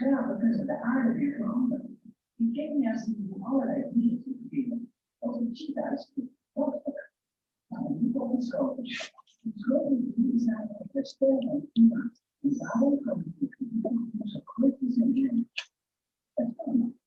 graven tussen de aarde weer veranderen. In Kenia zien we allerlei dieren te vinden, als de cheetahs, wortelen. Maar niet op de schoten. De schoten die zijn op de sterren van klimaat. En daarom kan het niet gebeuren zo groot is en klein. Het kan niet.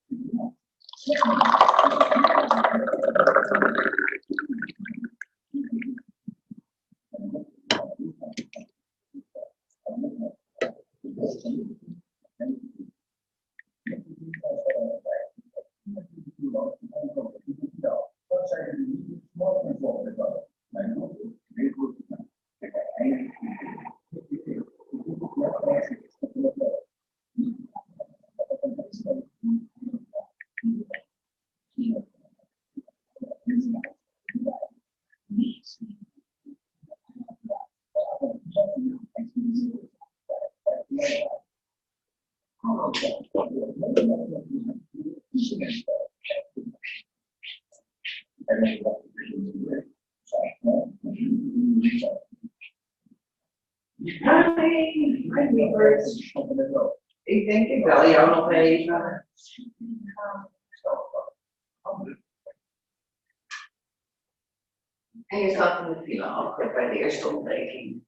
Ik denk ik wel jou nog even. En je staat in de file ook bij de eerste ontbreking.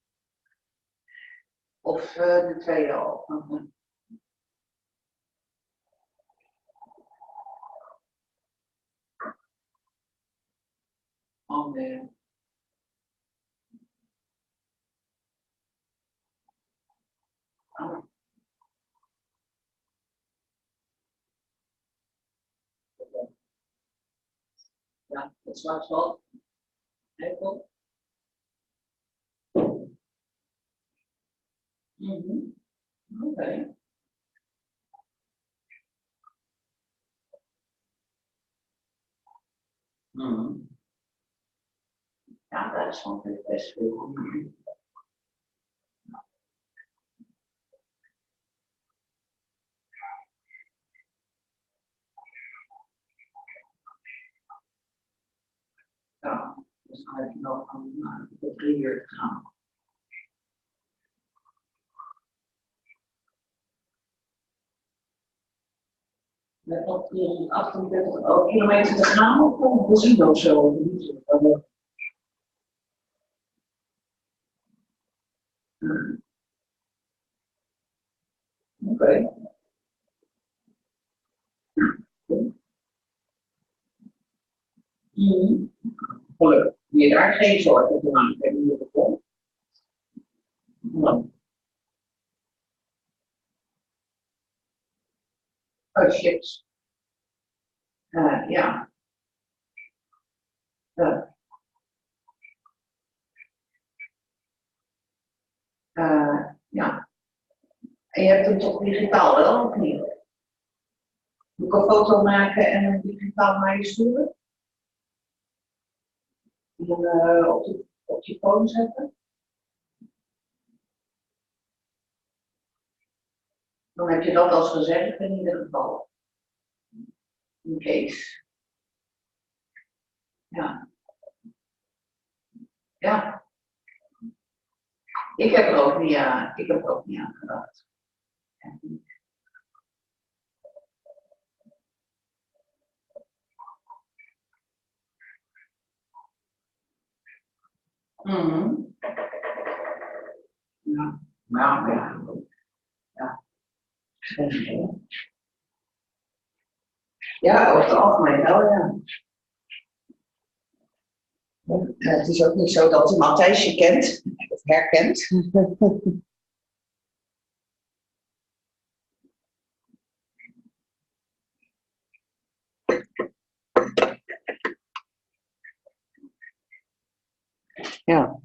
Of de tweede al. Oh nee. Oh. Ja, dat is wel. Oké. Ja, dat is wel best veel. Ja, dus dan heb je nog naar de 3 uur te gaan. Met nog 338 kilometer te gaan, of we zien dat zo. Oké. Gelukkig. Je daar geen zorgen voor aan hebt in ieder geval. Oh shit. Ja. Ja. En je hebt hem toch digitaal wel, of niet? Moet ik een foto maken en hem digitaal naar je sturen? En op je phone zetten? Dan heb je dat als gezegd in ieder geval. In case. Ja. Ja. Ik heb er ook niet aan gedacht. Ja. Ja. Ja, over het algemeen wel, ja. Het is ook niet zo dat Matthijs je kent of herkent. Ja.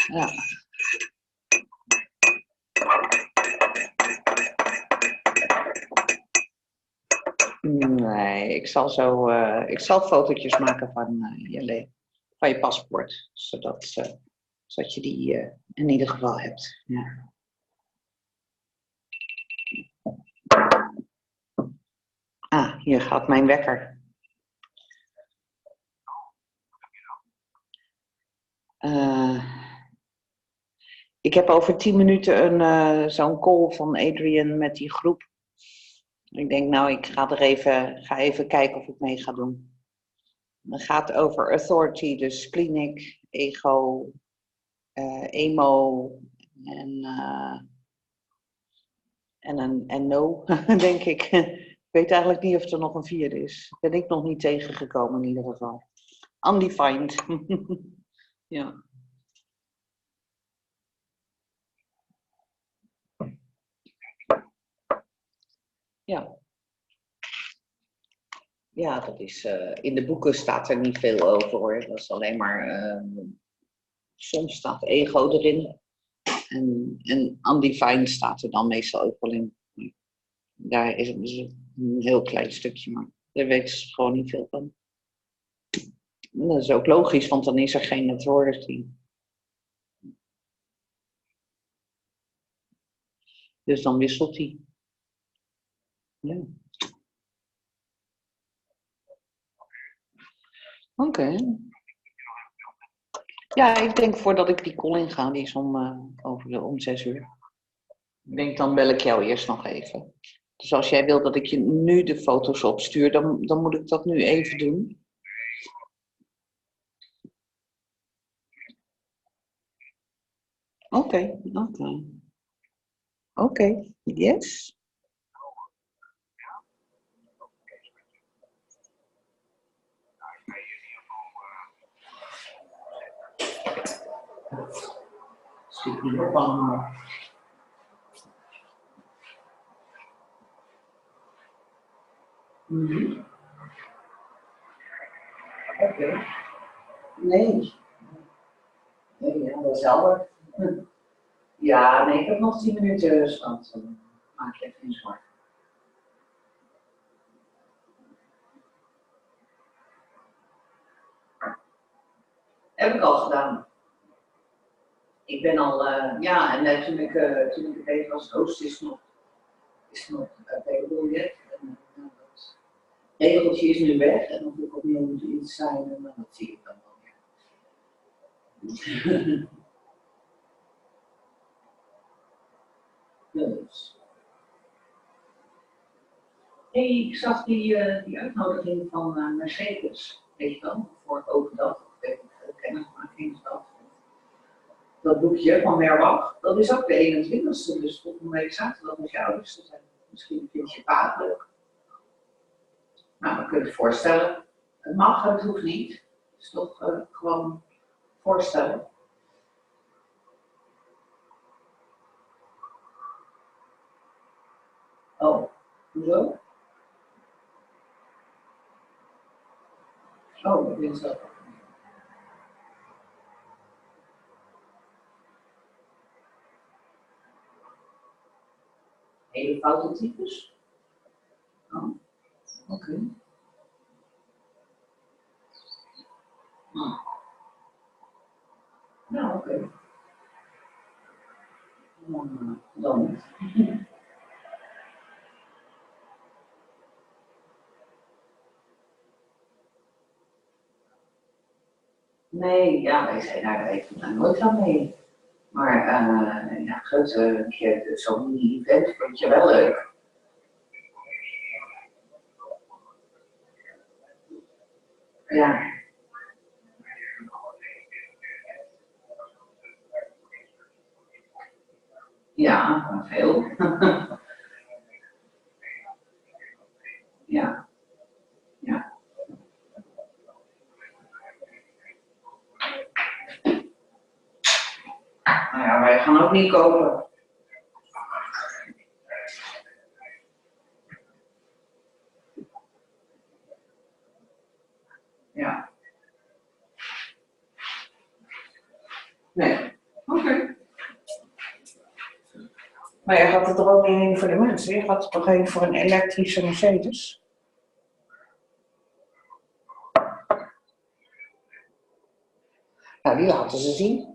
Ja. Nee, ik zal fotootjes maken van je paspoort, zodat je die in ieder geval hebt. Ja. Ah, hier gaat mijn wekker. Ik heb over 10 minuten zo'n call van Adrian met die groep. Ik denk, nou, ik ga even kijken of ik mee ga doen. Het gaat over authority, dus clinic, ego, emo en no, denk ik. Ik weet eigenlijk niet of er nog een vierde is. Ben ik nog niet tegengekomen in ieder geval. Undefined. Ja. Ja. Ja, dat is, in de boeken staat er niet veel over hoor. Dat is alleen maar, soms staat ego erin. En undefined staat er dan meestal ook wel in. Daar is het dus een heel klein stukje, maar daar weten ze gewoon niet veel van. En dat is ook logisch, want dan is er geen authority. Dus dan wisselt hij. Ja. Oké. Ja, ik denk voordat ik die call inga, die is om 6 uur. Ik denk, dan bel ik jou eerst nog even. Dus als jij wilt dat ik je nu de foto's opstuur, dan moet ik dat nu even doen. Oké. Oké, yes. Zit hier op allemaal. Oké. Nee. Nee, ja, dat is helder. Ja, nee, ik heb nog 10 minuten, dus dat maak je even geen zorgen. Heb ik al gedaan. Ik ben al, ja, en toen ik het deed was Oost is nog available yet. En dat regeltje is nu weg en dan moet ik opnieuw moeten insignen, maar dat zie ik dan wel weer. Dus. Hey, ik zag die uitnodiging van ManiSisters, weet je wel, voor overdag, kennismakingsdag. Dat boekje van Merwach, dat is ook de 21ste, dus volgende week zaterdag met jou, dus dat zijn misschien vind je pa leuk. Nou, dan kun je het voorstellen. Het mag, het hoeft niet. Het is toch gewoon voorstellen. Oh, hoezo? Oh, dat is dat. Hele foute types? Oh, oké. Oh. Nou, oké. Dan niet. Nee, ja, wij zijn daar nooit aan mee. Maar ja, goed, een keer zo'n event vind je wel leuk. Ja. Ja, veel. Ja, ja. Nou ja, wij gaan ook niet kopen. Ja. Nee. Oké. Maar je gaat het er ook niet heen voor de mensen. Je gaat er toch heen voor een elektrische Mercedes? Nou, die laten ze zien.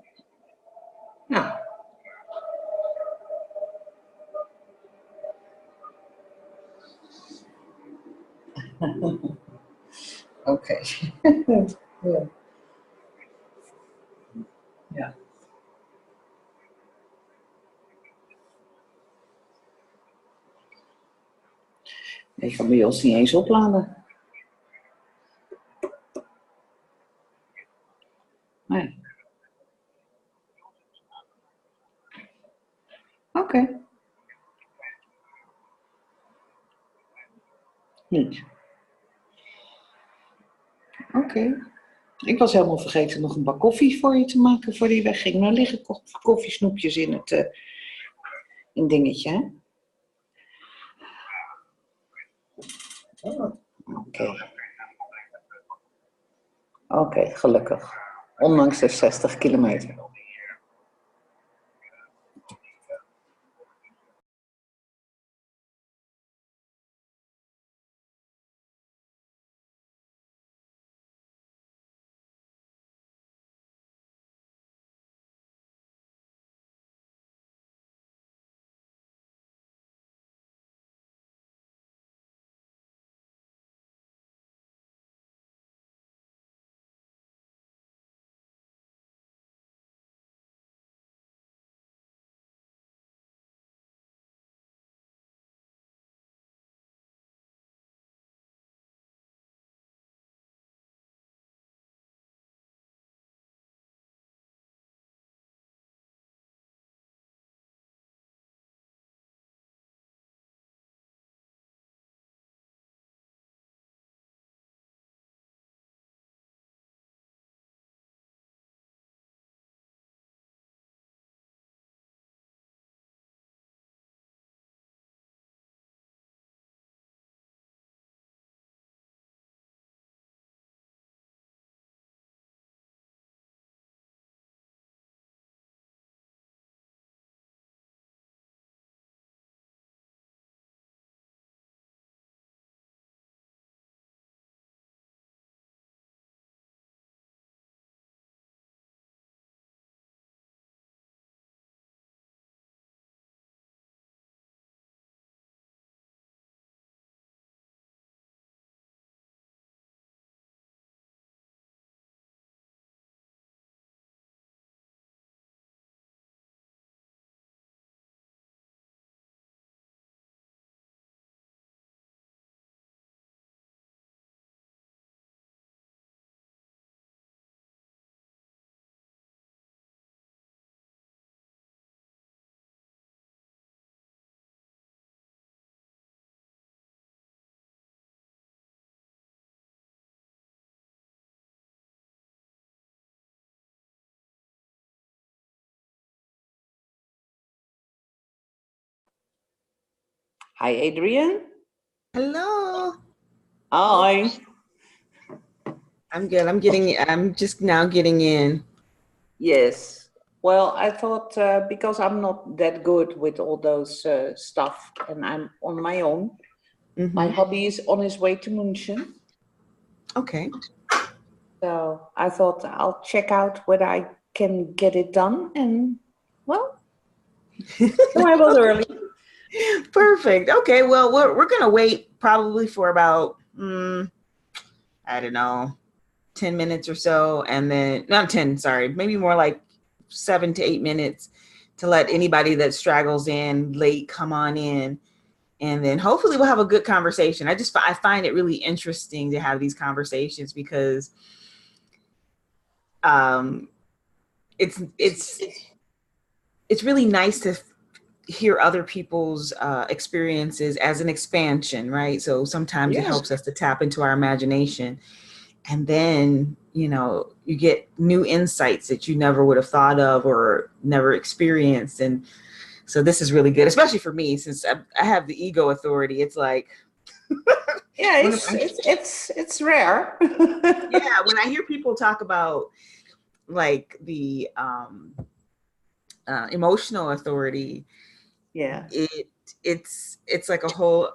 Nou. Oké. Ja. Ja. Ik kan bij ons niet eens opladen. Nee. Oké. Niet. Oké. Ik was helemaal vergeten nog een bak koffie voor je te maken voor die wegging. Nou liggen koffiesnoepjes in het dingetje, hè? Oké. Oké, gelukkig. Ondanks de 60 kilometer. Hi, Adrian. Hello. Hi. I'm good. I'm just now getting in. Yes. Well, I thought because I'm not that good with all those stuff and I'm on my own, my hubby is on his way to München. Okay. So I thought I'll check out whether I can get it done. And well, so I was early. Perfect. Okay. Well, we're going to wait probably for about, I don't know, 10 minutes or so. And then not 10, sorry, maybe more like 7 to 8 minutes to let anybody that straggles in late come on in. And then hopefully we'll have a good conversation. I find it really interesting to have these conversations because it's really nice to hear other people's experiences as an expansion, right? So sometimes it helps us to tap into our imagination. And then, you get new insights that you never would have thought of or never experienced. And so this is really good, especially for me, since I have the ego authority. It's like, yeah, it's rare. Yeah, when I hear people talk about like the emotional authority, yeah, it's like a whole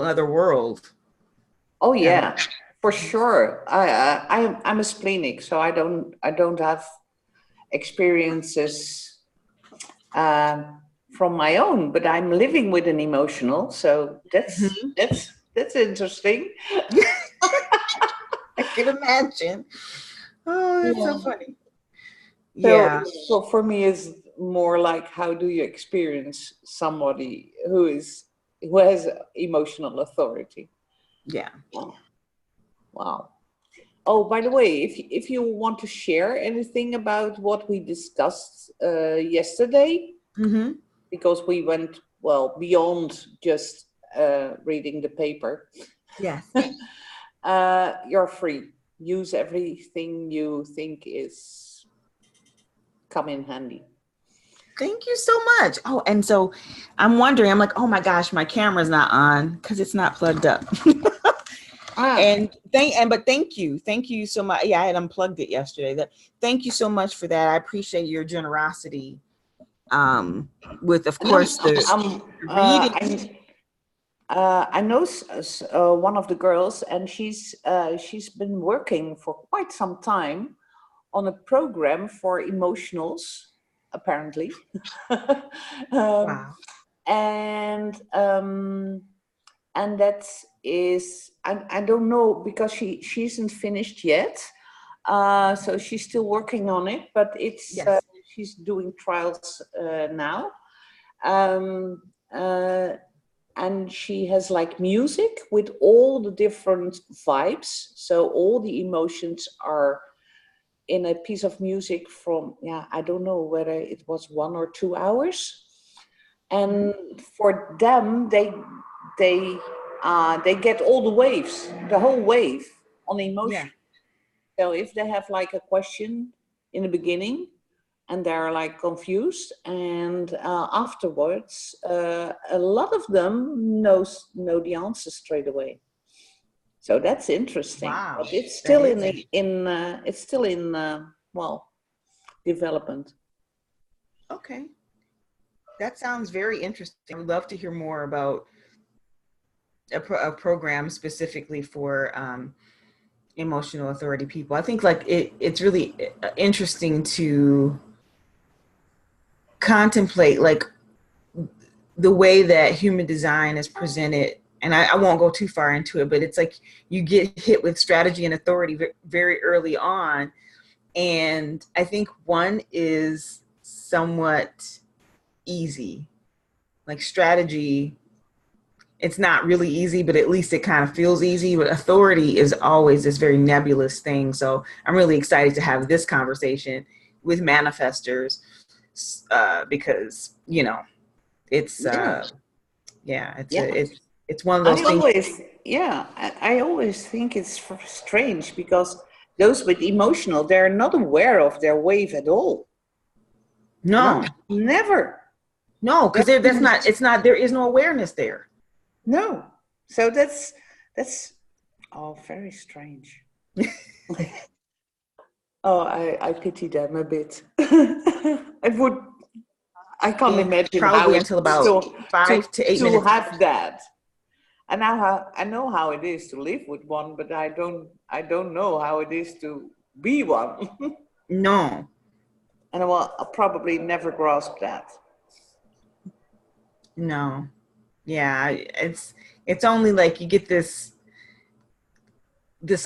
other world. Oh yeah, for sure. I'm a splenic, so I don't have experiences from my own, but I'm living with an emotional, so that's interesting. I can imagine. Oh, that's so funny. So for me, it's more like, how do you experience somebody who is who has emotional authority. Yeah. Wow. Oh, by the way, if you want to share anything about what we discussed yesterday, Mm-hmm. because we went beyond just reading the paper. Yes. You're free. Use everything you think is come in handy. Thank you so much. Oh, and so I'm wondering, I'm like, oh my gosh, my camera's not on because it's not plugged up. But thank you so much. Yeah, I had unplugged it yesterday. Thank you so much for that. I appreciate your generosity. With of course the reading. I know one of the girls, and she's been working for quite some time on a program for emotionals, apparently. Wow. And that is, I don't know, because she isn't finished yet, so she's still working on it, but it's Yes. she's doing trials now. And she has like music with all the different vibes, so all the emotions are in a piece of music from, I don't know whether it was 1 or 2 hours. And for them, they get all the waves, the whole wave on emotion. Yeah. So if they have like a question in the beginning and they're like confused, and afterwards, a lot of them know the answer straight away. So that's interesting. Wow. But it's still in development. Okay. That sounds very interesting. I would love to hear more about a program specifically for emotional authority people. I think like it's really interesting to contemplate like the way that human design is presented. And I won't go too far into it, but it's like you get hit with strategy and authority very early on. And I think one is somewhat easy. Like strategy, it's not really easy, but at least it kind of feels easy. But authority is always this very nebulous thing. So I'm really excited to have this conversation with manifestors because, you know, it's it's one of those things. I always think it's strange because those with emotional, they're not aware of their wave at all. No, never. No, because there is no awareness there. No. So that's very strange. Oh, I pity them a bit. I can't imagine probably how until about 5 to 8 minutes to have that. And I know how it is to live with one, but I don't know how it is to be one. No. And I'll probably never grasp that. No. Yeah, it's only like you get this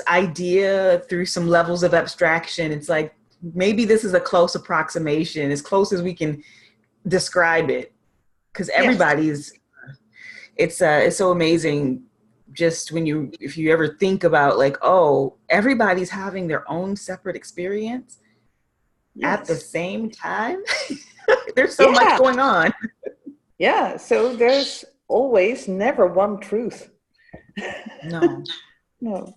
idea through some levels of abstraction. It's like maybe this is a close approximation, as close as we can describe it, because everybody's it's so amazing just if you ever think about like, oh, everybody's having their own separate experience at the same time. There's so much going on. Yeah, so there's always never one truth. No. No.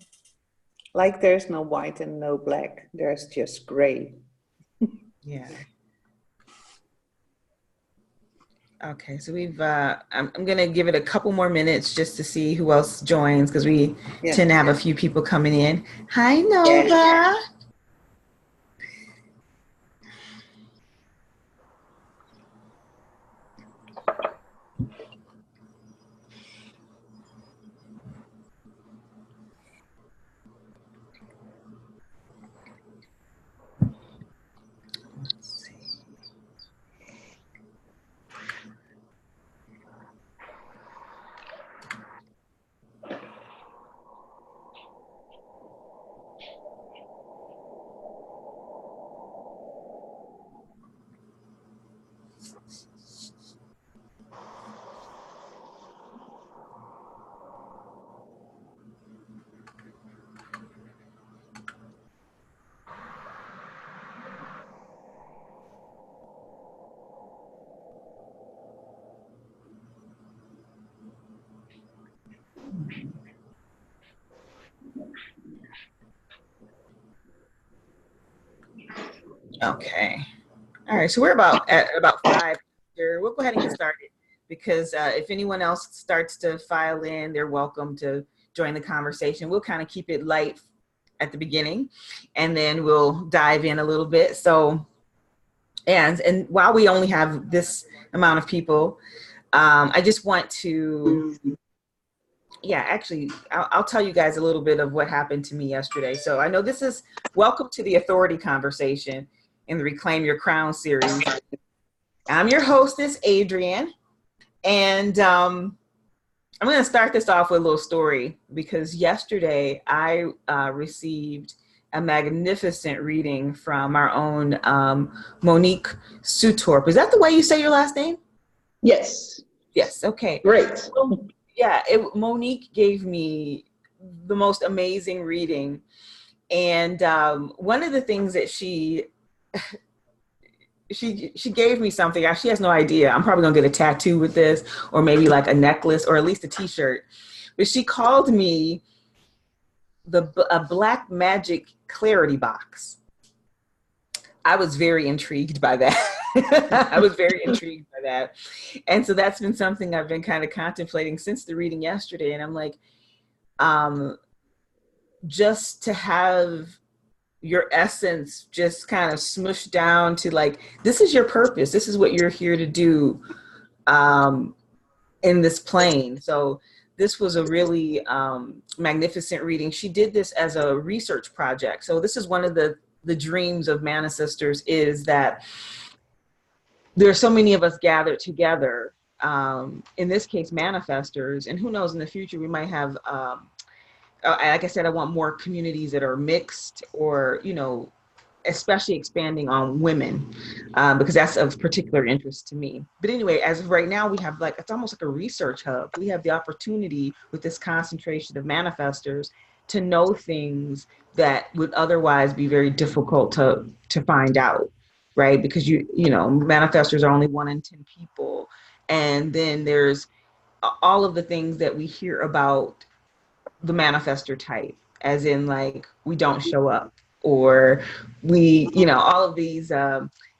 Like there's no white and no black. There's just gray. Yeah. Okay, so we've I'm gonna give it a couple more minutes just to see who else joins, because we tend to have a few people coming in. Hi, Nova. Yeah. Okay. All right. So we're at about 5 here. We'll go ahead and get started because if anyone else starts to file in, they're welcome to join the conversation. We'll kind of keep it light at the beginning and then we'll dive in a little bit. So, and while we only have this amount of people, I just want to, actually, I'll tell you guys a little bit of what happened to me yesterday. So I know this is welcome to the authority conversation in the Reclaim Your Crown series. I'm your hostess, Adrienne, and I'm going to start this off with a little story because yesterday I received a magnificent reading from our own Monique Sutorp. Is that the way you say your last name? Yes. Yes. Okay. Great. Yeah, Monique gave me the most amazing reading. And one of the things that she gave me something, she has no idea. I'm probably gonna get a tattoo with this or maybe like a necklace or at least a t-shirt. But she called me a black magic clarity box. I was very intrigued by that. I was very intrigued by that. And so that's been something I've been kind of contemplating since the reading yesterday. And I'm like, just to have your essence just kind of smushed down to like, this is your purpose. This is what you're here to do in this plane. So this was a really magnificent reading. She did this as a research project. So this is one of the dreams of ManiSisters is that there are so many of us gathered together, in this case, manifestors, and who knows, in the future, we might have, like I said, I want more communities that are mixed or, especially expanding on women, because that's of particular interest to me. But anyway, as of right now, we have it's almost like a research hub. We have the opportunity with this concentration of manifestors to know things that would otherwise be very difficult to find out, right? Because manifestors are only 1 in 10 people. And then there's all of the things that we hear about the manifestor type, as in like, we don't show up, or we, all of these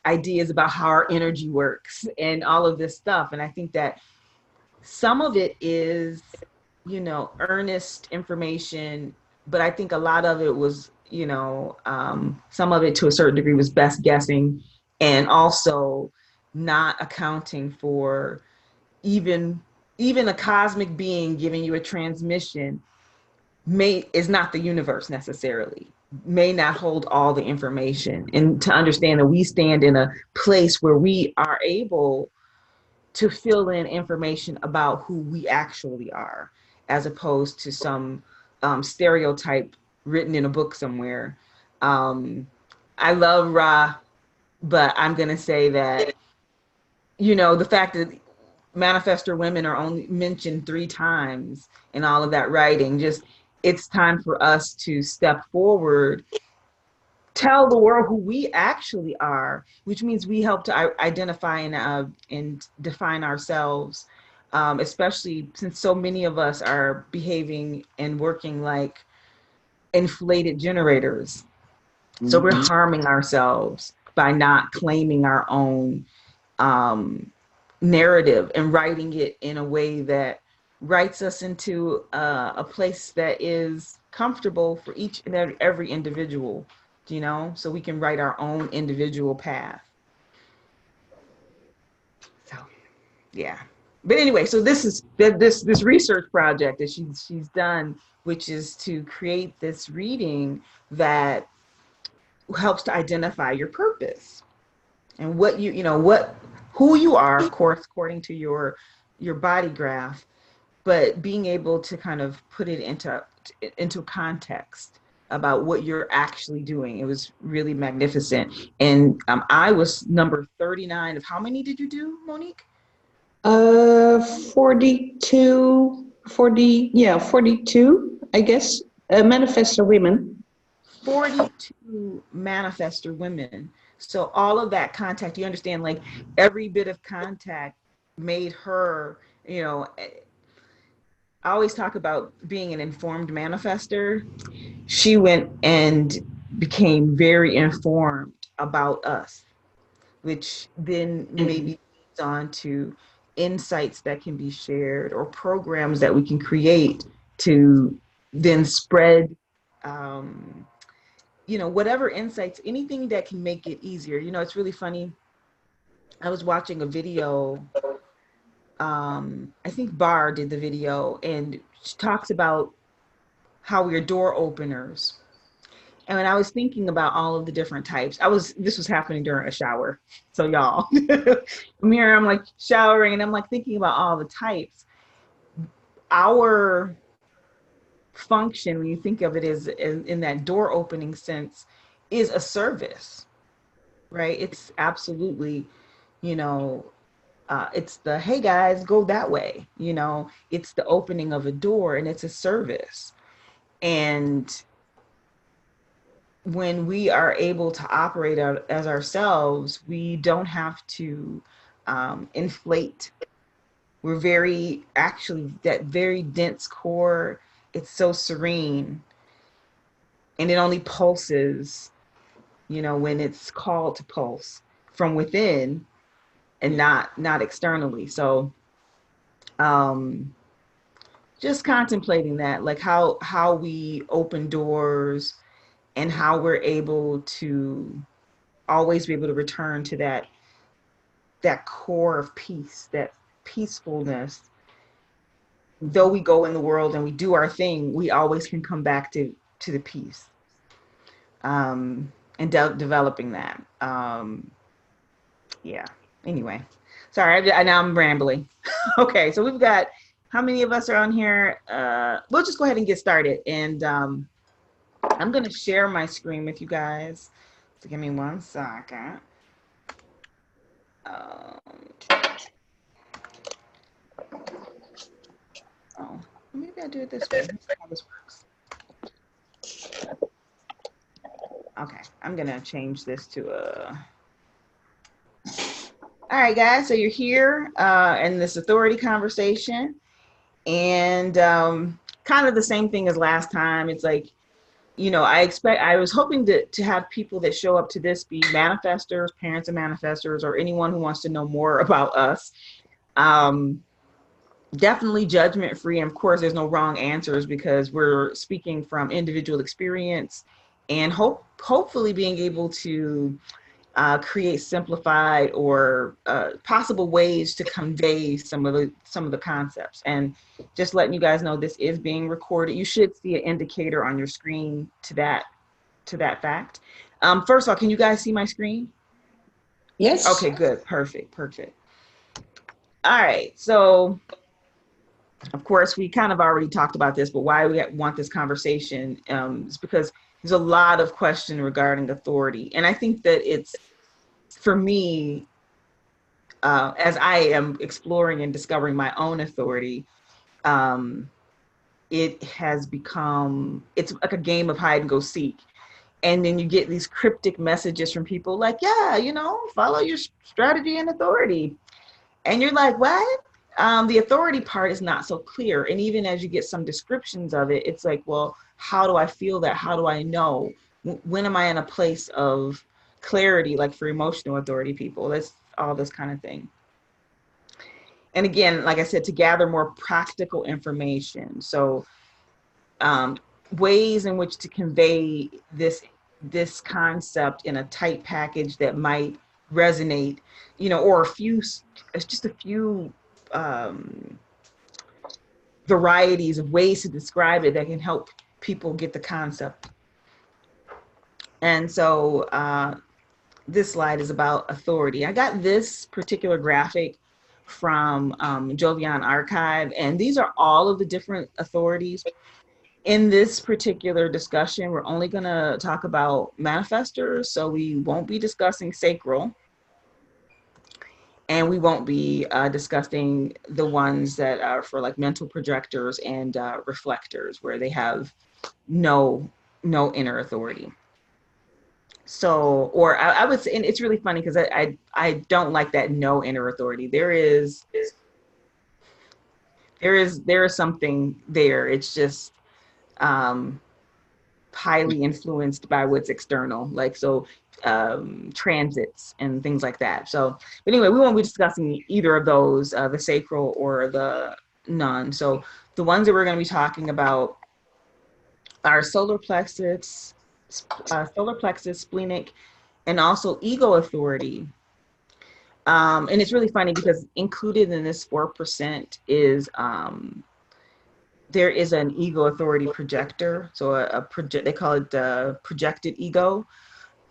ideas about how our energy works and all of this stuff. And I think that some of it is, earnest information, but I think a lot of it was, some of it to a certain degree was best guessing, and also not accounting for even a cosmic being giving you a transmission is not the universe necessarily, may not hold all the information. And to understand that we stand in a place where we are able to fill in information about who we actually are, as opposed to some stereotype written in a book somewhere. I love Ra, but I'm going to say that, the fact that manifestor women are only mentioned 3 times in all of that writing, it's time for us to step forward, tell the world who we actually are, which means we help to identify and define ourselves, especially since so many of us are behaving and working like inflated generators. Mm-hmm. So we're harming ourselves by not claiming our own narrative and writing it in a way that writes us into a place that is comfortable for each and every individual, so we can write our own individual path. So, yeah. But anyway, so this is this research project that she's done, which is to create this reading that helps to identify your purpose and what who you are, of course, according to your body graph, but being able to kind of put it into context about what you're actually doing. It was really magnificent. And I was number 39 of how many did you do, Monique? 42, I guess. Manifestor women. 42 manifestor women. So all of that contact, you understand, like every bit of contact made her, I always talk about being an informed manifestor. She went and became very informed about us, which then maybe leads on to insights that can be shared or programs that we can create to then spread, whatever insights, anything that can make it easier. It's really funny. I was watching a video. I think Barr did the video, and she talks about how we're door openers. And when I was thinking about all of the different types, this was happening during a shower. So y'all, I'm here, I'm like showering, and I'm like thinking about all the types. Our function, when you think of it as in that door opening sense, is a service, right? It's absolutely, it's the, hey guys, go that way. It's the opening of a door, and it's a service. And when we are able to operate as ourselves, we don't have to inflate. We're that very dense core. It's so serene, and it only pulses, when it's called to pulse from within and not externally. So just contemplating that, like how we open doors and how we're able to always be able to return to that core of peace, that peacefulness. Though we go in the world and we do our thing, we always can come back to the peace, and developing that. Yeah. Anyway, sorry, now I'm rambling. Okay, so we've got, how many of us are on here? We'll just go ahead and get started. And I'm going to share my screen with you guys. So give me 1 second. Oh, maybe I'll do it this way. Let's see how this works. Okay, I'm going to change this to a... All right, guys, so you're here in this authority conversation. And kind of the same thing as last time. It's like, I was hoping to have people that show up to this be manifestors, parents of manifestors, or anyone who wants to know more about us. Definitely judgment free. And of course, there's no wrong answers, because we're speaking from individual experience, and hopefully being able to create simplified or possible ways to convey some of the concepts. And just letting you guys know, this is being recorded. You should see an indicator on your screen to that fact. First of all, can you guys see my screen? Yes. Okay, good. Perfect. All right. So, of course, we kind of already talked about this, but why we want this conversation is because there's a lot of question regarding authority. And I think that it's, for me, as I am exploring and discovering my own authority, it has become, it's like a game of hide and go seek. And then you get these cryptic messages from people like, yeah, follow your strategy and authority. And you're like, what? The authority part is not so clear. And even as you get some descriptions of it, it's like, well, how do I feel that? How do I know? When am I in a place of clarity, like for emotional authority people? That's all this kind of thing. And again, like I said, to gather more practical information. So ways in which to convey this concept in a tight package that might resonate, or just a few varieties of ways to describe it that can help people get the concept. And so this slide is about authority. I got this particular graphic from Jovian Archive, and these are all of the different authorities. In this particular discussion, we're only going to talk about manifestors, so we won't be discussing sacral, and we won't be discussing the ones that are for like mental projectors and reflectors, where they have no inner authority. So, or I would say, and it's really funny because I don't like that no inner authority. There is something there. It's just highly influenced by what's external, like so transits and things like that. So, but anyway, we won't be discussing either of those, the sacral or the none. So the ones that we're going to be talking about are solar plexus, splenic, and also ego authority. And it's really funny because included in this 4% is there is an ego authority projector. So they call it projected ego,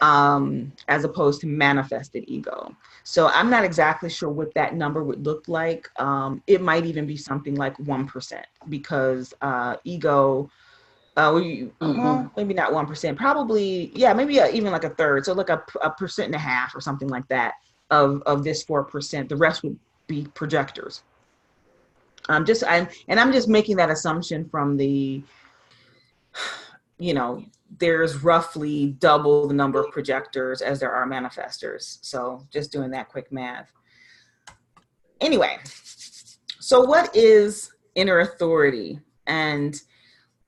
as opposed to manifested ego. So I'm not exactly sure what that number would look like. It might even be something like 1% because ego, well, maybe not 1%, probably, yeah, maybe even like a third. So like a 1.5% or something like that of this 4%. The rest would be projectors. I'm just making that assumption from the, there's roughly double the number of projectors as there are manifestors. So just doing that quick math. Anyway, so what is inner authority? And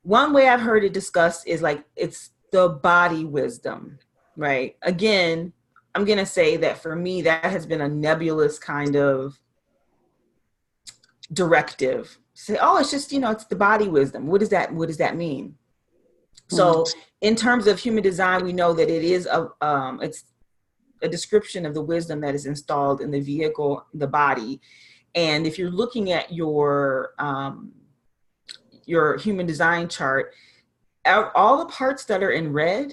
one way I've heard it discussed is like, it's the body wisdom, right? Again, I'm going to say that for me, that has been a nebulous kind of directive. Say, oh, it's just, it's the body wisdom. What does that mean? So in terms of human design, we know that it is it's a description of the wisdom that is installed in the vehicle, the body. And if you're looking at your human design chart, all the parts that are in red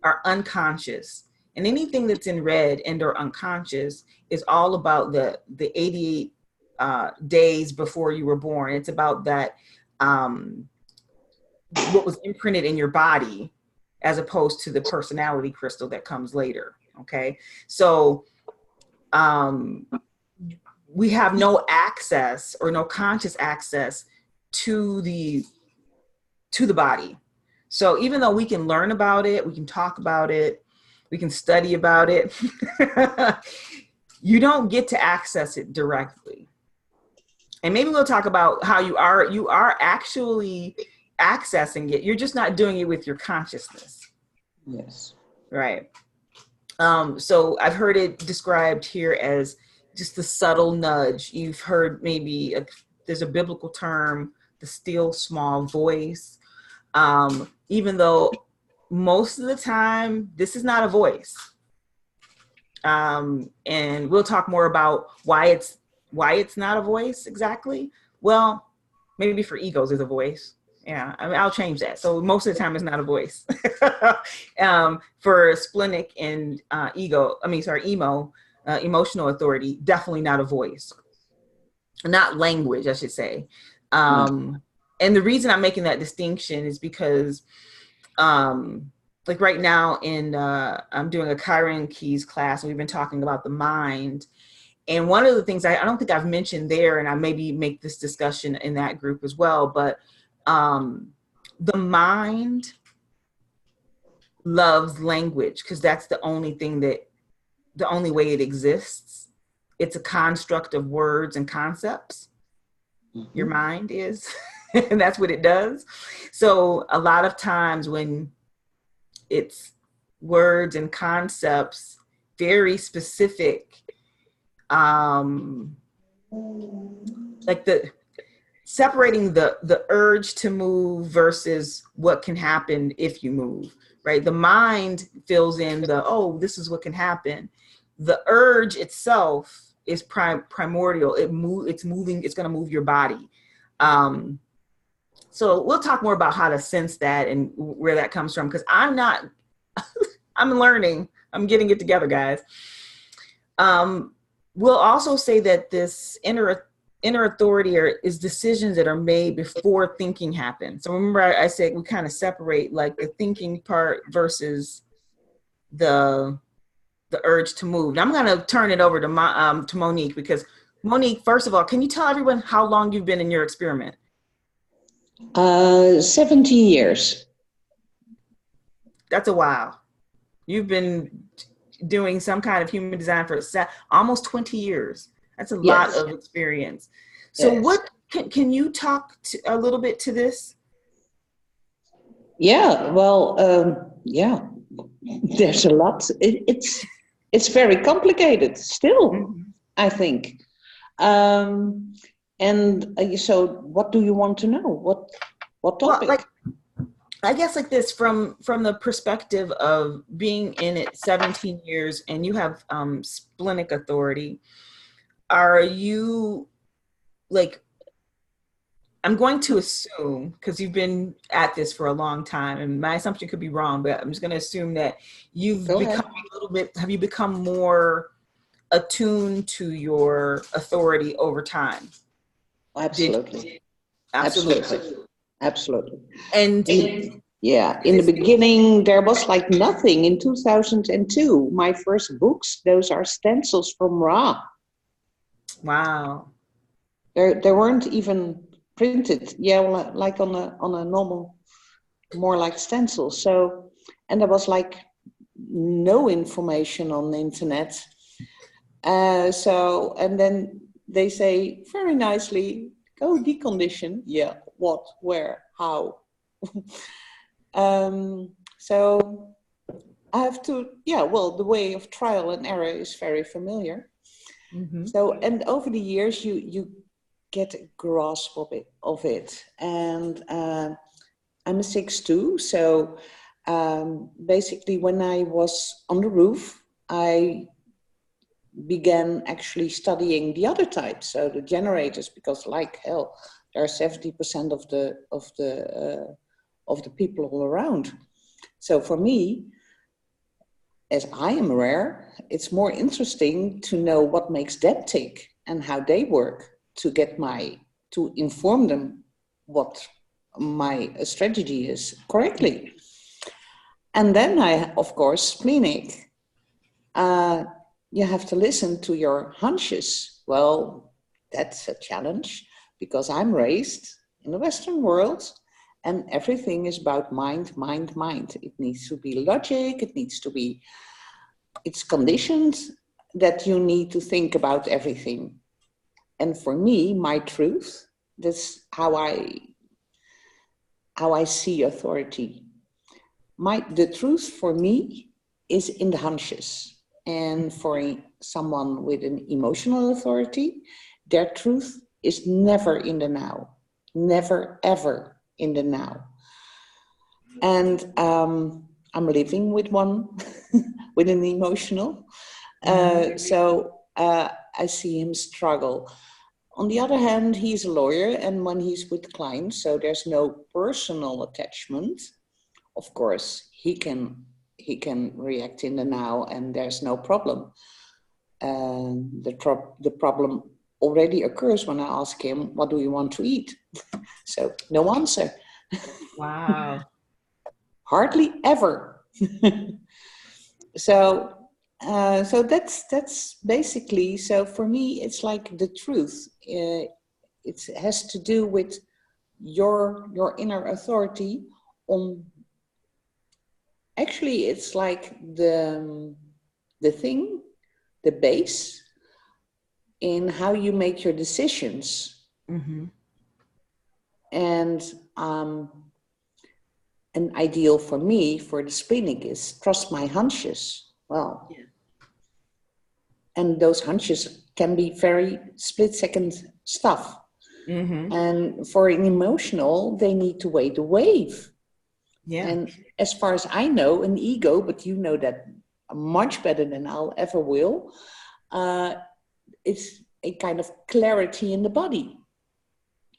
are unconscious. And anything that's in red and or unconscious is all about the 88 days before you were born. It's about that, what was imprinted in your body as opposed to the personality crystal that comes later. Okay. So we have no access or no conscious access to the body. So even though we can learn about it, we can talk about it, we can study about it, you don't get to access it directly. And maybe we'll talk about how you are actually accessing it. You're just not doing it with your consciousness. Yes. Right. So I've heard it described here as just the subtle nudge. You've heard maybe there's a biblical term, the still small voice. Even though most of the time, this is not a voice. And we'll talk more about why it's not a voice exactly. Well, maybe for egos is a voice. Yeah, I mean, I'll change that. So most of the time it's not a voice. For splenic and emo, emotional authority, definitely not a voice. Not language, I should say. And the reason I'm making that distinction is because like right now I'm doing a Chiron Keys class, and we've been talking about the mind. And one of the things I don't think I've mentioned there, and I maybe make this discussion in that group as well, but the mind loves language because that's the only way it exists. It's a construct of words and concepts. Mm-hmm. Your mind is, and that's what it does. So a lot of times when it's words and concepts, very specific, like separating the urge to move versus what can happen if you move, right? The mind fills in this is what can happen. The urge itself is primordial. It's moving, it's going to move your body. So we'll talk more about how to sense that and where that comes from, because I'm learning, I'm getting it together, guys. We'll also say that this inner authority is decisions that are made before thinking happens. So remember I said we kind of separate like the thinking part versus the urge to move. Now I'm going to turn it over to Monique, because Monique, first of all, can you tell everyone how long you've been in your experiment? 17 years. That's a while. You've been doing some kind of human design for almost 20 years. That's a lot of experience. So what can you talk a little bit to this? Yeah, well, yeah, there's a lot. It's very complicated still, Mhm. I think. Um, and so, what do you want to know? What Well, topic? like I guess like this from the perspective of being in it 17 years and you have splenic authority, are you like I'm going to assume, because you've been at this for a long time, and my assumption could be wrong, but I'm just going to assume that you've Go ahead. become a little bit, have you become more attuned to your authority over time? Did Absolutely, absolutely. absolutely, absolutely. And Yeah, in the beginning, there was like nothing. In 2002, my first books, those are stencils from Ra. wow. They weren't even printed. Yeah, well, like on a normal, more like stencils. So, and there was like no information on the internet. So, and then they say very nicely, go decondition. Yeah, what, where, how? So I have to, yeah, well, the way of trial and error is very familiar. Mm-hmm. So, and over the years, you get a grasp of it. And I'm a 6'2", so basically when I was on the roof, I began actually studying the other types, so the generators, because like hell, there are 70% of the people all around. So for me, as I am rare, it's more interesting to know what makes them tick and how they work to inform them what my strategy is correctly. And then I, of course, splenic. You have to listen to your hunches. Well, that's a challenge because I'm raised in the Western world and everything is about mind, mind, mind. It needs to be logic, it's conditioned that you need to think about everything. And for me, my truth, that's how I see authority. The truth for me is in the hunches. And for someone with an emotional authority, their truth is never in the now, never ever in the now. And I'm living with one, with an emotional. So I see him struggle. On the other hand, he's a lawyer, and when he's with clients, so there's no personal attachment. Of course, he can react in the now, and there's no problem. The problem already occurs when I ask him, "What do you want to eat?" So no answer. Wow. Hardly ever. So that's basically, so for me it's like the truth. It has to do with your inner authority on, actually it's like the thing, the base in how you make your decisions. Mm-hmm. And an ideal for me, for the splenic, is trust my hunches. Well, Yeah. and those hunches can be very split-second stuff. Mm-hmm. And for an emotional, they need to wait the wave. Yeah. And as far as I know, an ego, but you know that much better than I'll ever will, it's a kind of clarity in the body.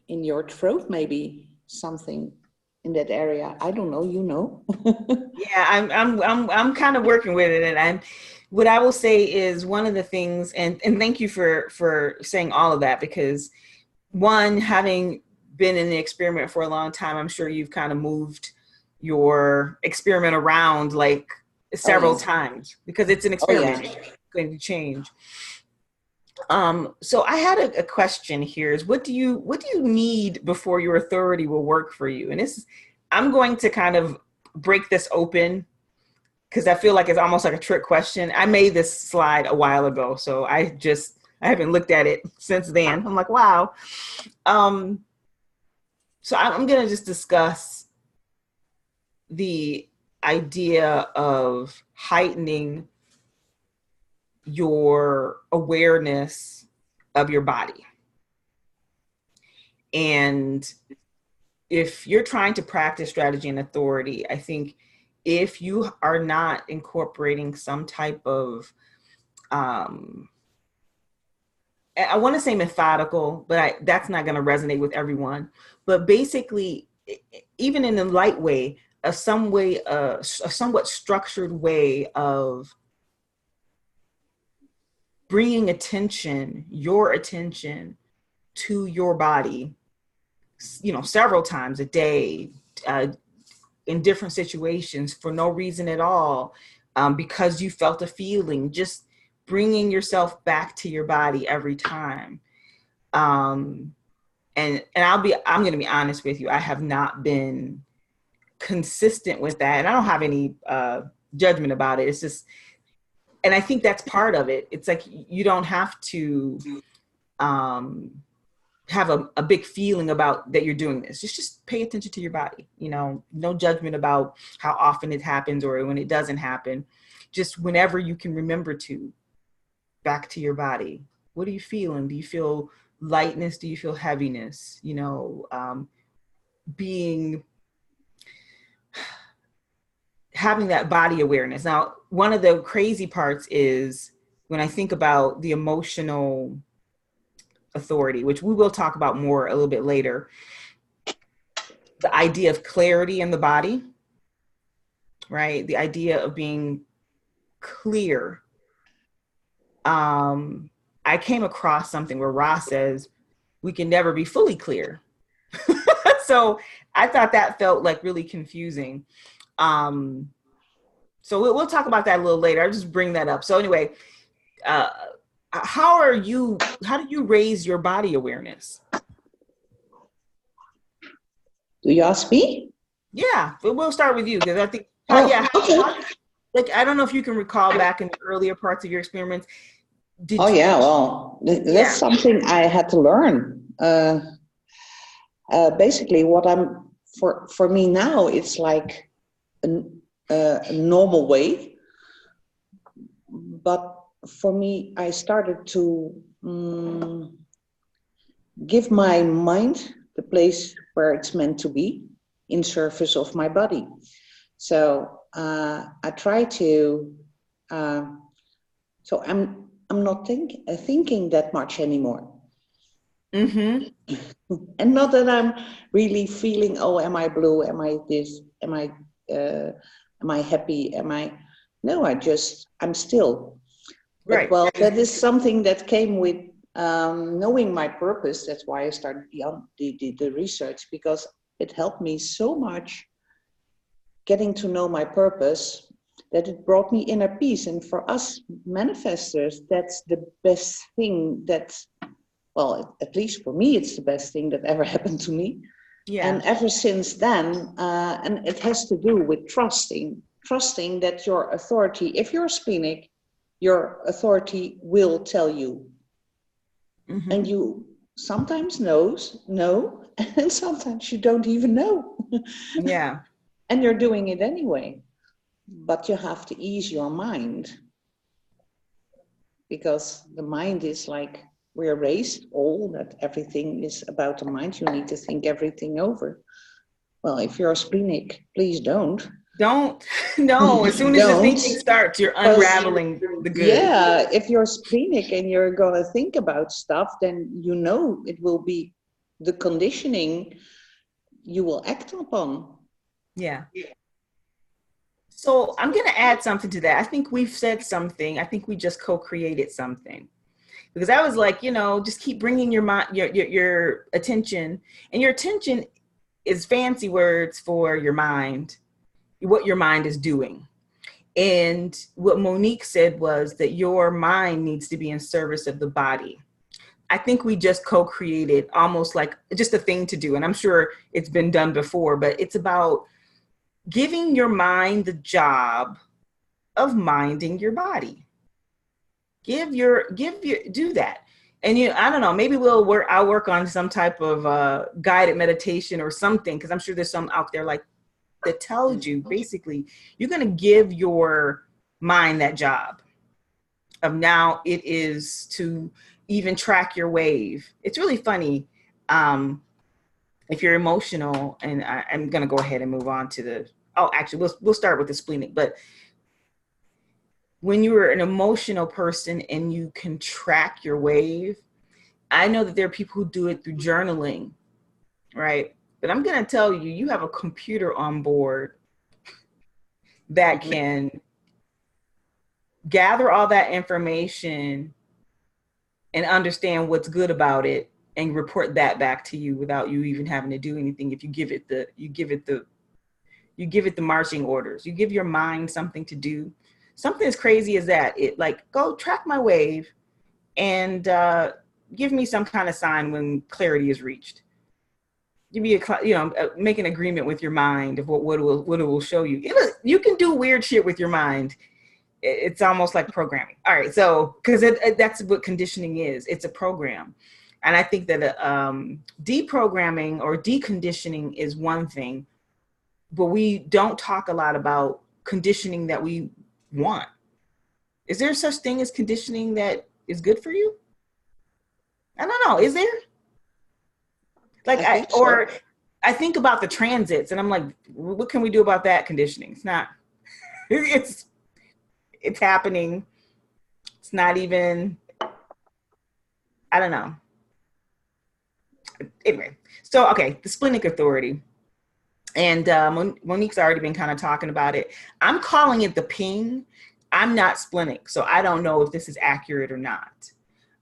In your throat, maybe something in that area. I don't know, you know. Yeah, I'm kind of working with it, and what I will say is one of the things, and thank you for saying all of that, because one, having been in the experiment for a long time, I'm sure you've kind of moved your experiment around like several times because it's an experiment. It's going to change. So I had a question here is what do you need before your authority will work for you? And I'm going to kind of break this open because I feel like it's almost like a trick question. I made this slide a while ago, so I haven't looked at it since then. I'm like, wow. So I'm going to just discuss the idea of heightening your awareness of your body. And if you're trying to practice strategy and authority, I think if you are not incorporating some type of, I want to say methodical, but that's not going to resonate with everyone. But basically, even in a light way, a somewhat structured way of bringing your attention to your body, several times a day, in different situations for no reason at all, because you felt a feeling, just bringing yourself back to your body every time. And I'm going to be honest with you. I have not been consistent with that, and I don't have any judgment about it. It's just, and I think that's part of it. It's like, you don't have to have a big feeling about that you're doing this. Just pay attention to your body, no judgment about how often it happens or when it doesn't happen. Just whenever you can remember to, back to your body. What are you feeling? Do you feel lightness? Do you feel heaviness? Having that body awareness. Now, one of the crazy parts is when I think about the emotional authority, which we will talk about more a little bit later, the idea of clarity in the body, right? The idea of being clear. I came across something where Ross says we can never be fully clear. So I thought that felt like really confusing. So we'll talk about that a little later. I'll just bring that up. So anyway, how do you raise your body awareness? Do you ask me? Yeah, we'll start with you, because I think, Okay. Like, I don't know if you can recall back in the earlier parts of your experiments. That's something I had to learn. Basically, what for me now, it's like a normal way. But for me, I started to give my mind the place where it's meant to be, in service of my body. So I try to. So I'm not thinking that much anymore. Mm-hmm. And not that I'm really feeling, oh, am I blue? Am I this? Am I happy? No, I'm still. Right. But, well, that is something that came with knowing my purpose. That's why I started the research, because it helped me so much getting to know my purpose, that it brought me inner peace. And for us manifestors, that's the best thing well, at least for me, it's the best thing that ever happened to me. Yeah. And ever since then, and it has to do with trusting that your authority, if you're a splenic, your authority will tell you. Mm-hmm. And you sometimes know, and sometimes you don't even know. Yeah. And you're doing it anyway. But you have to ease your mind, because the mind is like, we're raised all that everything is about the mind. You need to think everything over. Well, if you're a splenic, please don't. No, as soon as the thinking starts, you're unraveling the good. Yeah, if you're splenic and you're going to think about stuff, then it will be the conditioning you will act upon. Yeah. So I'm going to add something to that. I think we've said something. I think we just co-created something. Because I was like, just keep bringing your mind, your attention, and your attention is fancy words for your mind, what your mind is doing. And what Monique said was that your mind needs to be in service of the body. I think we just co-created almost like just a thing to do. And I'm sure it's been done before, but it's about giving your mind the job of minding your body. Do that. And I don't know, maybe I'll work on some type of guided meditation or something, because I'm sure there's some out there like that tells you basically you're going to give your mind that job of now it is to even track your wave. It's really funny. If you're emotional, and I'm going to go ahead and move on to the, actually we'll start with the splenic, but when you're an emotional person and you can track your wave, I know that there are people who do it through journaling, right? But I'm going to tell you, you have a computer on board that can gather all that information and understand what's good about it and report that back to you without you even having to do anything. If you give it the marching orders, you give your mind something to do, something as crazy as that. It like, go track my wave and give me some kind of sign when clarity is reached. Give me make an agreement with your mind of what it will show you. You can do weird shit with your mind. It's almost like programming. All right, so because that's what conditioning is. It's a program, and I think that deprogramming or deconditioning is one thing, but we don't talk a lot about conditioning that we want. Is there such thing as conditioning that is good for you? I don't know. Is there? Like I think about the transits and I'm like, what can we do about that conditioning? It's not, it's happening. It's not even, I don't know. Anyway, so, okay, the splenic authority. And Monique's already been kind of talking about it. I'm calling it the ping. I'm not splenic, so I don't know if this is accurate or not.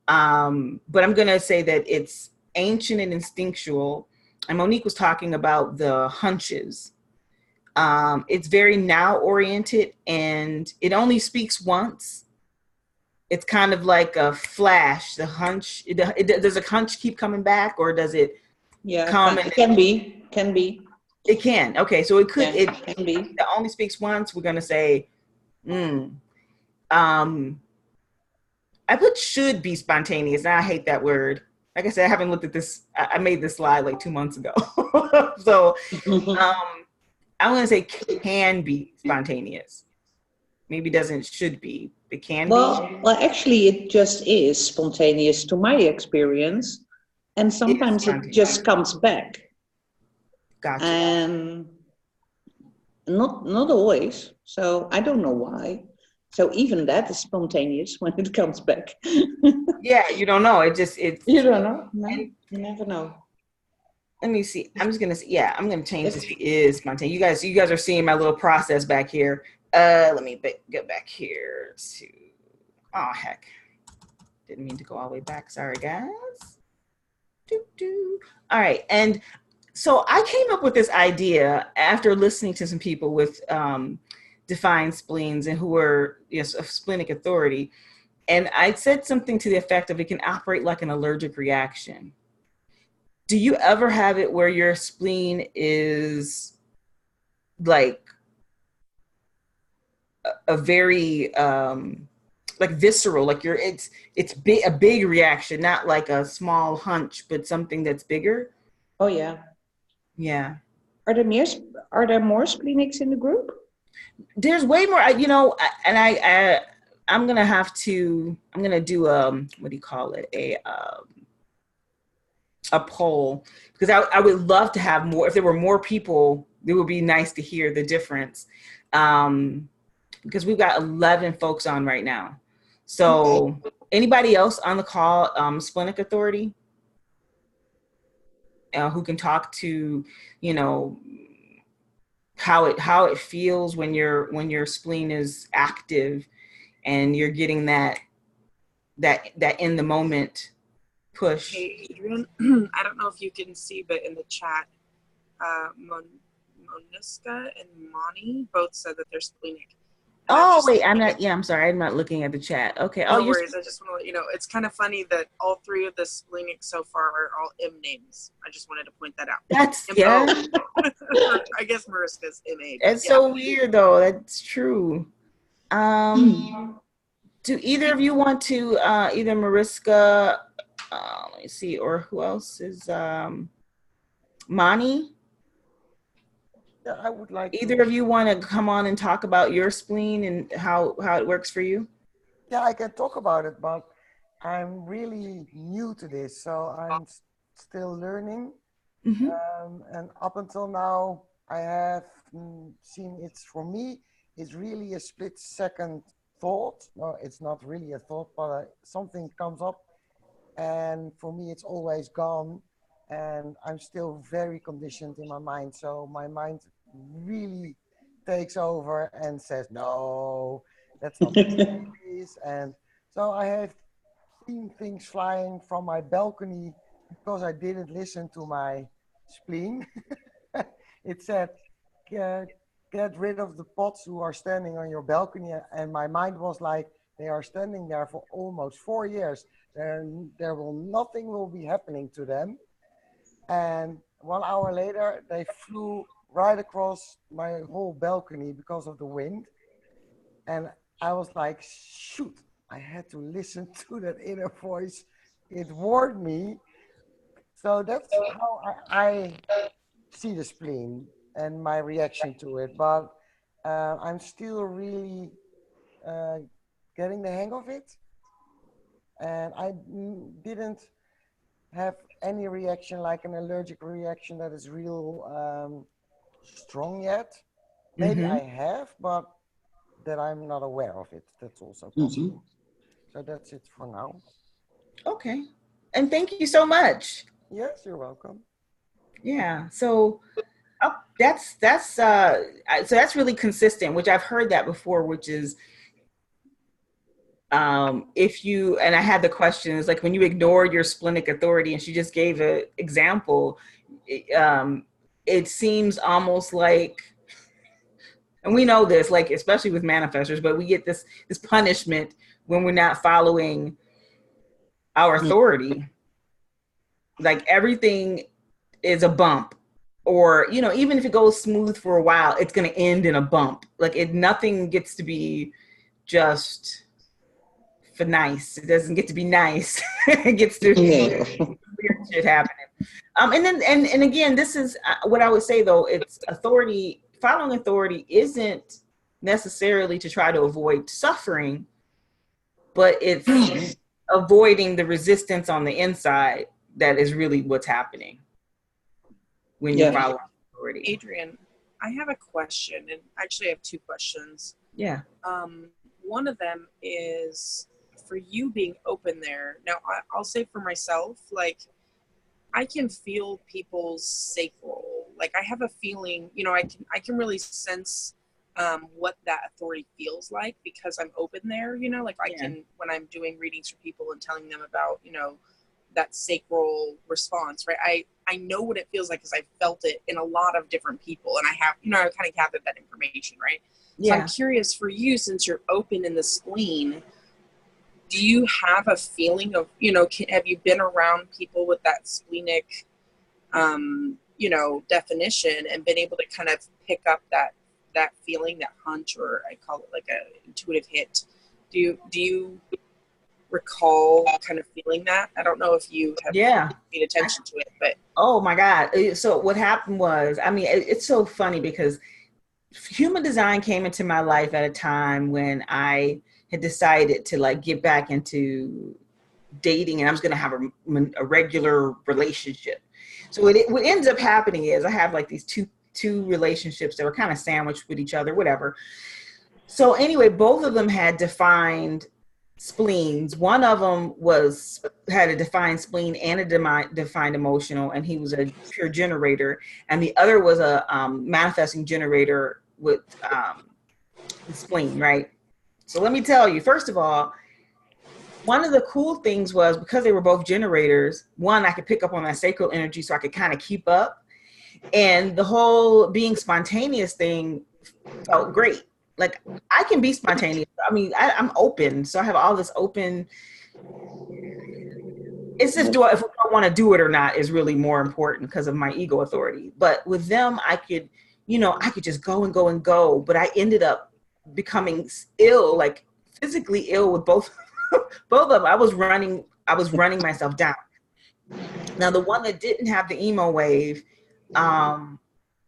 But I'm going to say that it's ancient and instinctual. And Monique was talking about the hunches. It's very now oriented and it only speaks once. It's kind of like a flash. The hunch, does a hunch keep coming back or does it come? It can be. It can. Okay, so it could. Yeah, it can be. It only speaks once. We're gonna say, I put should be spontaneous. And I hate that word. Like I said, I haven't looked at this. I made this slide like 2 months ago. So I'm going to say can be spontaneous. Maybe doesn't should be. It can be. Well, actually, it just is spontaneous to my experience. And sometimes it just comes back. Gotcha. And not always. So I don't know why. So even that is spontaneous when it comes back. Yeah, you don't know. You don't know. No, you never know. Let me see. I'm just gonna see. Yeah, I'm gonna change this to is spontaneous. You guys are seeing my little process back here. Let me get back here to. Oh heck, didn't mean to go all the way back. Sorry, guys. All right, and so I came up with this idea after listening to some people with defined spleens and who are of splenic authority. And I said something to the effect of it can operate like an allergic reaction. Do you ever have it where your spleen is like a very like visceral, like it's a big reaction, not like a small hunch, but something that's bigger? Oh yeah. Yeah. Are there more splenics in the group? There's way more, and I'm gonna do what do you call it, a poll, because I would love to have more. If there were more people, it would be nice to hear the difference, because we've got 11 folks on right now. So anybody else on the call, splenic authority, who can talk to, how it feels when your spleen is active and you're getting that in the moment push. Hey, Adrian, I don't know if you can see, but in the chat, ManiSister and Mani both said that they're splenic. Oh, wait, I'm sorry. I'm not looking at the chat. Okay. No worries. I just want to let you know, it's kind of funny that all three of the splenics so far are all M names. I just wanted to point that out. That's, yeah. I guess Mariska's M-A. It's so weird, though. That's true. Do either of you want to, either Mariska, let me see, or who else is, Mani? Yeah, I would like Either of you want to come on and talk about your spleen and how it works for you? Yeah, I can talk about it, but I'm really new to this, so I'm still learning. Mm-hmm. And up until now, I have seen it's, for me, it's really a split second thought. No, it's not really a thought, but something comes up, and for me, it's always gone. And I'm still very conditioned in my mind, so my mind really takes over and says, "No, that's not the case." And so I have seen things flying from my balcony because I didn't listen to my spleen. It said, get rid of the pots who are standing on your balcony. And my mind was like, they are standing there for almost 4 years. Nothing will be happening to them. And 1 hour later, they flew right across my whole balcony because of the wind. And I was like, shoot, I had to listen to that inner voice. It warned me. So that's how I see the spleen and my reaction to it. But I'm still really getting the hang of it. And I didn't have any reaction like an allergic reaction that is real strong yet. Maybe Mm-hmm. I have, but that I'm not aware of it. That's also possible. So that's it for now. Okay. And thank you so much. Yes, you're welcome. Yeah. So so that's really consistent, which I've heard that before, which is if you, and I had the question, is like when you ignore your splenic authority, and she just gave an example, it seems almost like, and we know this, like, especially with manifestors, but we get this punishment when we're not following our authority. Like everything is a bump, or, you know, even if it goes smooth for a while, it's going to end in a bump. Like nothing gets to be just for nice. It doesn't get to be nice. It gets to weird shit happening. And then, and again, this is what I would say though, it's authority, following authority isn't necessarily to try to avoid suffering, but it's avoiding the resistance on the inside. That is really what's happening when you follow authority. Adrian, I have a question, and actually I have two questions. Yeah. One of them is for you being open there. Now, I'll say for myself, like, I can feel people's sacral. Like, I have a feeling, you know, I can really sense what that authority feels like because I'm open there, you know, like I can, when I'm doing readings for people and telling them about, you know, that sacral response, right? I know what it feels like because I felt it in a lot of different people, and I have, you know, I kind of gathered that information, right? Yeah. So I'm curious for you, since you're open in the spleen, do you have a feeling of, you know, have you been around people with that splenic, you know, definition and been able to kind of pick up that feeling, that hunch, or I call it like a intuitive hit? Do you recall kind of feeling that? I don't know if you have paid attention to it, but oh my God. So what happened was, I mean, it's so funny because human design came into my life at a time when I had decided to like get back into dating, and I was going to have a regular relationship. So what ends up happening is I have like these two relationships that were kind of sandwiched with each other, whatever. So anyway, both of them had defined spleens. One of them had a defined spleen and a defined emotional, and he was a pure generator, and the other was a manifesting generator with the spleen, right? So let me tell you, first of all, one of the cool things was because they were both generators, one, I could pick up on that sacral energy so I could kind of keep up, and the whole being spontaneous thing felt great. Like I can be spontaneous. I mean, I'm open. So I have all this open. It's just if I want to do it or not is really more important because of my ego authority. But with them, I could just go and go and go. But I ended up becoming ill, like physically ill with both of them. I was running myself down. Now the one that didn't have the emo wave,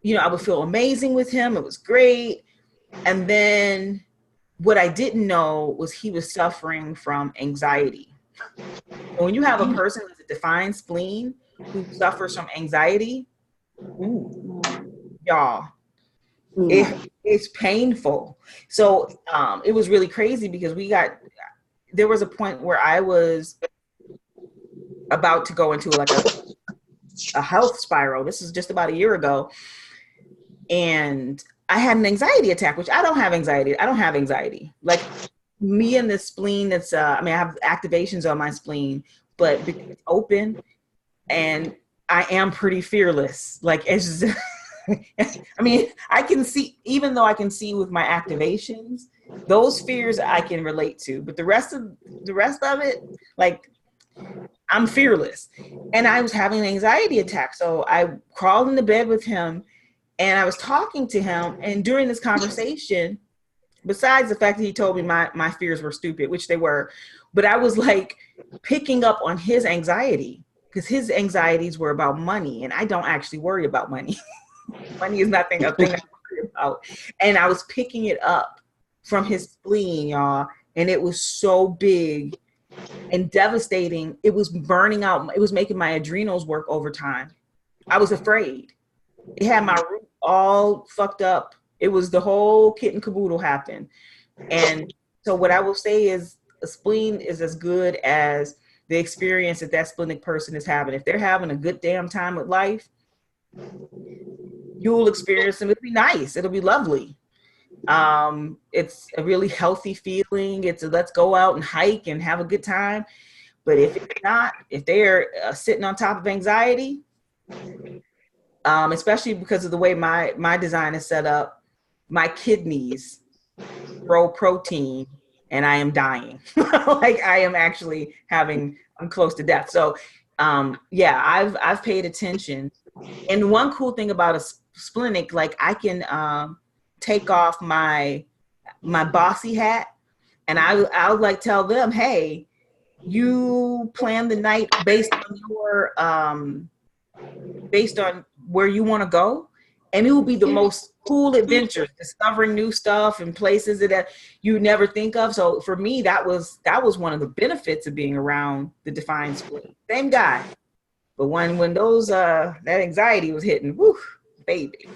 I would feel amazing with him. It was great. And then what I didn't know was he was suffering from anxiety. When you have a person with a defined spleen who suffers from anxiety, y'all, it's painful. So it was really crazy because there was a point where I was about to go into like a health spiral. This is just about a year ago. And I had an anxiety attack, which I don't have anxiety. I don't have anxiety. Like me and the spleen, I have activations on my spleen, but it's open and I am pretty fearless. Like it's just, I can see, even though I can see with my activations, those fears I can relate to, but the rest of it, like I'm fearless. And I was having an anxiety attack. So I crawled into bed with him and I was talking to him. And during this conversation, besides the fact that he told me my fears were stupid, which they were, but I was like picking up on his anxiety because his anxieties were about money. And I don't actually worry about money. Money is a thing I worry about. And I was picking it up from his spleen, y'all. And it was so big and devastating. It was burning out. It was making my adrenals work overtime. I was afraid. It had my root all fucked up. It was the whole kit and caboodle happened. And so what I will say is a spleen is as good as the experience that splenic person is having. If they're having a good damn time with life, you'll experience them. It'll be nice. It'll be lovely. It's a really healthy feeling. It's a let's go out and hike and have a good time. But if they're sitting on top of anxiety, especially because of the way my design is set up, my kidneys grow protein and I am dying. Like I am actually I'm close to death. So I've paid attention. And one cool thing about a splenic, like I can take off my bossy hat and I would like tell them, hey, you plan the night based on where you want to go, and it will be the most cool adventures, discovering new stuff and places that you never think of. So for me, that was one of the benefits of being around the defined spleen. Same guy, but when those that anxiety was hitting, whoo, baby,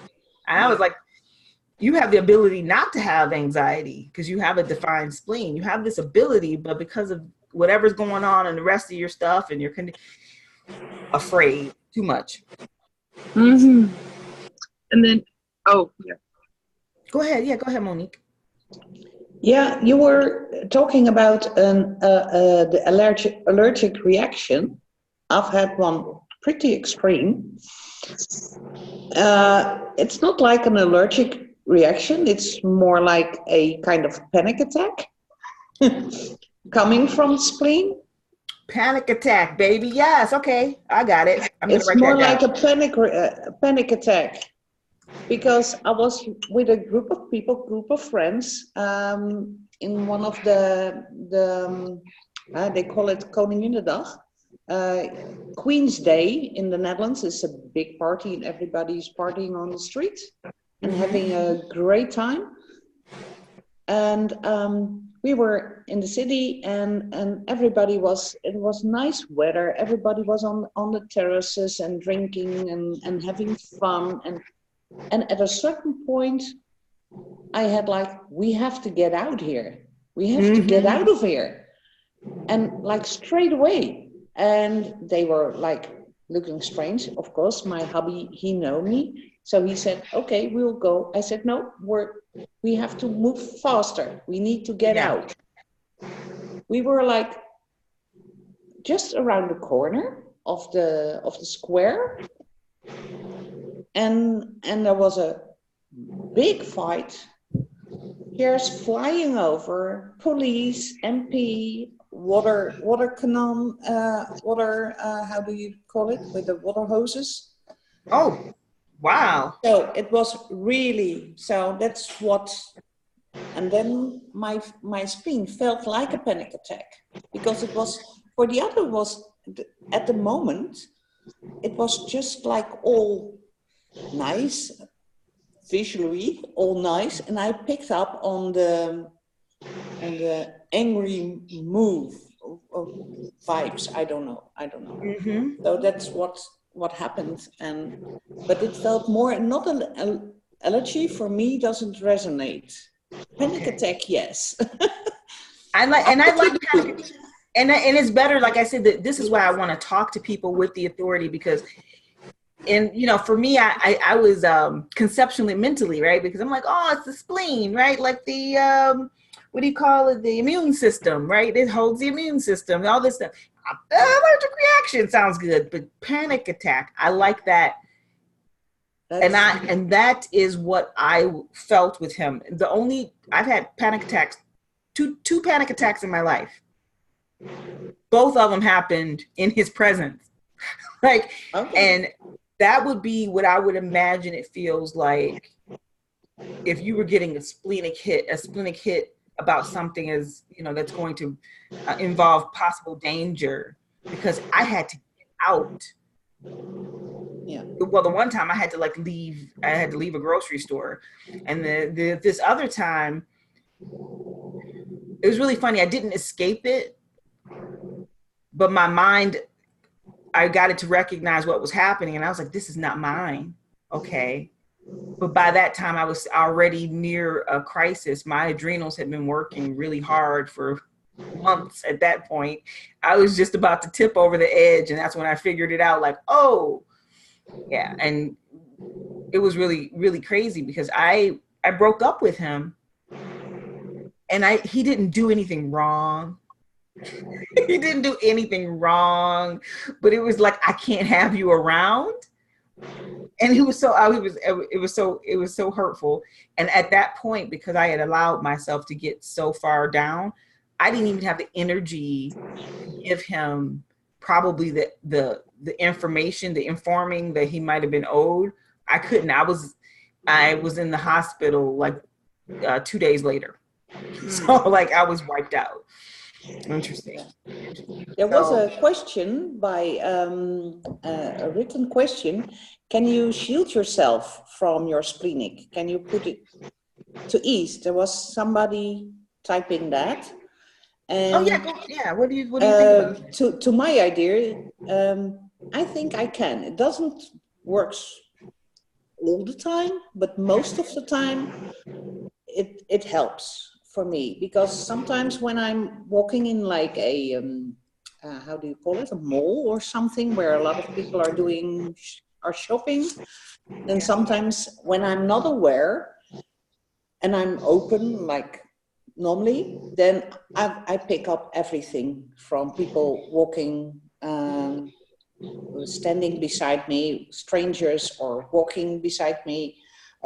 and I was like, you have the ability not to have anxiety because you have a defined spleen. You have this ability, but because of whatever's going on in the rest of your stuff and you're afraid too much. Mm-hmm. And then, Go ahead. Yeah, go ahead, Monique. Yeah, you were talking about the allergic reaction. I've had one pretty extreme. It's not like an allergic reaction. It's more like a kind of panic attack coming from spleen. Panic attack, baby. Yes. Okay. I got it. It's more like a panic attack because I was with a group of friends in one of the they call it Koninginnedag. Queen's Day in the Netherlands is a big party and everybody's partying on the street and having a great time. And we were in the city and it was nice weather. Everybody was on the terraces and drinking and having fun. And at a certain point, I had like, we have to get out here. We have to get out of here. And like straight away. And they were like looking strange. Of course, my hubby, he know me. So he said, okay, we'll go. I said, no, we have to move faster. We need to get out. We were like just around the corner of the square. And there was a big fight. Cars flying over, police, MP, water cannon, how do you call it? With the water hoses. Oh, wow. So it was really, so that's what, and then my spleen felt like a panic attack because it was, for the other was, at the moment, it was just like all nice, visually all nice, and I picked up on the angry move of vibes. I don't know. Mm-hmm. So that's what happened, but it felt more not an allergy for me. Doesn't resonate. Panic attack, yes. I like panic, and it's better. Like I said, that this is why I want to talk to people with the authority, because, and you know, for me, I was conceptually, mentally, right, because I'm like, oh, it's the spleen, right, like the what do you call it, the immune system, right, it holds the immune system, all this stuff. Allergic reaction sounds good, but panic attack, I like that. And that is what I felt with him. I've had panic attacks, two panic attacks in my life. Both of them happened in his presence. Like, okay. And that would be what I would imagine it feels like if you were getting a splenic hit about something, as you know, that's going to involve possible danger, because I had to get out. Yeah. Well, the one time I had to leave a grocery store, and this other time, it was really funny. I didn't escape it, but my mind, I got it to recognize what was happening, and I was like, this is not mine. Okay. But by that time, I was already near a crisis. My adrenals had been working really hard for months at that point. I was just about to tip over the edge, and that's when I figured it out, like, oh, yeah. And it was really, really crazy, because I broke up with him, and he didn't do anything wrong. He didn't do anything wrong, but it was like, I can't have you around. And it was so hurtful. And at that point, because I had allowed myself to get so far down, I didn't even have the energy to give him probably the information, the informing that he might have been owed. I couldn't. I was in the hospital like 2 days later. So like I was wiped out. Interesting. There was a question by a written question. Can you shield yourself from your splenic? Can you put it to ease? There was somebody typing that. And, oh yeah, What do you think about it? To my idea, I think I can. It doesn't work all the time, but most of the time, it helps for me, because sometimes when I'm walking in like a how do you call it, a mall or something where a lot of people are shopping, then sometimes when I'm not aware and I'm open like normally, then I pick up everything from people walking, standing beside me, strangers, or walking beside me.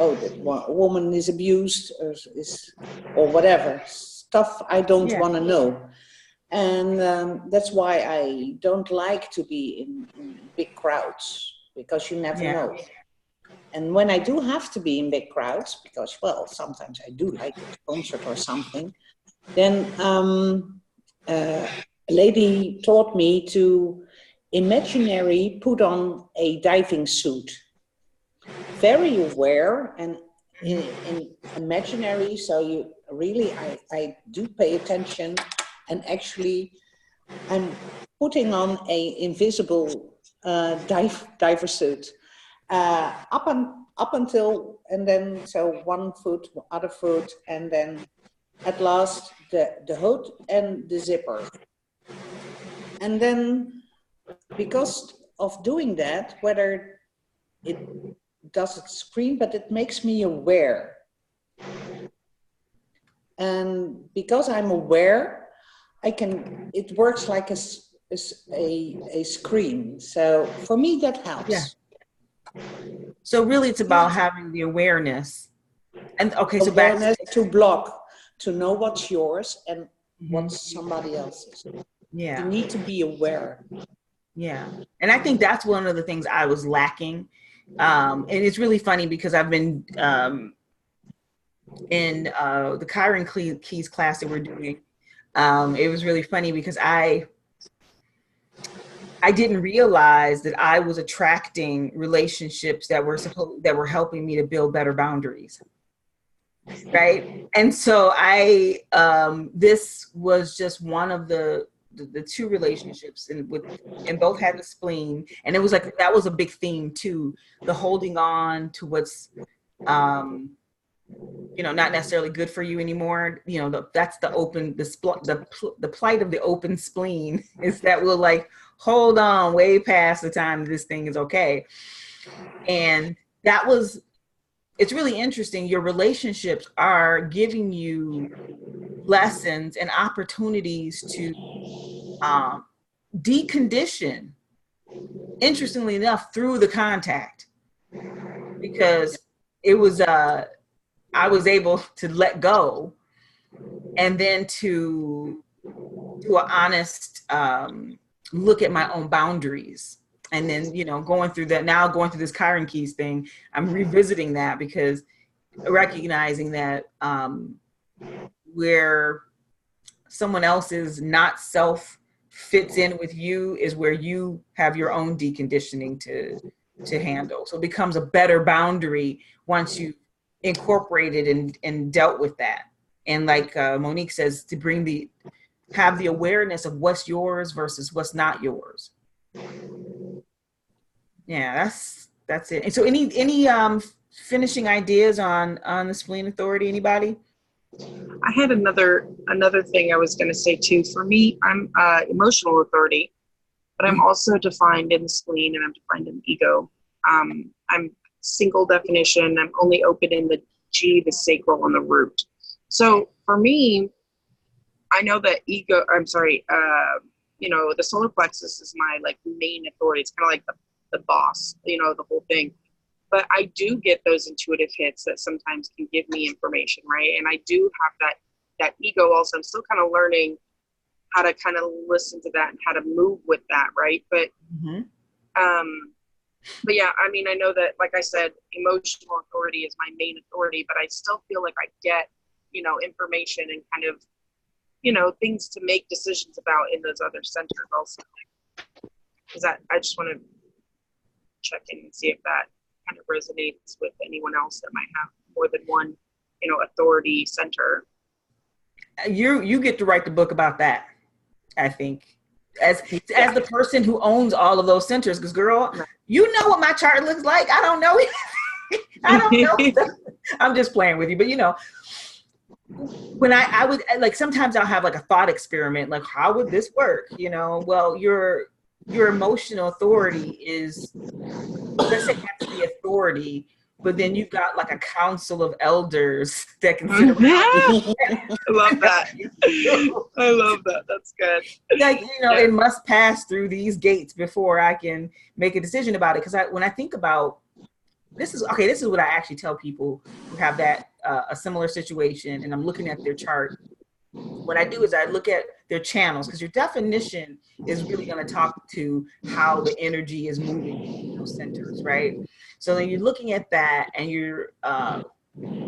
Oh, that woman is abused, or whatever stuff I don't want to know. And that's why I don't like to be in big crowds, because you never know. And when I do have to be in big crowds, because, well, sometimes I do like a concert or something, then a lady taught me to imaginary put on a diving suit. Very aware and in imaginary, so you really, I do pay attention, and actually I'm putting on a invisible diver suit up until, and then so one foot, other foot, and then at last the hood and the zipper. And then because of doing that, whether it doesn't scream, but it makes me aware. And because I'm aware, it works like a screen. So for me, that helps. Yeah. So really it's about having the awareness. And okay, so awareness to block, to know what's yours and what's somebody else's. Yeah. You need to be aware. Yeah. And I think that's one of the things I was lacking. And it's really funny because I've been in the Chiron Keys class that we're doing. It was really funny because I didn't realize that I was attracting relationships that were helping me to build better boundaries. Right. And so this was just one of the two relationships, and both had the spleen. And it was like, that was a big theme too, the holding on to what's, not necessarily good for you anymore. That's the plight of the open spleen, is that we'll like hold on way past the time this thing is okay. And it's really interesting. Your relationships are giving you lessons and opportunities to decondition, interestingly enough, through the contact, because it was I was able to let go, and then to an honest look at my own boundaries. And then, going through this Chiron Keys thing, I'm revisiting that, because recognizing that where someone else's not self fits in with you is where you have your own deconditioning to handle. So it becomes a better boundary once you incorporated and dealt with that. And like Monique says, to have the awareness of what's yours versus what's not yours. Yeah, that's it. And so any finishing ideas on the spleen authority, anybody? I had another thing I was going to say too. For me, I'm emotional authority, but I'm also defined in the spleen, and I'm defined in the ego. I'm single definition. I'm only open in the G, the sacral, and the root. So for me, I know that the solar plexus is my like main authority. It's kind of like the boss, the whole thing. But I do get those intuitive hits that sometimes can give me information, right? And I do have that ego also. I'm still kind of learning how to kind of listen to that and how to move with that, right? But but yeah, I mean, I know that, like I said, emotional authority is my main authority, but I still feel like I get, information and kind of, things to make decisions about in those other centers also. Is that, I just want to check in and see if that kind of resonates with anyone else that might have more than one, authority center. You get to write the book about that, I think, as the person who owns all of those centers. Because girl, you know what my chart looks like. I don't know it. I don't know. I'm just playing with you, but when I would like, sometimes I'll have like a thought experiment, like how would this work? Well, your emotional authority is, let's say that's the authority, but then you've got like a council of elders that can sit around. I love that. I love that. That's good. Like, it must pass through these gates before I can make a decision about it. Because when I think about this is what I actually tell people who have that a similar situation, and I'm looking at their chart. What I do is I look at their channels, because your definition is really going to talk to how the energy is moving in those centers, right? So then you're looking at that, and you're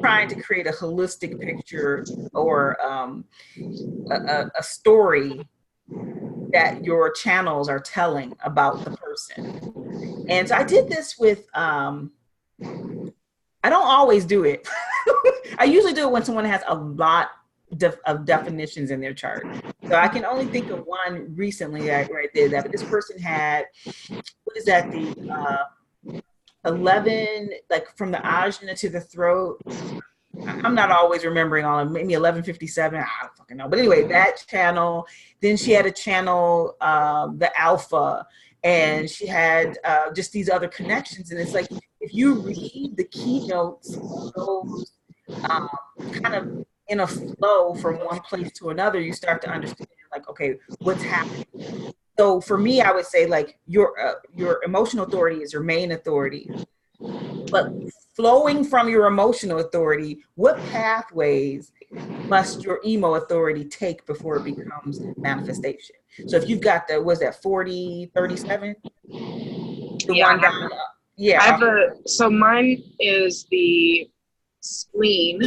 trying to create a holistic picture or a story that your channels are telling about the person. And so I did this with, I don't always do it. I usually do it when someone has a lot of definitions in their chart. So I can only think of one recently where I did that. But this person had, what is that, the 11, like from the ajna to the throat. I'm not always remembering all of them, maybe 1157. I don't fucking know. But anyway, that channel. Then she had a channel, the alpha, and she had just these other connections. And it's like, if you read the keynotes, those kind of in a flow from one place to another, you start to understand, like, okay, what's happening. So for me, I would say like your emotional authority is your main authority, but flowing from your emotional authority, what pathways must your emo authority take before it becomes manifestation? So if you've got the, was that 4037? So mine is the spleen,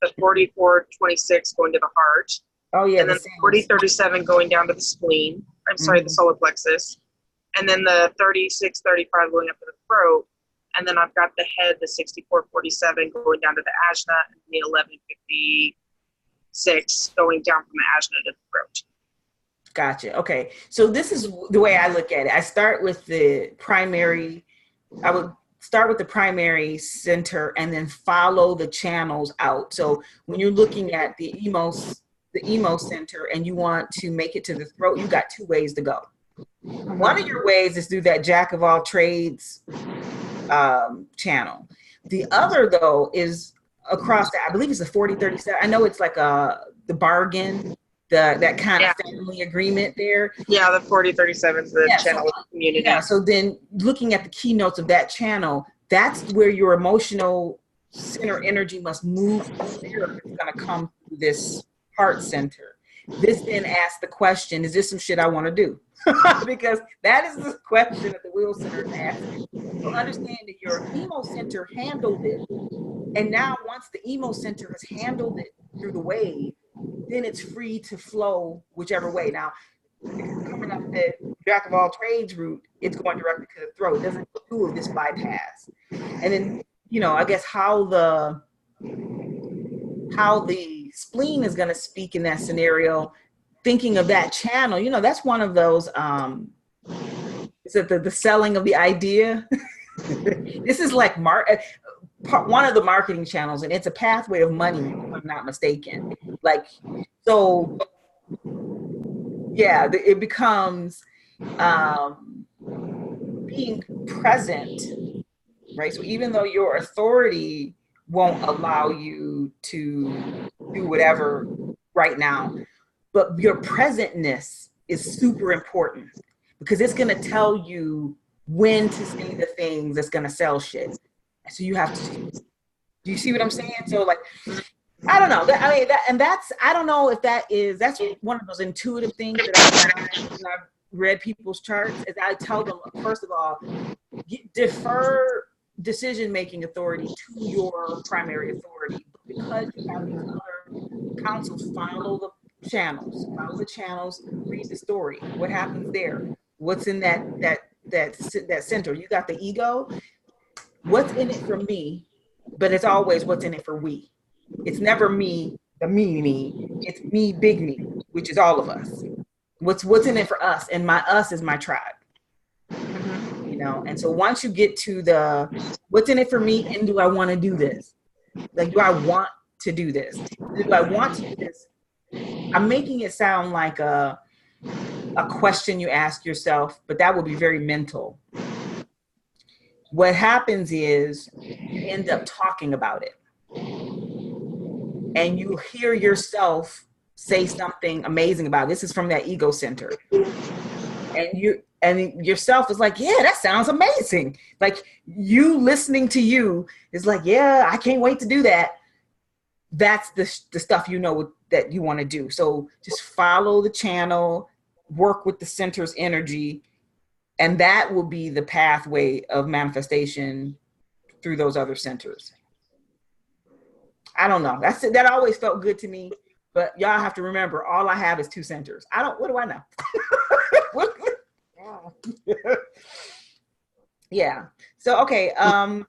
the 4426 going to the heart. Oh yeah. And then 4037 going down to the spleen. I'm sorry, the solar plexus. and then the 36, 35 going up to the throat. And then I've got the head, the 64, 47 going down to the ajna, and the 1156 going down from the ajna to the throat. Gotcha. Okay. So this is the way I look at it. I start with the primary, I would start with the primary center and then follow the channels out. So when you're looking at the emo center and you want to make it to the throat, you got two ways to go. One of your ways is through that jack of all trades channel. The other though is across the, I believe it's a 4037. I know it's like the bargain, that kind of family agreement there. Yeah, the 4037 is the channel with the community. Yeah, so then looking at the keynotes of that channel, that's where your emotional center energy must move through there. It's going to come through this heart center. This then asks the question, is this some shit I want to do? Because that is the question that the wheel center is asking. So understand that your emo center handled it. And now once the emo center has handled it through the wave, then it's free to flow whichever way. Now, coming up the jack of all trades route, it's going directly to the throat. It doesn't do this bypass. And then, you know, I guess how the spleen is going to speak in that scenario, thinking of that channel, you know, that's one of those, is it the selling of the idea? This is like one of the marketing channels, and it's a pathway of money, if I'm not mistaken. Like, so, yeah, it becomes being present, right? So even though your authority won't allow you to do whatever right now, but your presentness is super important because it's going to tell you when to say the things that's going to sell shit. So you have to, do you see what I'm saying? So like, I don't know. I don't know if that's one of those intuitive things that I've read people's charts, is I tell them, first of all, defer decision-making authority to your primary authority, because you have these other councils. Follow the channels, read the story. What happens there? What's in that center? You got the ego. What's in it for me? But it's always what's in it for we. It's never me, the me. It's me, big me, which is all of us. What's in it for us, and my us is my tribe. You know, and so once you get to the what's in it for me, and do I want to do this? Like, do I want to do this? Do I want to do this? I'm making it sound like a question you ask yourself, but that would be very mental. What happens is you end up talking about it, and you hear yourself say something amazing about it. This is from that ego center, and yourself is like, yeah, that sounds amazing. Like, you listening to you is like, yeah, I can't wait to do that. That's the stuff you know that you want to do. So just follow the channel, work with the center's energy, and that will be the pathway of manifestation through those other centers. I don't know. That always felt good to me, but y'all have to remember, all I have is 2 centers. What do I know? Yeah. So, okay. I'm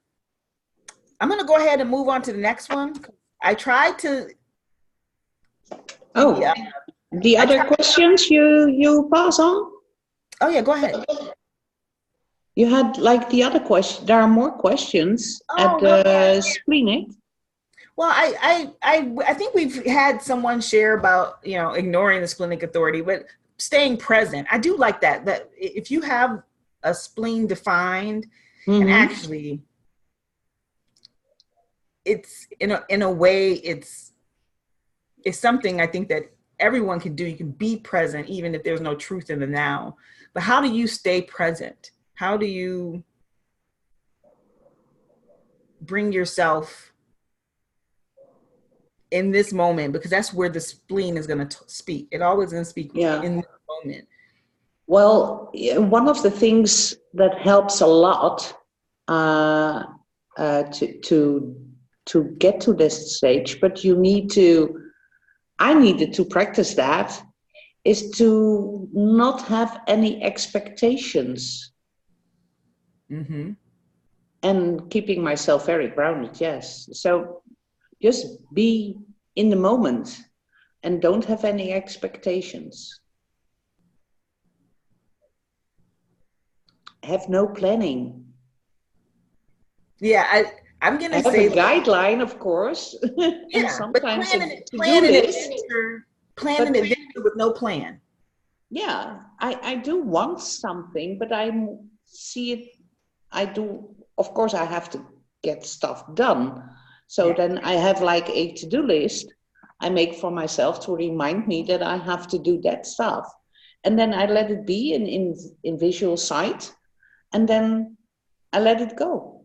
going to go ahead and move on to the next one. I tried to. Oh, yeah. The other questions you pass on? Oh yeah, go ahead. You had like the other question. There are more questions at the splenic. Well, I think we've had someone share about, you know, ignoring the splenic authority, but staying present. I do like that. That if you have a spleen defined, and actually, it's in a way it's something I think that everyone can do. You can be present even if there's no truth in the now. But how do you stay present? How do you bring yourself in this moment? Because that's where the spleen is going to speak. It always going to speak in this moment. Well, one of the things that helps a lot to get to this stage, but I needed to practice that, is to not have any expectations. Mm-hmm. And keeping myself very grounded, yes. So just be in the moment and don't have any expectations. Have no planning. Yeah, I'm gonna Have say a guideline, of course, and yeah, but sometimes planning a to-do planning list. planning adventure with no plan. Yeah, I do want something, but I see it. I do, of course, I have to get stuff done. So Yeah. then I have like a to-do list I make for myself to remind me that I have to do that stuff. And then I let it be in visual sight, and then I let it go.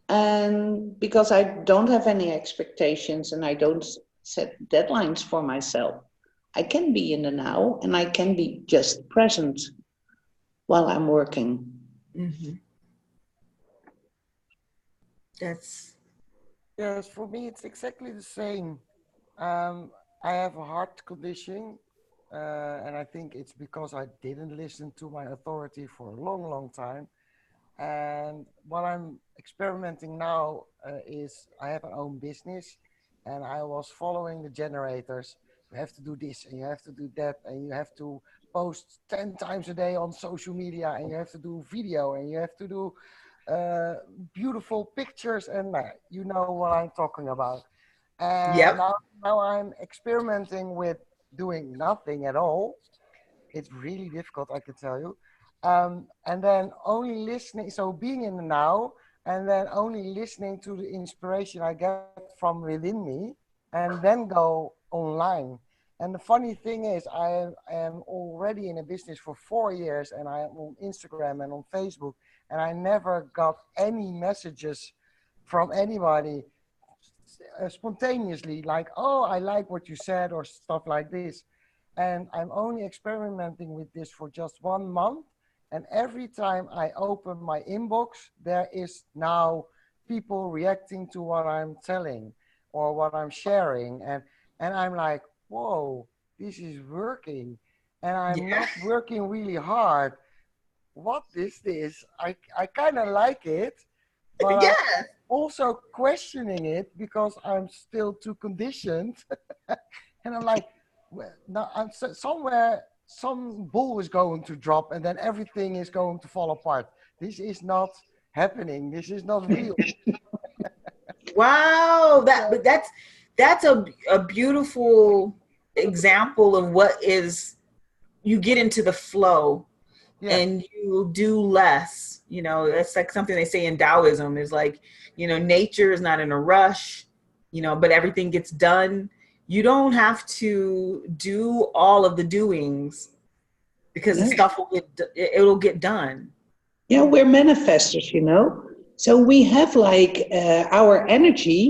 And because I don't have any expectations and I don't set deadlines for myself, I can be in the now and I can be just present while I'm working. Mm-hmm. That's Yes, for me, it's exactly the same. I have a heart condition, and I think it's because I didn't listen to my authority for a long, long time. And what I'm experimenting now is I have an own business, and I was following the generators. You have to do this, and you have to do that, and you have to post 10 times a day on social media, and you have to do video, and you have to do uh, beautiful pictures, and you know what I'm talking about. And yep. now I'm experimenting with doing nothing at all. It's really difficult, I can tell you. And then only listening, so being in the now, and then only listening to the inspiration I get from within me, and then go online. And the funny thing is, I am already in a business for 4 years, and I am on Instagram and on Facebook, and I never got any messages from anybody spontaneously, like, oh, I like what you said, or stuff like this. And I'm only experimenting with this for just 1 month. And every time I open my inbox, there is now people reacting to what I'm telling or what I'm sharing. And I'm like, whoa, this is working. And I'm Yeah. not working really hard. What is this? I kind of like it, but I'm Yeah. also questioning it because I'm still too conditioned. And I'm like, well, now I'm somewhere some bull is going to drop, and then everything is going to fall apart. This is not happening. This is not real. Wow. That's a beautiful example of what is you get into the flow Yes. and you do less. You know, that's like something they say in Taoism is like, you know, nature is not in a rush, you know, but everything gets done. You don't have to do all of the doings because the No. stuff it'll get done. Yeah, we're manifestors, you know. So we have like our energy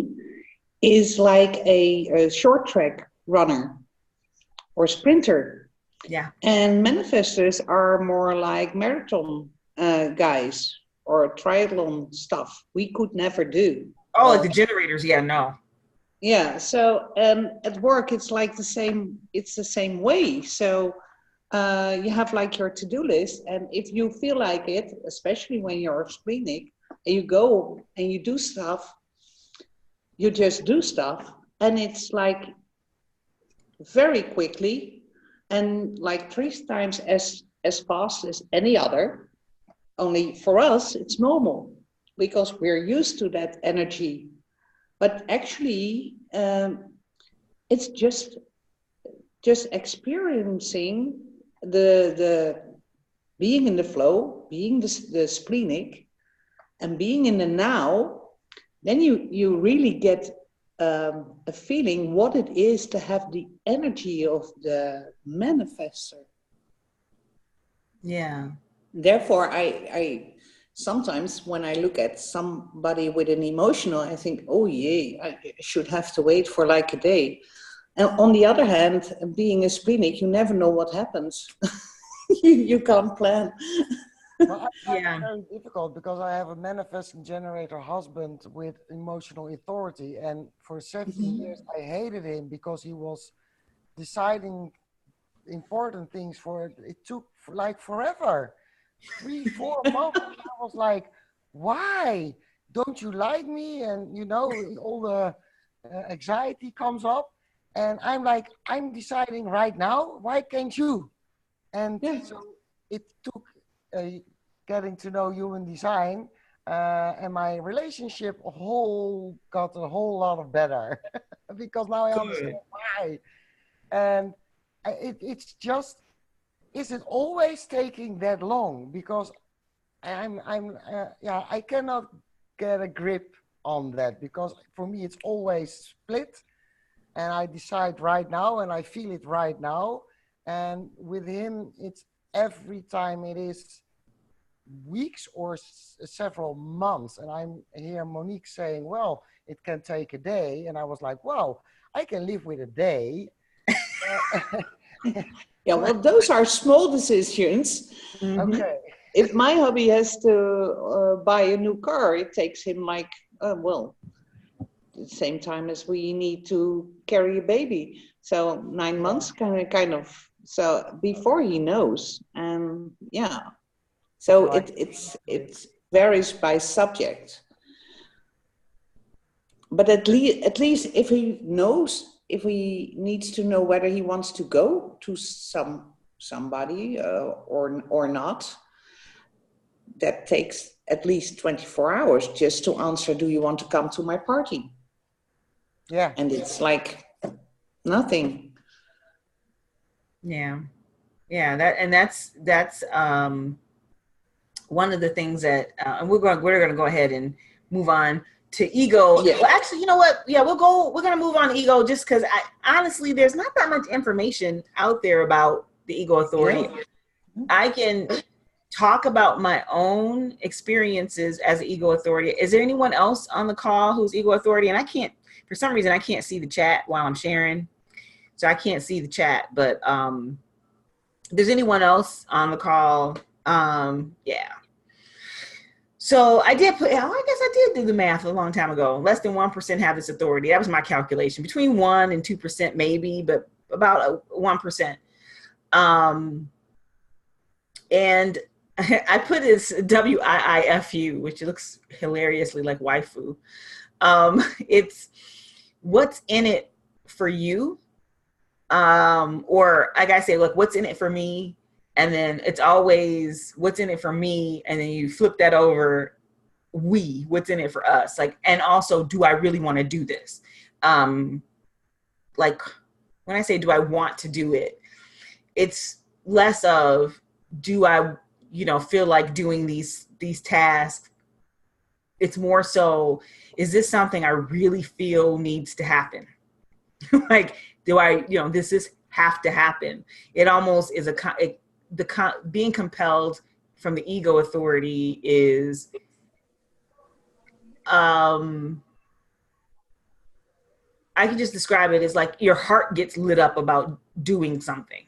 is like a short track runner or sprinter. Yeah. And manifestors are more like marathon guys or triathlon stuff we could never do. Oh, like Or the generators. Yeah, no. yeah, so at work it's like the same. It's the same way. So you have like your to-do list, and if you feel like it, especially when you're splenic, and you go and you do stuff, you just do stuff, and it's like very quickly and like 3 times as fast as any other. Only for us it's normal because we're used to that energy, but actually it's just experiencing the being in the flow, being the splenic, and being in the now. Then you really get a feeling what it is to have the energy of the manifestor. Yeah. Therefore, I sometimes when I look at somebody with an emotional, I think, oh yeah, I should have to wait for like a day. And on the other hand, being a splenic, you never know what happens. You can't plan. Well, I find it Yeah. very difficult because I have a manifesting generator husband with emotional authority. And for 7 years, I hated him because he was deciding important things for it took like forever, 3, 4 months. And I was like, why don't you like me? And you know, all the anxiety comes up, and I'm like, I'm deciding right now. Why can't you? And Yeah. so it took getting to know human design, and my relationship got a whole lot of better because now I understand why. And it's just, is it always taking that long? Because yeah, I cannot get a grip on that, because for me it's always split, and I decide right now and I feel it right now. And with him, it's every time it is weeks or several months. And I'm hear Monique saying, well, it can take a day. And I was like, wow, I can live with a day. Yeah, well, those are small decisions. Okay. If my hubby has to buy a new car, it takes him like, well, the same time as we need to carry a baby. So 9 months, kind of. So before he knows, and yeah. So it varies by subject. But at least if he knows, if he needs to know whether he wants to go to somebody or not, that takes at least 24 hours just to answer, do you want to come to my party? Yeah. And it's like nothing. Yeah. That's one of the things that and we're going to go ahead and move on to ego. Yeah. Well, actually, you know what? Yeah, we're going to move on to ego just because honestly, there's not that much information out there about the ego authority. Yeah. I can talk about my own experiences as an ego authority. Is there anyone else on the call who's ego authority? And for some reason, I can't see the chat while I'm sharing. So I can't see the chat, but if there's anyone else on the call, yeah. So I guess I did do the math a long time ago. Less than 1% have this authority. That was my calculation. Between 1% and 2% maybe, but about 1%. And I put this WIIFU, which looks hilariously like waifu. It's what's in it for you. Or like I say, look, what's in it for me? And then it's always what's in it for me. And then you flip that over, what's in it for us? Like, and also, do I really want to do this? Like when I say, do I want to do it? It's less of, do I, feel like doing these tasks? It's more so, is this something I really feel needs to happen? Like, do I, does this have to happen? It almost is being compelled from the ego authority is, I can just describe it as like your heart gets lit up about doing something.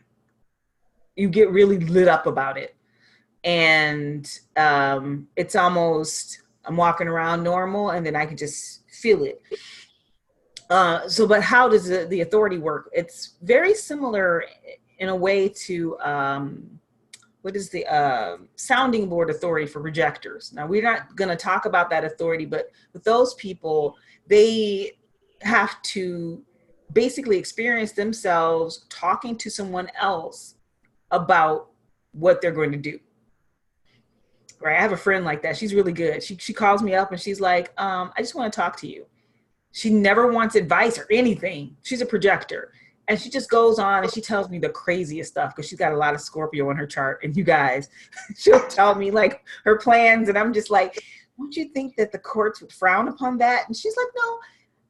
You get really lit up about it. And it's almost, I'm walking around normal and then I can just feel it. But how does the authority work? It's very similar in a way to what is the sounding board authority for projectors. Now, we're not going to talk about that authority, but with those people, they have to basically experience themselves talking to someone else about what they're going to do. Right? I have a friend like that. She's really good. She calls me up and she's like, I just want to talk to you. She never wants advice or anything. She's a projector. And she just goes on and she tells me the craziest stuff because she's got a lot of Scorpio in her chart. And you guys, she'll tell me like her plans. And I'm just like, don't you think that the courts would frown upon that? And she's like, no,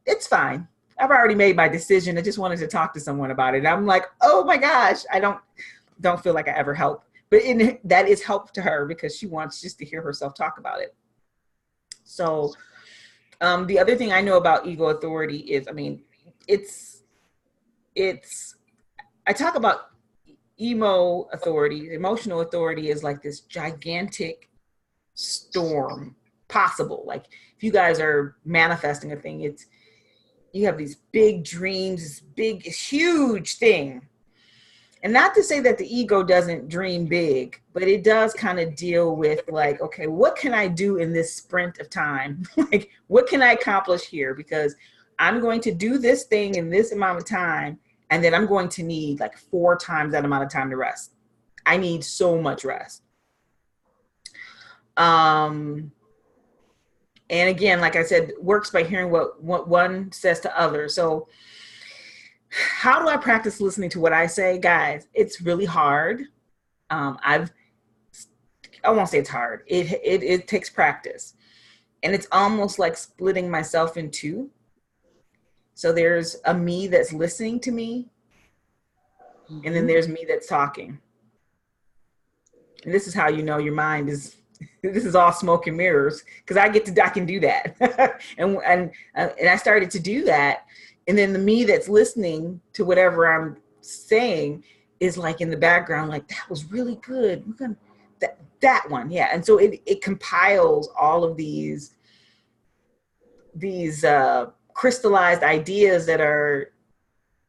it's fine. I've already made my decision. I just wanted to talk to someone about it. And I'm like, oh my gosh, I don't feel like I ever help. But that is help to her because she wants just to hear herself talk about it. So the other thing I know about ego authority is, I talk about emotional authority is like this gigantic storm possible. Like if you guys are manifesting a thing, you have these big dreams, this huge thing. And not to say that the ego doesn't dream big, but it does kind of deal with like, okay, what can I do in this sprint of time? Like, what can I accomplish here? Because I'm going to do this thing in this amount of time, and then I'm going to need like 4 times that amount of time to rest. I need so much rest. And again, like I said, works by hearing what one says to others. So how do I practice listening to what I say? Guys, it's really hard. I won't say it's hard. It takes practice. And it's almost like splitting myself in two. So there's a me that's listening to me, and then there's me that's talking. And this is how you know your mind is, this is all smoke and mirrors, because I can do that. and I started to do that. And then the me that's listening to whatever I'm saying is like in the background, like, that was really good. We're gonna, that one. Yeah. And so it compiles all of these crystallized ideas that are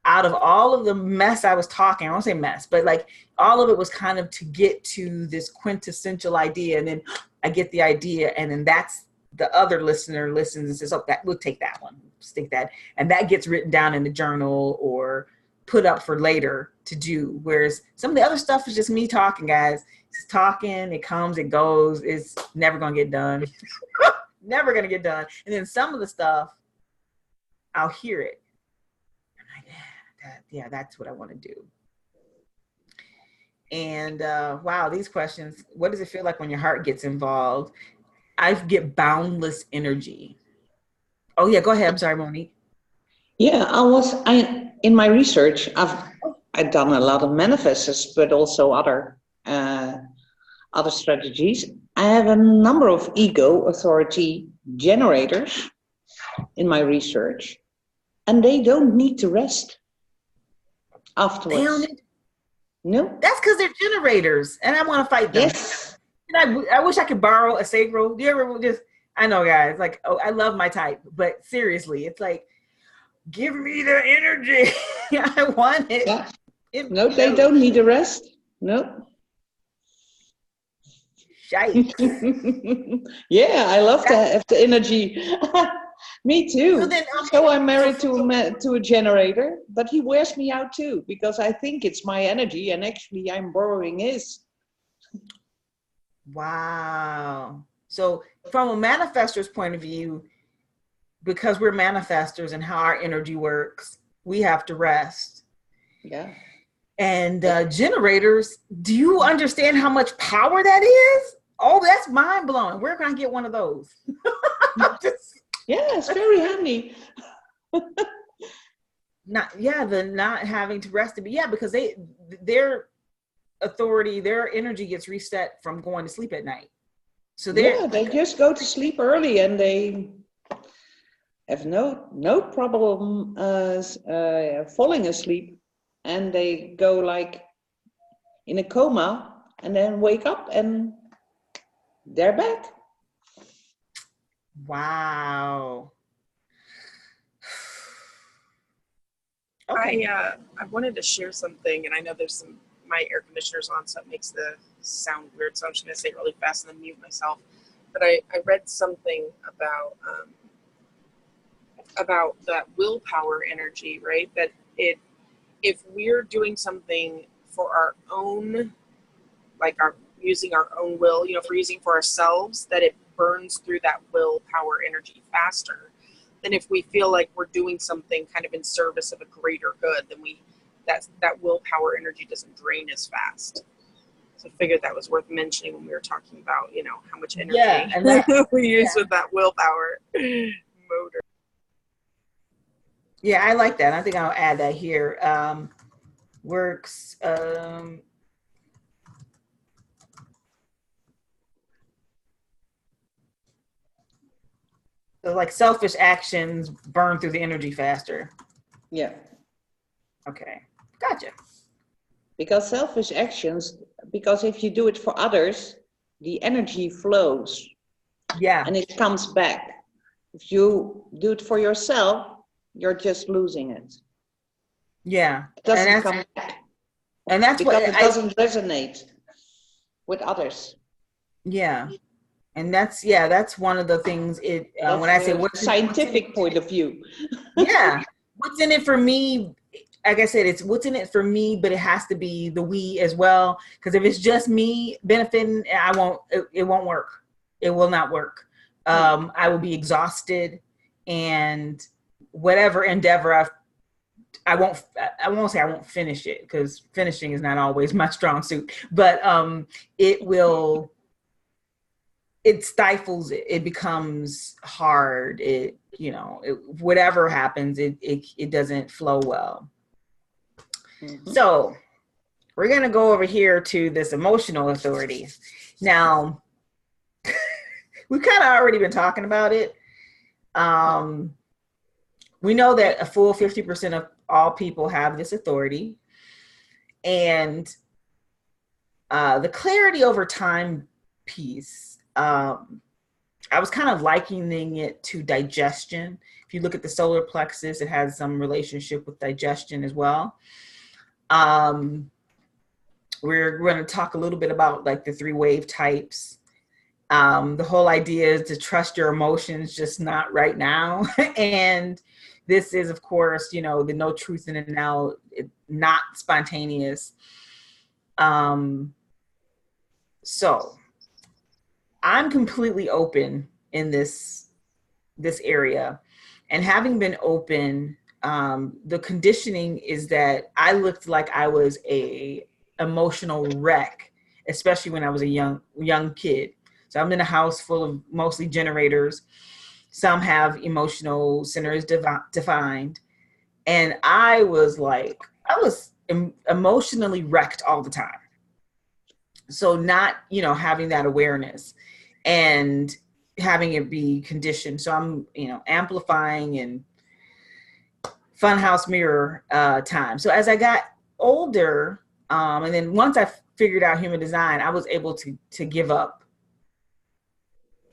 out of all of the mess I was talking. I won't say mess, but like all of it was kind of to get to this quintessential idea. And then I get the idea, and then that's the other listener listens and says, oh, that we'll take that one, stick that. And that gets written down in the journal or put up for later to do. Whereas some of the other stuff is just me talking, guys. It's talking, it comes, it goes. It's never going to get done. Never going to get done. And then some of the stuff, I'll hear it. I'm like, yeah, that's what I want to do. And wow, these questions, what does it feel like when your heart gets involved? I get boundless energy. Oh yeah, go ahead. I'm sorry, Monique. Yeah, in my research, I've done a lot of manifestors, but also other strategies. I have a number of ego authority generators in my research, and they don't need to rest afterwards. They don't need. No, that's because they're generators, and I want to fight them. Yes. And I wish I could borrow a sacral. Do you ever just? I know, guys. Like, oh, I love my type, but seriously, it's like, give me the energy. I want it. Yeah. No, they don't need a rest. No. Shite. Yeah, I love to have the energy. Me too. So I'm married to a generator, but he wears me out too, because I think it's my energy, and actually I'm borrowing his. Wow. So from a manifestor's point of view, because we're manifestors and how our energy works, we have to rest. Yeah. And generators, do you understand how much power that is? Oh, that's mind blowing. We're going to get one of those. Yeah, it's very handy. The not having to rest. Because their authority, their energy gets reset from going to sleep at night. So they just go to sleep early, and they have no problem falling asleep, and they go like in a coma and then wake up and they're back. Wow. Okay. I wanted to share something, and I know there's my air conditioner's on, so it makes the sound weird, so I'm just going to say it really fast and then mute myself. But I read something about that willpower energy, right? That if we're doing something for our own, like using our own will, if we're using for ourselves, that it burns through that willpower energy faster than if we feel like we're doing something kind of in service of a greater good, then that willpower energy doesn't drain as fast. So I figured that was worth mentioning when we were talking about, how much energy we use with that willpower motor. Yeah, I like that. I think I'll add that here. Works. So like selfish actions burn through the energy faster. Yeah. Okay. Gotcha. Because selfish actions, because if you do it for others, the energy flows. Yeah. And it comes back. If you do it for yourself, you're just losing it. Yeah. It doesn't come back. And that's because what it doesn't resonate with others. yeah. And that's one of the things That's when I say the what's scientific point of view. yeah, what's in it for me, like I said, it's what's in it for me, but it has to be the we as well. Because if it's just me benefiting, it won't work. It will not work. I will be exhausted, and whatever endeavor I won't say I won't finish it, because finishing is not always my strong suit, but it stifles it. It becomes hard. Whatever happens, it doesn't flow well. Mm-hmm. So we're going to go over here to this emotional authority. Now, we've kind of already been talking about it. We know that a full 50% of all people have this authority. And the clarity over time piece, I was kind of likening it to digestion. If you look at the solar plexus, it has some relationship with digestion as well. We're going to talk a little bit about like the 3 wave types. The whole idea is to trust your emotions, just not right now. And this is, of course, the no truth in it now, not spontaneous. So I'm completely open in this area, and having been open, the conditioning is that I looked like I was a emotional wreck, especially when I was a young kid. So I'm in a house full of mostly generators. Some have emotional centers defined, and I was emotionally wrecked all the time. So not having that awareness and having it be conditioned. So I'm, amplifying and funhouse mirror time. So as I got older, and then once I figured out human design, I was able to give up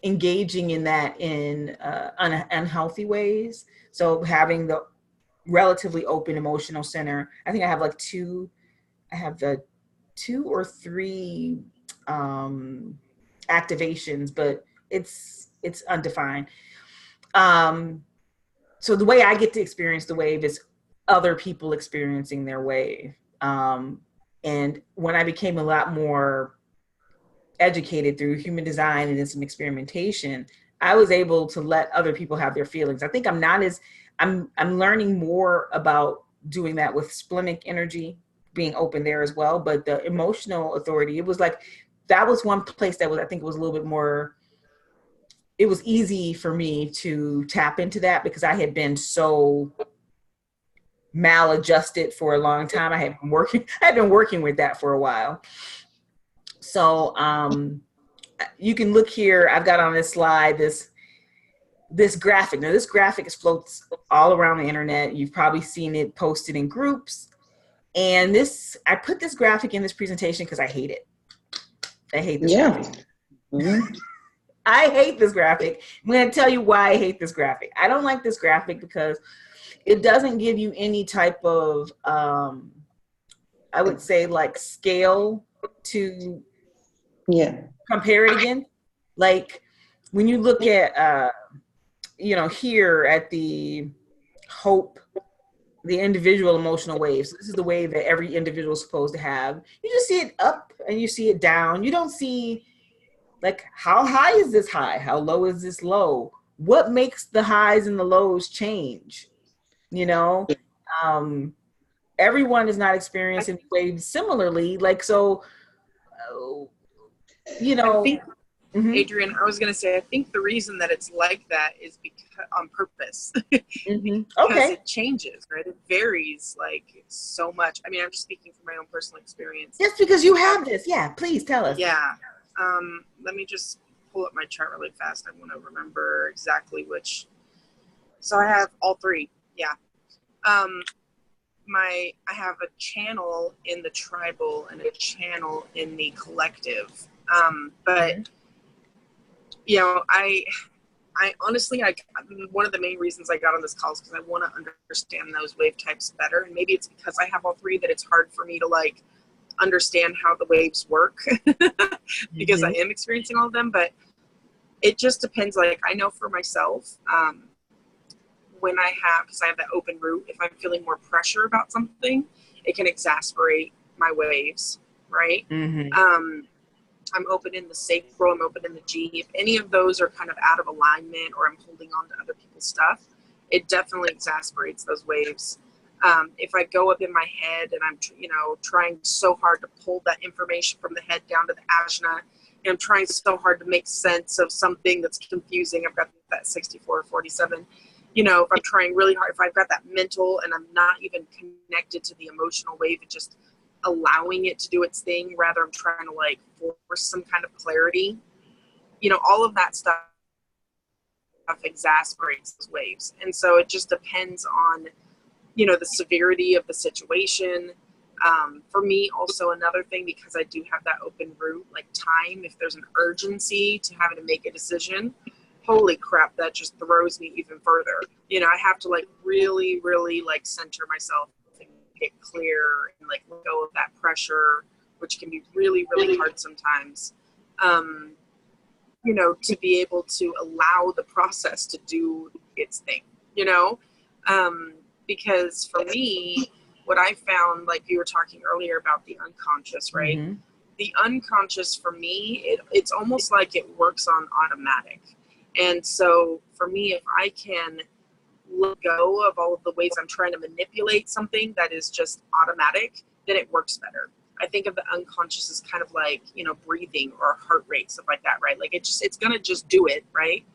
engaging in that in unhealthy ways. So having the relatively open emotional center, I think I have the 2 or 3 activations, but it's undefined. So the way I get to experience the wave is other people experiencing their wave. And when I became a lot more educated through human design and some experimentation, I was able to let other people have their feelings. I think I'm learning more about doing that with splenic energy, being open there as well. But the emotional authority, it was like, that was one place that I think it was a little bit more, it was easy for me to tap into that because I had been so maladjusted for a long time. I had been working with that for a while. So you can look here. I've got on this slide this graphic. Now this graphic floats all around the internet. You've probably seen it posted in groups. And I put this graphic in this presentation because I hate it. I hate this graphic. Mm-hmm. I hate this graphic. I'm going to tell you why I hate this graphic. I don't like this graphic because it doesn't give you any type of, I would say, like scale to compare it again. Like when you look at, here at the hope, the individual emotional waves. This is the wave that every individual is supposed to have. You just see it up and you see it down. You don't see like, how high is this high? How low is this low? What makes the highs and the lows change? Everyone is not experiencing waves similarly. Like, so, I think, Adrian, I was going to say, I think the reason that it's like that is because on purpose. Okay. Because it changes, right? It varies like so much. I mean, I'm just speaking from my own personal experience. Yes, because you have this. Yeah, please tell us. Yeah. Let me just pull up my chart really fast. I want to remember exactly which. So I have all 3. Yeah. I have a channel in the tribal and a channel in the collective. But I honestly, one of the main reasons I got on this call is because I want to understand those wave types better. And maybe it's because I have all 3 that it's hard for me to like understand how the waves work because I am experiencing all of them, but it just depends. Like I know for myself, when I have, because I have that open root, if I'm feeling more pressure about something, it can exasperate my waves, right? I'm open in the sacral, I'm open in the G. If any of those are kind of out of alignment or I'm holding on to other people's stuff, it definitely exasperates those waves. If I go up in my head and I'm, trying so hard to pull that information from the head down to the ajna, and I'm trying so hard to make sense of something that's confusing, I've got that 64 or 47. If I'm trying really hard, if I've got that mental and I'm not even connected to the emotional wave, it just allowing it to do its thing, rather I'm trying to like force some kind of clarity, all of that stuff exasperates those waves. And so it just depends on, the severity of the situation. For me, also another thing, because I do have that open root, like time, if there's an urgency to having to make a decision, holy crap, that just throws me even further. I have to like really, really like center myself and get clear and like let go of that pressure, which can be really, really hard sometimes. To be able to allow the process to do its thing, because for me, what I found, like you were talking earlier about the unconscious, right? The unconscious for me, it's almost like it works on automatic. And so for me, if I can let go of all of the ways I'm trying to manipulate something that is just automatic, then it works better. I think of the unconscious as kind of like, breathing or heart rate, stuff like that, right? Like it's going to just do it, right?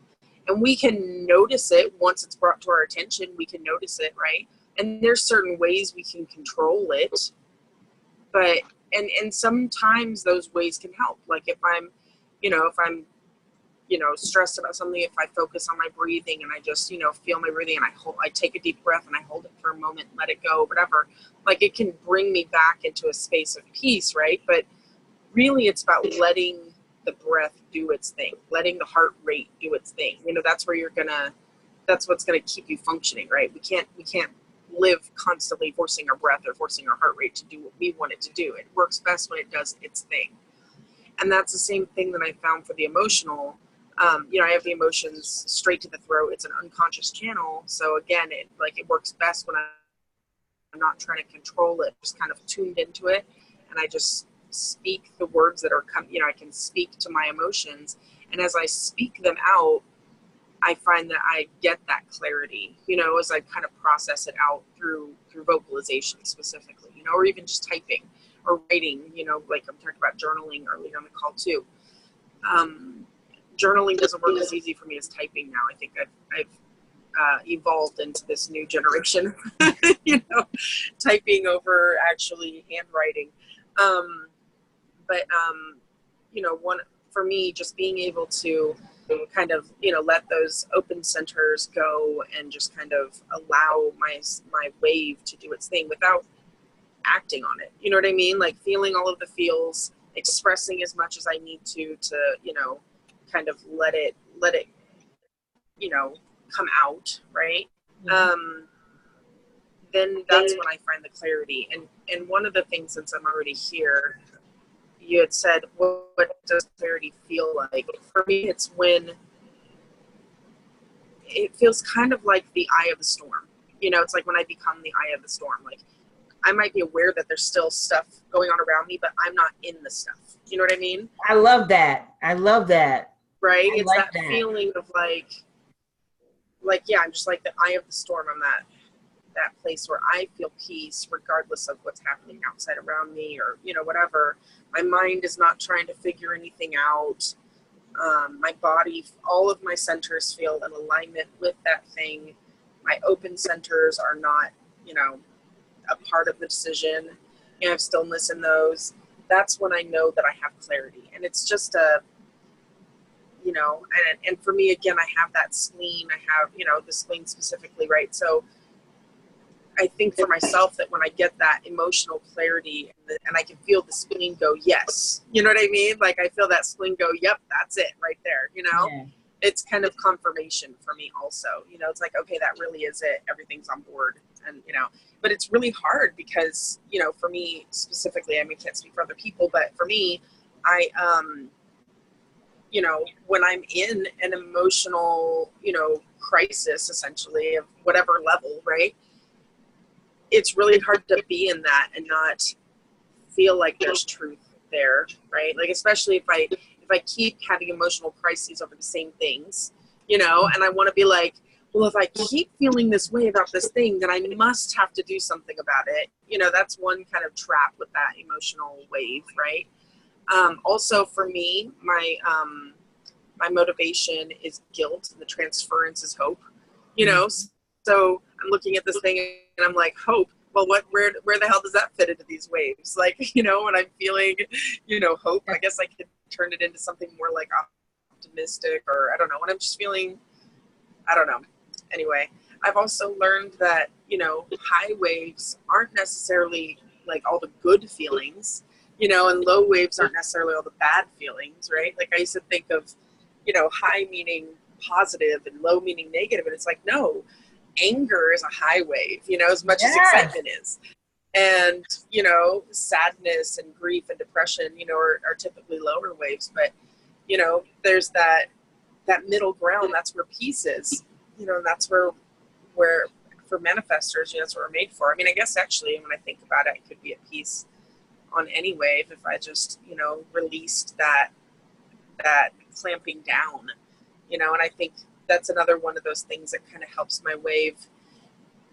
And we can notice it once it's brought to our attention, we can notice it, right? And there's certain ways we can control it, but, and sometimes those ways can help. Like if I'm stressed about something, if I focus on my breathing and I just, feel my breathing and I take a deep breath and I hold it for a moment, let it go, whatever, like it can bring me back into a space of peace, right? But really it's about letting the breath do its thing, letting the heart rate do its thing. That's where that's what's going to keep you functioning, right? We can't live constantly forcing our breath or forcing our heart rate to do what we want it to do. It works best when it does its thing. And that's the same thing that I found for the emotional. I have the emotions straight to the throat. It's an unconscious channel. So again, it works best when I'm not trying to control it, just kind of tuned into it. And I just speak the words that are I can speak to my emotions. And as I speak them out, I find that I get that clarity, as I kind of process it out through vocalization specifically, or even just typing or writing, like I'm talking about journaling earlier on the call too. Journaling doesn't work as easy for me as typing now. I think I've evolved into this new generation, typing over actually handwriting. One for me, just being able to kind of, let those open centers go and just kind of allow my wave to do its thing without acting on it. You know what I mean? Like feeling all of the feels, expressing as much as I need to, kind of let it, come out, right? Then that's when I find the clarity. And one of the things, since I'm already here, you had said, what does clarity feel like? For me, it's when it feels kind of like the eye of the storm. It's like when I become the eye of the storm. Like I might be aware that there's still stuff going on around me, but I'm not in the stuff. You know what I mean? I love that. Right? I It's like that feeling of like, yeah, I'm just like the eye of the storm. I'm that place where I feel peace regardless of what's happening outside around me or, whatever. My mind is not trying to figure anything out. My body, all of my centers feel in alignment with that thing. My open centers are not, a part of the decision. I have stillness in those. That's when I know that I have clarity. And it's just and for me, again, I have that spleen. I have, the spleen specifically, right? So I think for myself that when I get that emotional clarity and I can feel the spleen go, yes. You know what I mean? Like I feel that spleen go, yep, that's it right there, Yeah. it's kind of confirmation for me also. You know, it's like, okay, that really is it. Everything's on board. And, you know, but it's really hard because, you know, for me specifically, I mean, I can't speak for other people, but for me, I, you know, when I'm in an emotional, you know, crisis, essentially, of whatever level, right? It's really hard to be in that and not feel like there's truth there, right? Like, especially if I keep having emotional crises over the same things, you know, and I want to be like, well, if I keep feeling this way about this thing, then I must have to do something about it. You know, that's one kind of trap with that emotional wave, right? Also for me, my motivation is guilt and the transference is hope, you know? So I'm looking at this thing and I'm like, hope, well, where the hell does that fit into these waves? Like, you know, when I'm feeling, you know, hope, I guess I could turn it into something more like optimistic, or I don't know, when I'm just feeling, I don't know. Anyway, I've also learned that, you know, high waves aren't necessarily like all the good feelings, you know, and low waves aren't necessarily all the bad feelings, right? Like I used to think of, you know, high meaning positive and low meaning negative, and it's like, no, anger is a high wave, you know, as much as excitement is. And, you know, sadness and grief and depression, you know, are typically lower waves, but, you know, there's that middle ground. That's where peace is, you know, and that's where for manifestors, you know, that's what we're made for. I mean, I guess actually when I think about it, it could be at peace on any wave if I just, you know, released that clamping down, you know. And I think that's another one of those things that kind of helps my wave,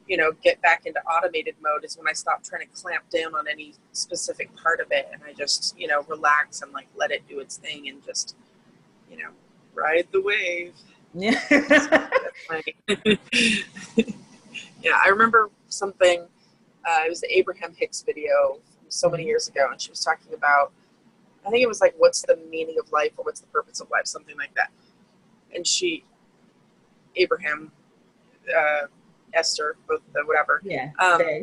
you know, get back into automated mode, is when I stop trying to clamp down on any specific part of it and I just, you know, relax and like let it do its thing and just, you know, ride the wave. Yeah. Yeah, I remember something, it was the Abraham Hicks video from so many years ago, and she was talking about, I think it was like, what's the meaning of life, or what's the purpose of life, something like that. And Abraham, Esther, both the whatever,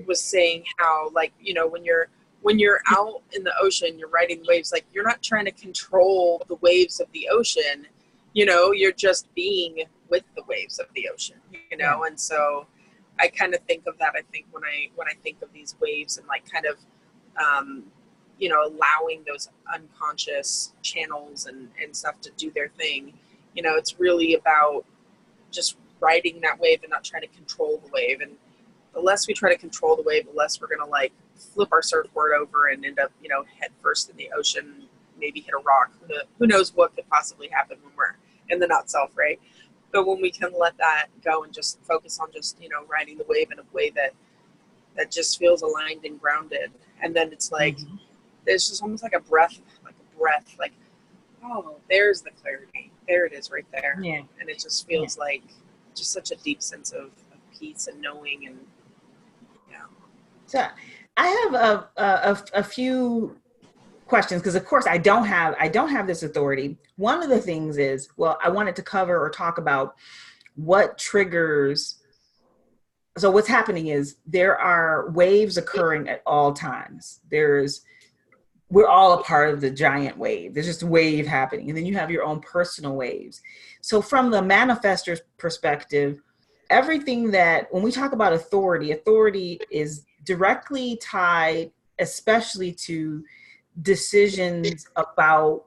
was saying how, like, you know, when you're out in the ocean, you're riding waves, like you're not trying to control the waves of the ocean, you know, you're just being with the waves of the ocean, you know. And so I kind of think of that, I think, when I think of these waves and like kind of, you know, allowing those unconscious channels and stuff to do their thing, you know, it's really about just riding that wave and not trying to control the wave. And the less we try to control the wave, the less we're going to like flip our surfboard over and end up, you know, head first in the ocean, maybe hit a rock. Who knows what could possibly happen when we're in the not self, right? But when we can let that go and just focus on just, you know, riding the wave in a way that just feels aligned and grounded. And then it's like, there's just almost like a breath, like, oh, there's the clarity. There it is right there. Yeah. And it just feels like just such a deep sense of peace and knowing. And So I have a few questions, because of course I don't have this authority. One of the things is, well, I wanted to cover or talk about what triggers. So what's happening is there are waves occurring at all times. We're all a part of the giant wave. There's just a wave happening. And then you have your own personal waves. So from the manifestor's perspective, everything that, when we talk about authority is directly tied, especially to decisions about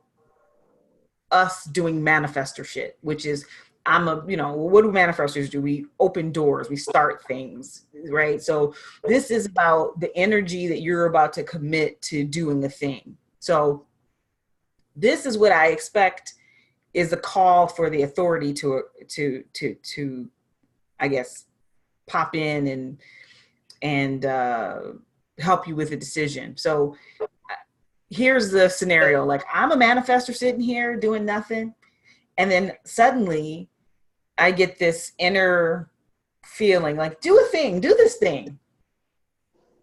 us doing manifestor shit, which is, what do manifestors do? We open doors, we start things, right? So this is about the energy that you're about to commit to doing a thing. So this is what I expect is a call for the authority to I guess, pop in and help you with a decision. So here's the scenario. Like, I'm a manifestor sitting here doing nothing. And then suddenly I get this inner feeling like, do this thing.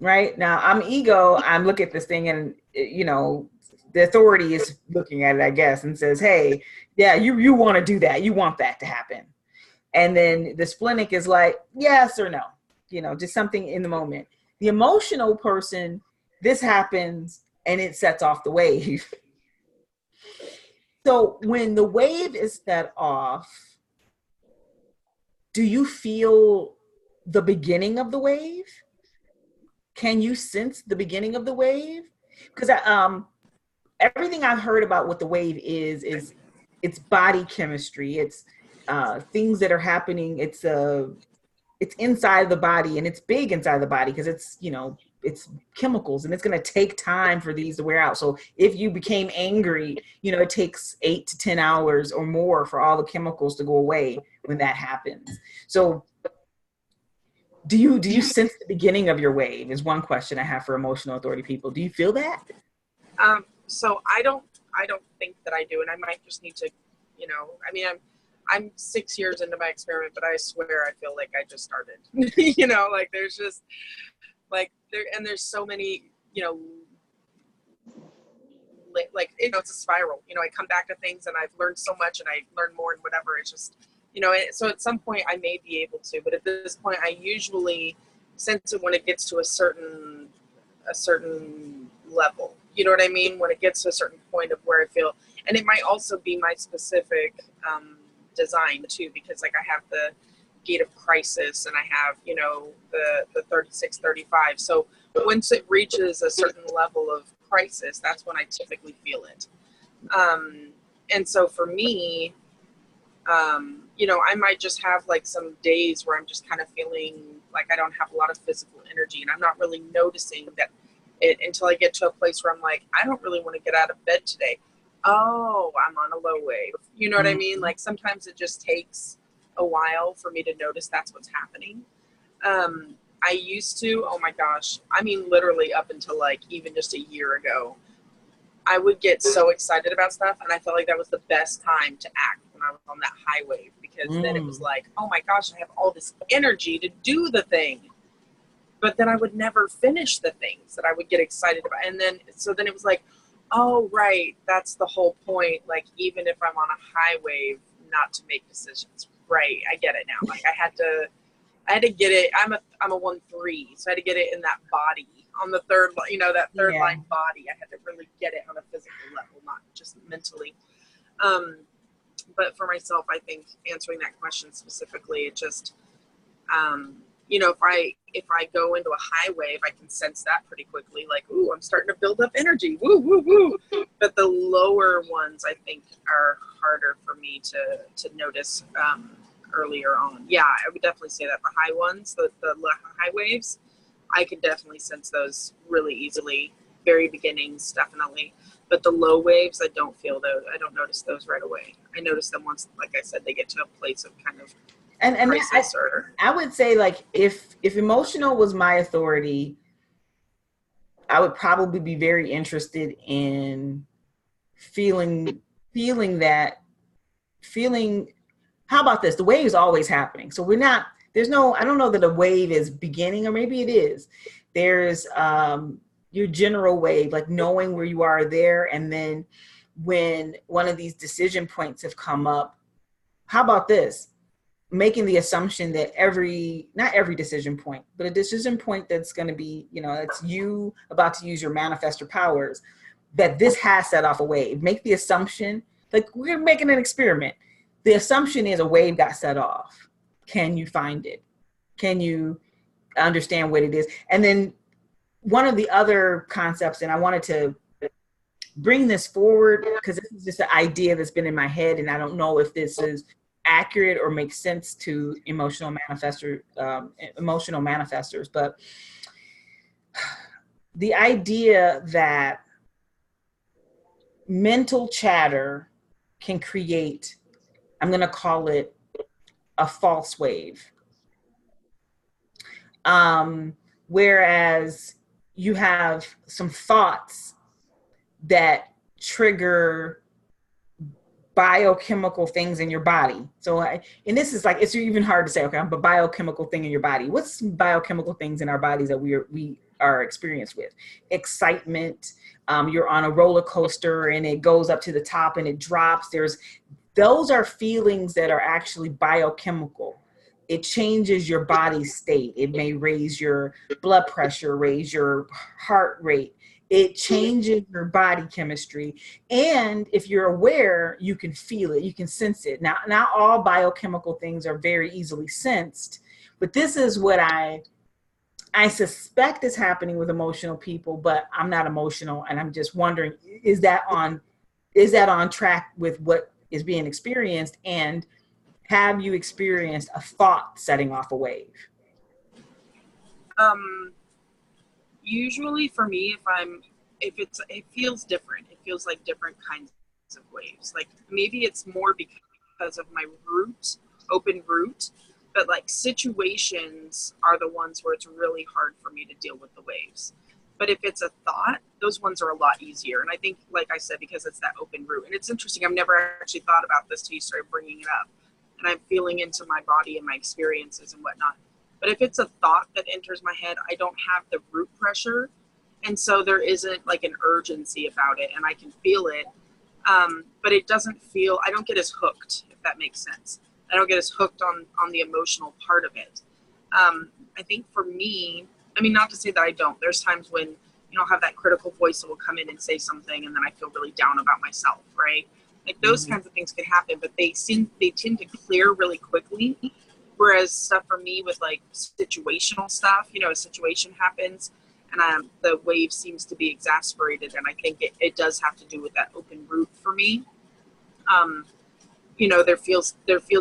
Right now, I'm ego. I'm looking at this thing and, you know, the authority is looking at it, I guess, and says, hey, yeah, you want to do that. You want that to happen. And then the splenic is like, yes or no, you know, just something in the moment. The emotional person, this happens and it sets off the wave. So when the wave is set off, do you feel the beginning of the wave? Can you sense the beginning of the wave? Because everything I've heard about what the wave is it's body chemistry. It's things that are happening. It's inside the body, and it's big inside the body because it's, you know, it's chemicals, and it's going to take time for these to wear out. So if you became angry, you know, it takes 8 to 10 hours or more for all the chemicals to go away when that happens. So do you sense the beginning of your wave is one question I have for emotional authority people. Do you feel that? So I don't think that I do, and I might just need to, you know, I mean, I'm 6 years into my experiment, but I swear I feel like I just started. You know, like there's just like there's so many, you know, like, you know, it's a spiral. You know, I come back to things and I've learned so much and I learn more and whatever. It's just, you know, so at some point I may be able to, but at this point I usually sense it when it gets to a certain level. You know what I mean? When it gets to a certain point of where I feel, and it might also be my specific design too, because like I have the gate of crisis and I have, you know, the 3635. So once it reaches a certain level of crisis, that's when I typically feel it. And so for me, you know, I might just have like some days where I'm just kind of feeling like I don't have a lot of physical energy, and I'm not really noticing that it until I get to a place where I'm like, I don't really want to get out of bed today. Oh, I'm on a low wave. You know what I mean? Like sometimes it just takes a while for me to notice that's what's happening. I used to, oh my gosh, I mean, literally up until like even just a year ago, I would get so excited about stuff, and I felt like that was the best time to act when I was on that high wave, because then it was like, oh my gosh, I have all this energy to do the thing. But then I would never finish the things that I would get excited about. And then, so then it was like, oh, right, that's the whole point. Like, even if I'm on a high wave, not to make decisions. Right, I get it now. Like, I had to get it. I'm a 1-3, so I had to get it in that body on the third, you know, that third line body. I had to really get it on a physical level, not just mentally. But for myself, I think answering that question specifically, it just, you know, if I go into a high wave, I can sense that pretty quickly. Like, ooh, I'm starting to build up energy. Woo, woo, woo. But the lower ones, I think, are harder for me to notice earlier on. Yeah, I would definitely say that the high ones, the high waves, I can definitely sense those really easily. Very beginnings, definitely. But the low waves, I don't feel those. I don't notice those right away. I notice them once, like I said, they get to a place of kind of crisis. I would say, like, if emotional was my authority, I would probably be very interested in feeling. How about this? The wave is always happening. So I don't know that a wave is beginning, or maybe it is. There's your general wave, like knowing where you are there. And then when one of these decision points have come up, how about this? Making the assumption that not every decision point, but a decision point that's going to be, you know, it's you about to use your manifestor powers, that this has set off a wave. Make the assumption, like we're making an experiment. The assumption is a wave got set off. Can you find it? Can you understand what it is? And then one of the other concepts, and I wanted to bring this forward because this is just an idea that's been in my head, and I don't know if this is accurate or makes sense to emotional manifestors, but the idea that mental chatter can create, I'm going to call it a false wave. Whereas you have some thoughts that trigger biochemical things in your body. So, and this is like, it's even hard to say, okay, I'm a biochemical thing in your body. What's some biochemical things in our bodies that we are experienced with? Excitement. You're on a roller coaster and it goes up to the top and it drops. Those are feelings that are actually biochemical. It changes your body state. It may raise your blood pressure, raise your heart rate. it changes your body chemistry. And if you're aware, you can feel it, you can sense it. Now, not all biochemical things are very easily sensed, but this is what I suspect is happening with emotional people, but I'm not emotional. And I'm just wondering, is that on track with what is being experienced? And have you experienced a thought setting off a wave? Usually for me, it feels different. It feels like different kinds of waves. Like maybe it's more because of my open root, but like situations are the ones where it's really hard for me to deal with the waves. But if it's a thought, those ones are a lot easier. And I think, like I said, because it's that open root. And it's interesting, I've never actually thought about this till you started bringing it up. And I'm feeling into my body and my experiences and whatnot. But if it's a thought that enters my head, I don't have the root pressure. And so there isn't like an urgency about it, and I can feel it. But it doesn't feel, I don't get as hooked, if that makes sense. I don't get as hooked on the emotional part of it. I think for me, I mean, not to say that I don't. There's times when, you know, I'll have that critical voice that will come in and say something, and then I feel really down about myself, right? Like those kinds of things can happen, but they tend to clear really quickly. Whereas stuff for me with like situational stuff, you know, a situation happens and the wave seems to be exasperated. And I think it does have to do with that open root for me. You know, there feels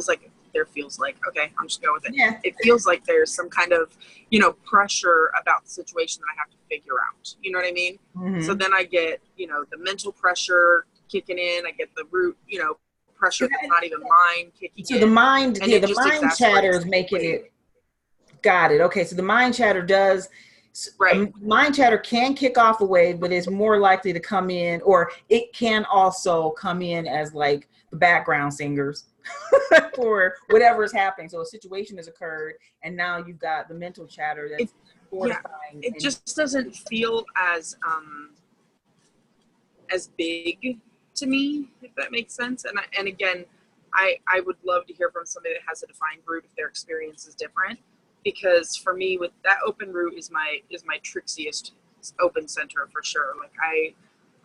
like, okay, I'm just going with it. Yeah. It feels like there's some kind of, you know, pressure about the situation that I have to figure out. You know what I mean? Mm-hmm. So then I get, you know, the mental pressure kicking in. I get the root, you know, pressure that's not even mine kicking in. So the mind, and yeah, the mind chatter is making it. Got it. Okay, so the mind chatter does. Right. Mind chatter can kick off a wave, but it's more likely to come in, or it can also come in as like the background singers for whatever is happening. So a situation has occurred, and now you've got the mental chatter that's fortifying. It just doesn't feel as big to me, if that makes sense. And again, I would love to hear from somebody that has a defined root if their experience is different. Because for me, with that open root is my trixiest open center for sure. Like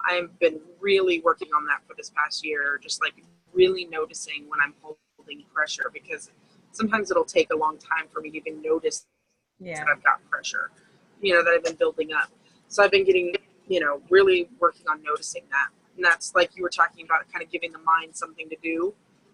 I've been really working on that for this past year, just like really noticing when I'm holding pressure, because sometimes it'll take a long time for me to even notice that I've got pressure, you know, that I've been building up. So I've been getting, you know, really working on noticing that. And that's like you were talking about, kind of giving the mind something to do.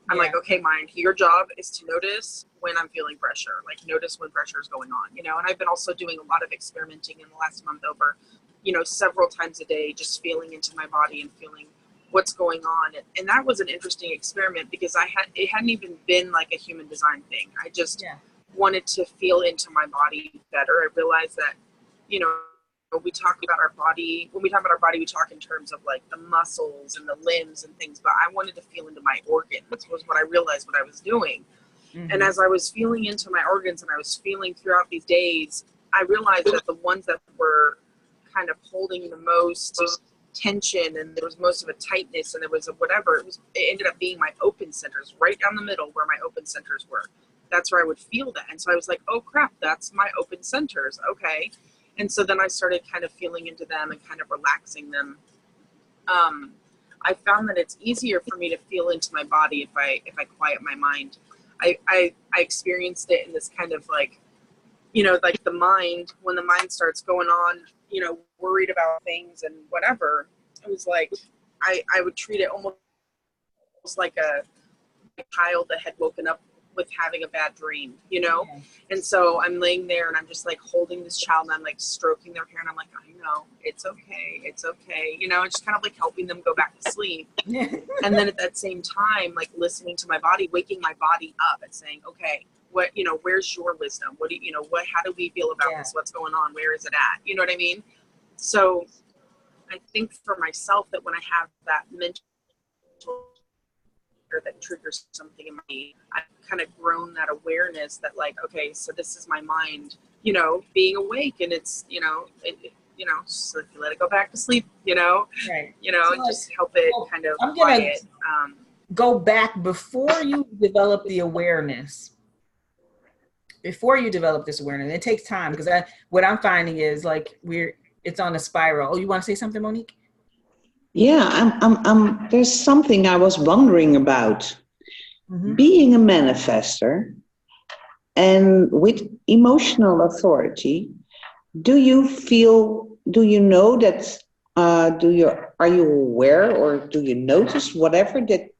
I'm like, okay, mind, your job is to notice when I'm feeling pressure, like notice when pressure is going on, you know. And I've been also doing a lot of experimenting in the last month over, you know, several times a day, just feeling into my body and feeling what's going on. And that was an interesting experiment because it hadn't even been like a human design thing. I just wanted to feel into my body better. I realized that, you know, we talk about our body, when we talk about our body, we talk in terms of like the muscles and the limbs and things, but I wanted to feel into my organs, was what I realized what I was doing. Mm-hmm. And as I was feeling into my organs and I was feeling throughout these days, I realized that the ones that were kind of holding the most tension and there was most of a tightness and there was a whatever, it ended up being my open centers, right down the middle where my open centers were. That's where I would feel that. And so I was like, oh crap, that's my open centers. Okay. And so then I started kind of feeling into them and kind of relaxing them. I found that it's easier for me to feel into my body if I quiet my mind. I experienced it in this kind of like, you know, like the mind, when the mind starts going on, you know, worried about things and whatever, it was like, I would treat it almost like a child that had woken up with having a bad dream, you know? Yeah. And so I'm laying there and I'm just like holding this child and I'm like stroking their hair and I'm like, I know, it's okay, you know, and just kind of like helping them go back to sleep. And then at that same time, like listening to my body, waking my body up and saying, okay, what, you know, where's your wisdom? What do you know, how do we feel about this? What's going on? Where is it at? You know what I mean? So I think for myself that when I have that mental that triggers something in me, I've kind of grown that awareness that like, okay, so this is my mind, you know, being awake, and it's, you know, you know, just like you let it go back to sleep, you know, right. You know, so and just help it kind of quiet. Go back before you develop the awareness. Before you develop this awareness, it takes time, because what I'm finding is like it's on a spiral. Oh, you want to say something, Monique? Yeah, there's something I was wondering about. Being a manifester and with emotional authority, do you know that, are you aware or do you notice whatever that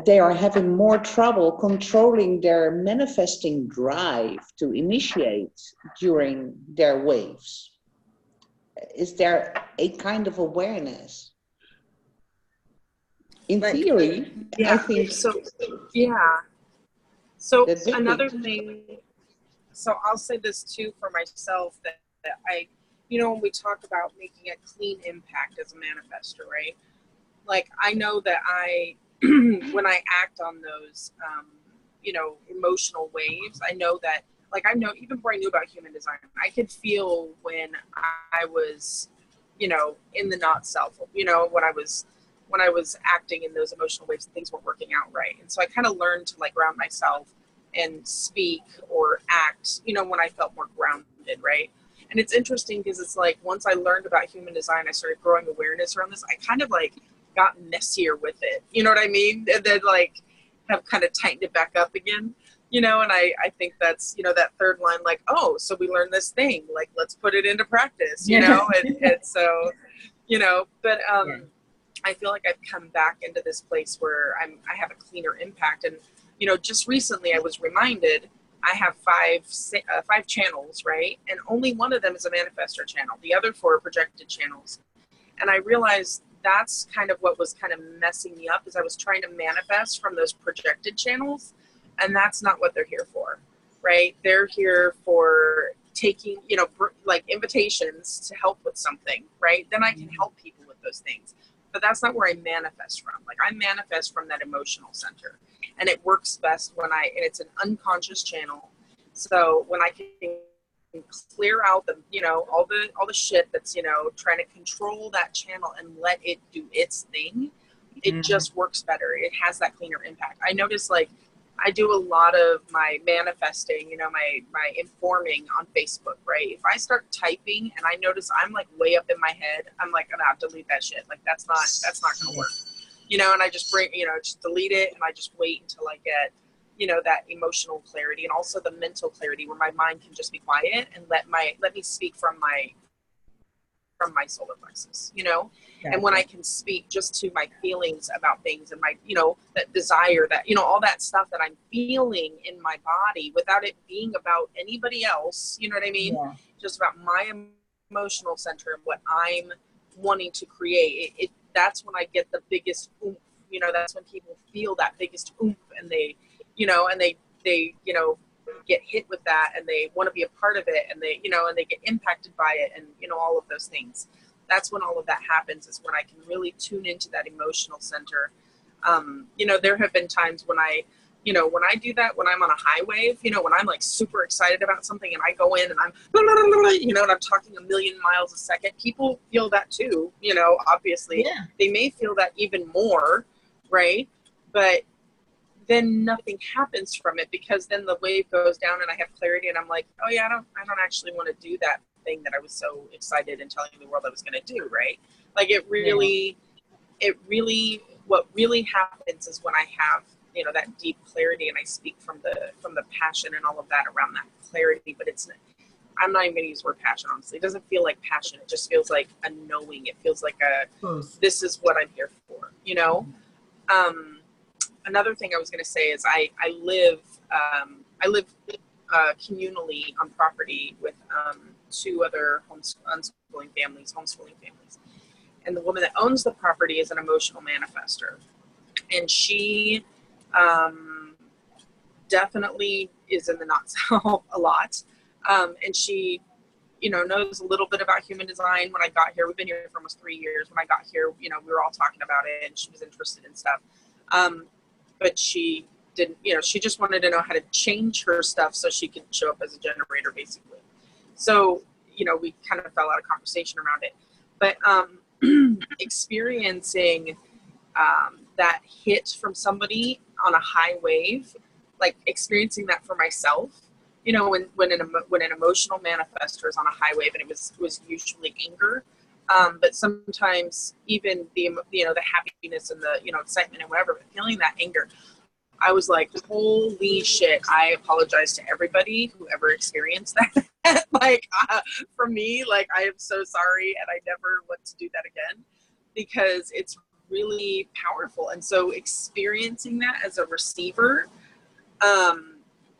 they are having more trouble controlling their manifesting drive to initiate during their waves? Is there a kind of awareness? In theory, I think so. Yeah. So that's it. another thing. So I'll say this too for myself that I, when we talk about making a clean impact as a manifestor, right? Like I know that when I act on those, emotional waves, I know that, like I know even before I knew about human design, I could feel when I was, in the not self, when I was acting in those emotional waves, things weren't working out right. And so I kind of learned to like ground myself and speak or act, when I felt more grounded, right? And it's interesting because it's like once I learned about human design, I started growing awareness around this. I kind of like got messier with it, you know what I mean? And then like have kind of tightened it back up again, and I think that's, that third line, like, oh, so we learned this thing, like, let's put it into practice, and so, but I feel like I've come back into this place where I have a cleaner impact. And, just recently I was reminded I have five channels, right? And only one of them is a manifestor channel. The other four are projected channels. And I realized that's kind of what was kind of messing me up, is I was trying to manifest from those projected channels. And that's not what they're here for, right? They're here for taking, like invitations to help with something, right? Then I can help people with those things. But that's not where I manifest from. Like I manifest from that emotional center. And it works best and it's an unconscious channel. So when I can clear out the, all the shit that's, trying to control that channel and let it do its thing, it just works better. It has that cleaner impact. I notice like I do a lot of my manifesting, my informing on Facebook, right? If I start typing and I notice I'm like way up in my head, I'm like, I'm gonna delete that shit. Like that's not gonna work, and I just just delete it. And I just wait until I get, that emotional clarity and also the mental clarity where my mind can just be quiet and let me speak from my solar plexus, and when I can speak just to my feelings about things and my, that desire, that, all that stuff that I'm feeling in my body without it being about anybody else, you know what I mean? Yeah. Just about my emotional center and what I'm wanting to create. That's when I get the biggest oomph, that's when people feel that biggest oomph and they, they get hit with that and they want to be a part of it and they, and they get impacted by it and, all of those things. That's when all of that happens, is when I can really tune into that emotional center. There have been times when I do that, when I'm on a high wave, when I'm like super excited about something and I go in and I'm, and I'm talking a million miles a second, people feel that too, obviously. Yeah. They may feel that even more, right? But then nothing happens from it, because then the wave goes down and I have clarity and I'm like, oh yeah, I don't actually want to do that thing that I was so excited and telling the world I was going to do, right? Like what really happens is when I have, that deep clarity and I speak from the passion and all of that around that clarity, but I'm not even going to use the word passion, honestly. It doesn't feel like passion. It just feels like a knowing. It feels like this is what I'm here for, Another thing I was going to say is I live communally on property with two other homeschooling families. And the woman that owns the property is an emotional manifestor. And she definitely is in the not self a lot. And she, knows a little bit about human design. When I got here, we've been here for almost 3 years. When I got here, we were all talking about it and she was interested in stuff. But she didn't, she just wanted to know how to change her stuff so she could show up as a generator, basically. So, we kind of fell out of conversation around it. But experiencing that hit from somebody on a high wave, like experiencing that for myself you know, when an emotional manifestor is on a high wave, and it was usually anger, but sometimes even the happiness and the excitement and whatever, but feeling that anger, I was like, holy shit, I apologize to everybody who ever experienced that. Like, for me, like, I am so sorry, and I never want to do that again, because it's really powerful. And so experiencing that as a receiver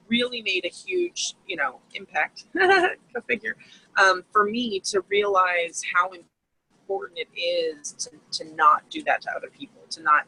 really made a huge, impact, go figure, for me to realize how important it is to not do that to other people, to not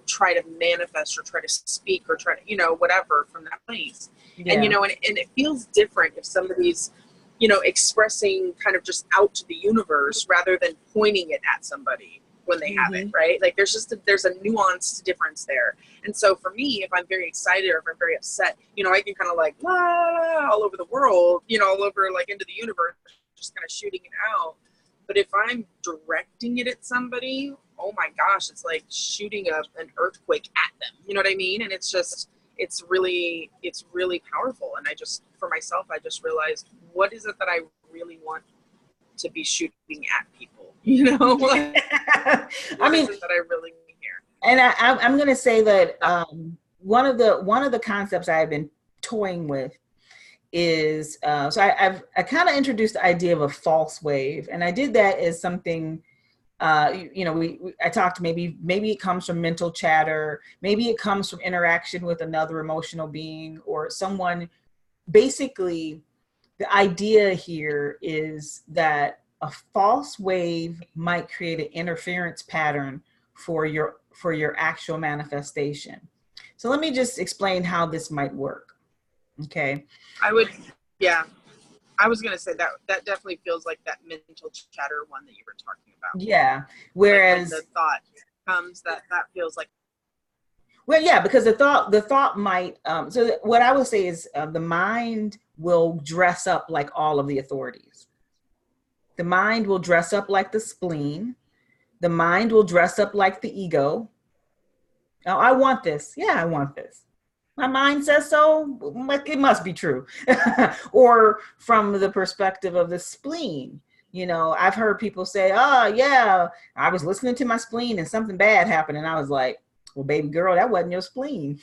try to manifest or try to speak or try to, whatever from that place. Yeah. And, and it feels different if somebody's, expressing kind of just out to the universe rather than pointing it at somebody when they have it, right? Like there's a nuanced difference there. And so for me, if I'm very excited or if I'm very upset, I can kind of like, all over the world, all over like into the universe, just kind of shooting it out. But if I'm directing it at somebody, oh my gosh, it's like shooting an earthquake at them. You know what I mean? And it's really powerful. And for myself, I just realized, what is it that I really want to be shooting at people? I mean, that I really need here. And I'm going to say that one of the concepts I've been toying with is so I kind of introduced the idea of a false wave, and I did that as something I talked, maybe it comes from mental chatter, maybe it comes from interaction with another emotional being or someone. Basically, the idea here is that a false wave might create an interference pattern for your actual manifestation. So let me just explain how this might work. Okay. I was going to say that definitely feels like that mental chatter one that you were talking about. Yeah. Whereas like the thought comes, that feels like. Well, yeah, because the thought might, so what I would say is the mind will dress up like all of the authorities. The mind will dress up like the spleen. The mind will dress up like the ego. Oh, I want this. Yeah, I want this. My mind says so. It must be true. Or from the perspective of the spleen, I've heard people say, oh, yeah, I was listening to my spleen and something bad happened. And I was like, well, baby girl, that wasn't your spleen.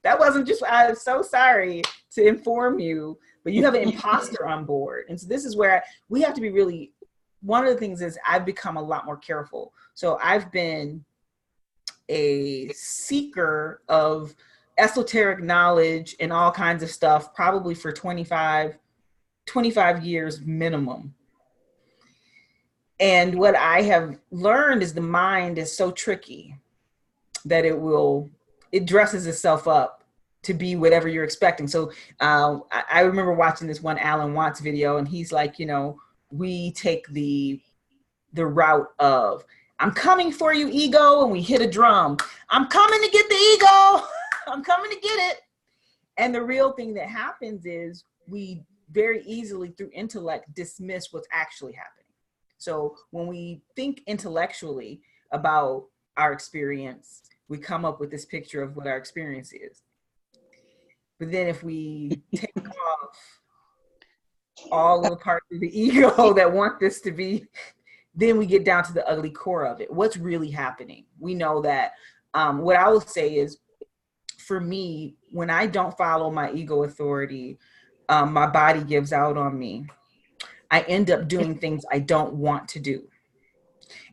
That wasn't just, I'm so sorry to inform you, but you have an imposter on board. And so this is where we have to be really, one of the things is I've become a lot more careful. So I've been a seeker of esoteric knowledge and all kinds of stuff, probably for 25 years minimum. And what I have learned is the mind is so tricky that it dresses itself up to be whatever you're expecting. So I remember watching this one Alan Watts video, and he's like, we take the route of, I'm coming for you, ego, and we hit a drum. I'm coming to get the ego. I'm coming to get it. And the real thing that happens is we very easily, through intellect, dismiss what's actually happening. So when we think intellectually about our experience, we come up with this picture of what our experience is. But then if we take off all of the parts of the ego that want this to be, then we get down to the ugly core of it. What's really happening? We know that what I will say is, for me, when I don't follow my ego authority, my body gives out on me. I end up doing things I don't want to do.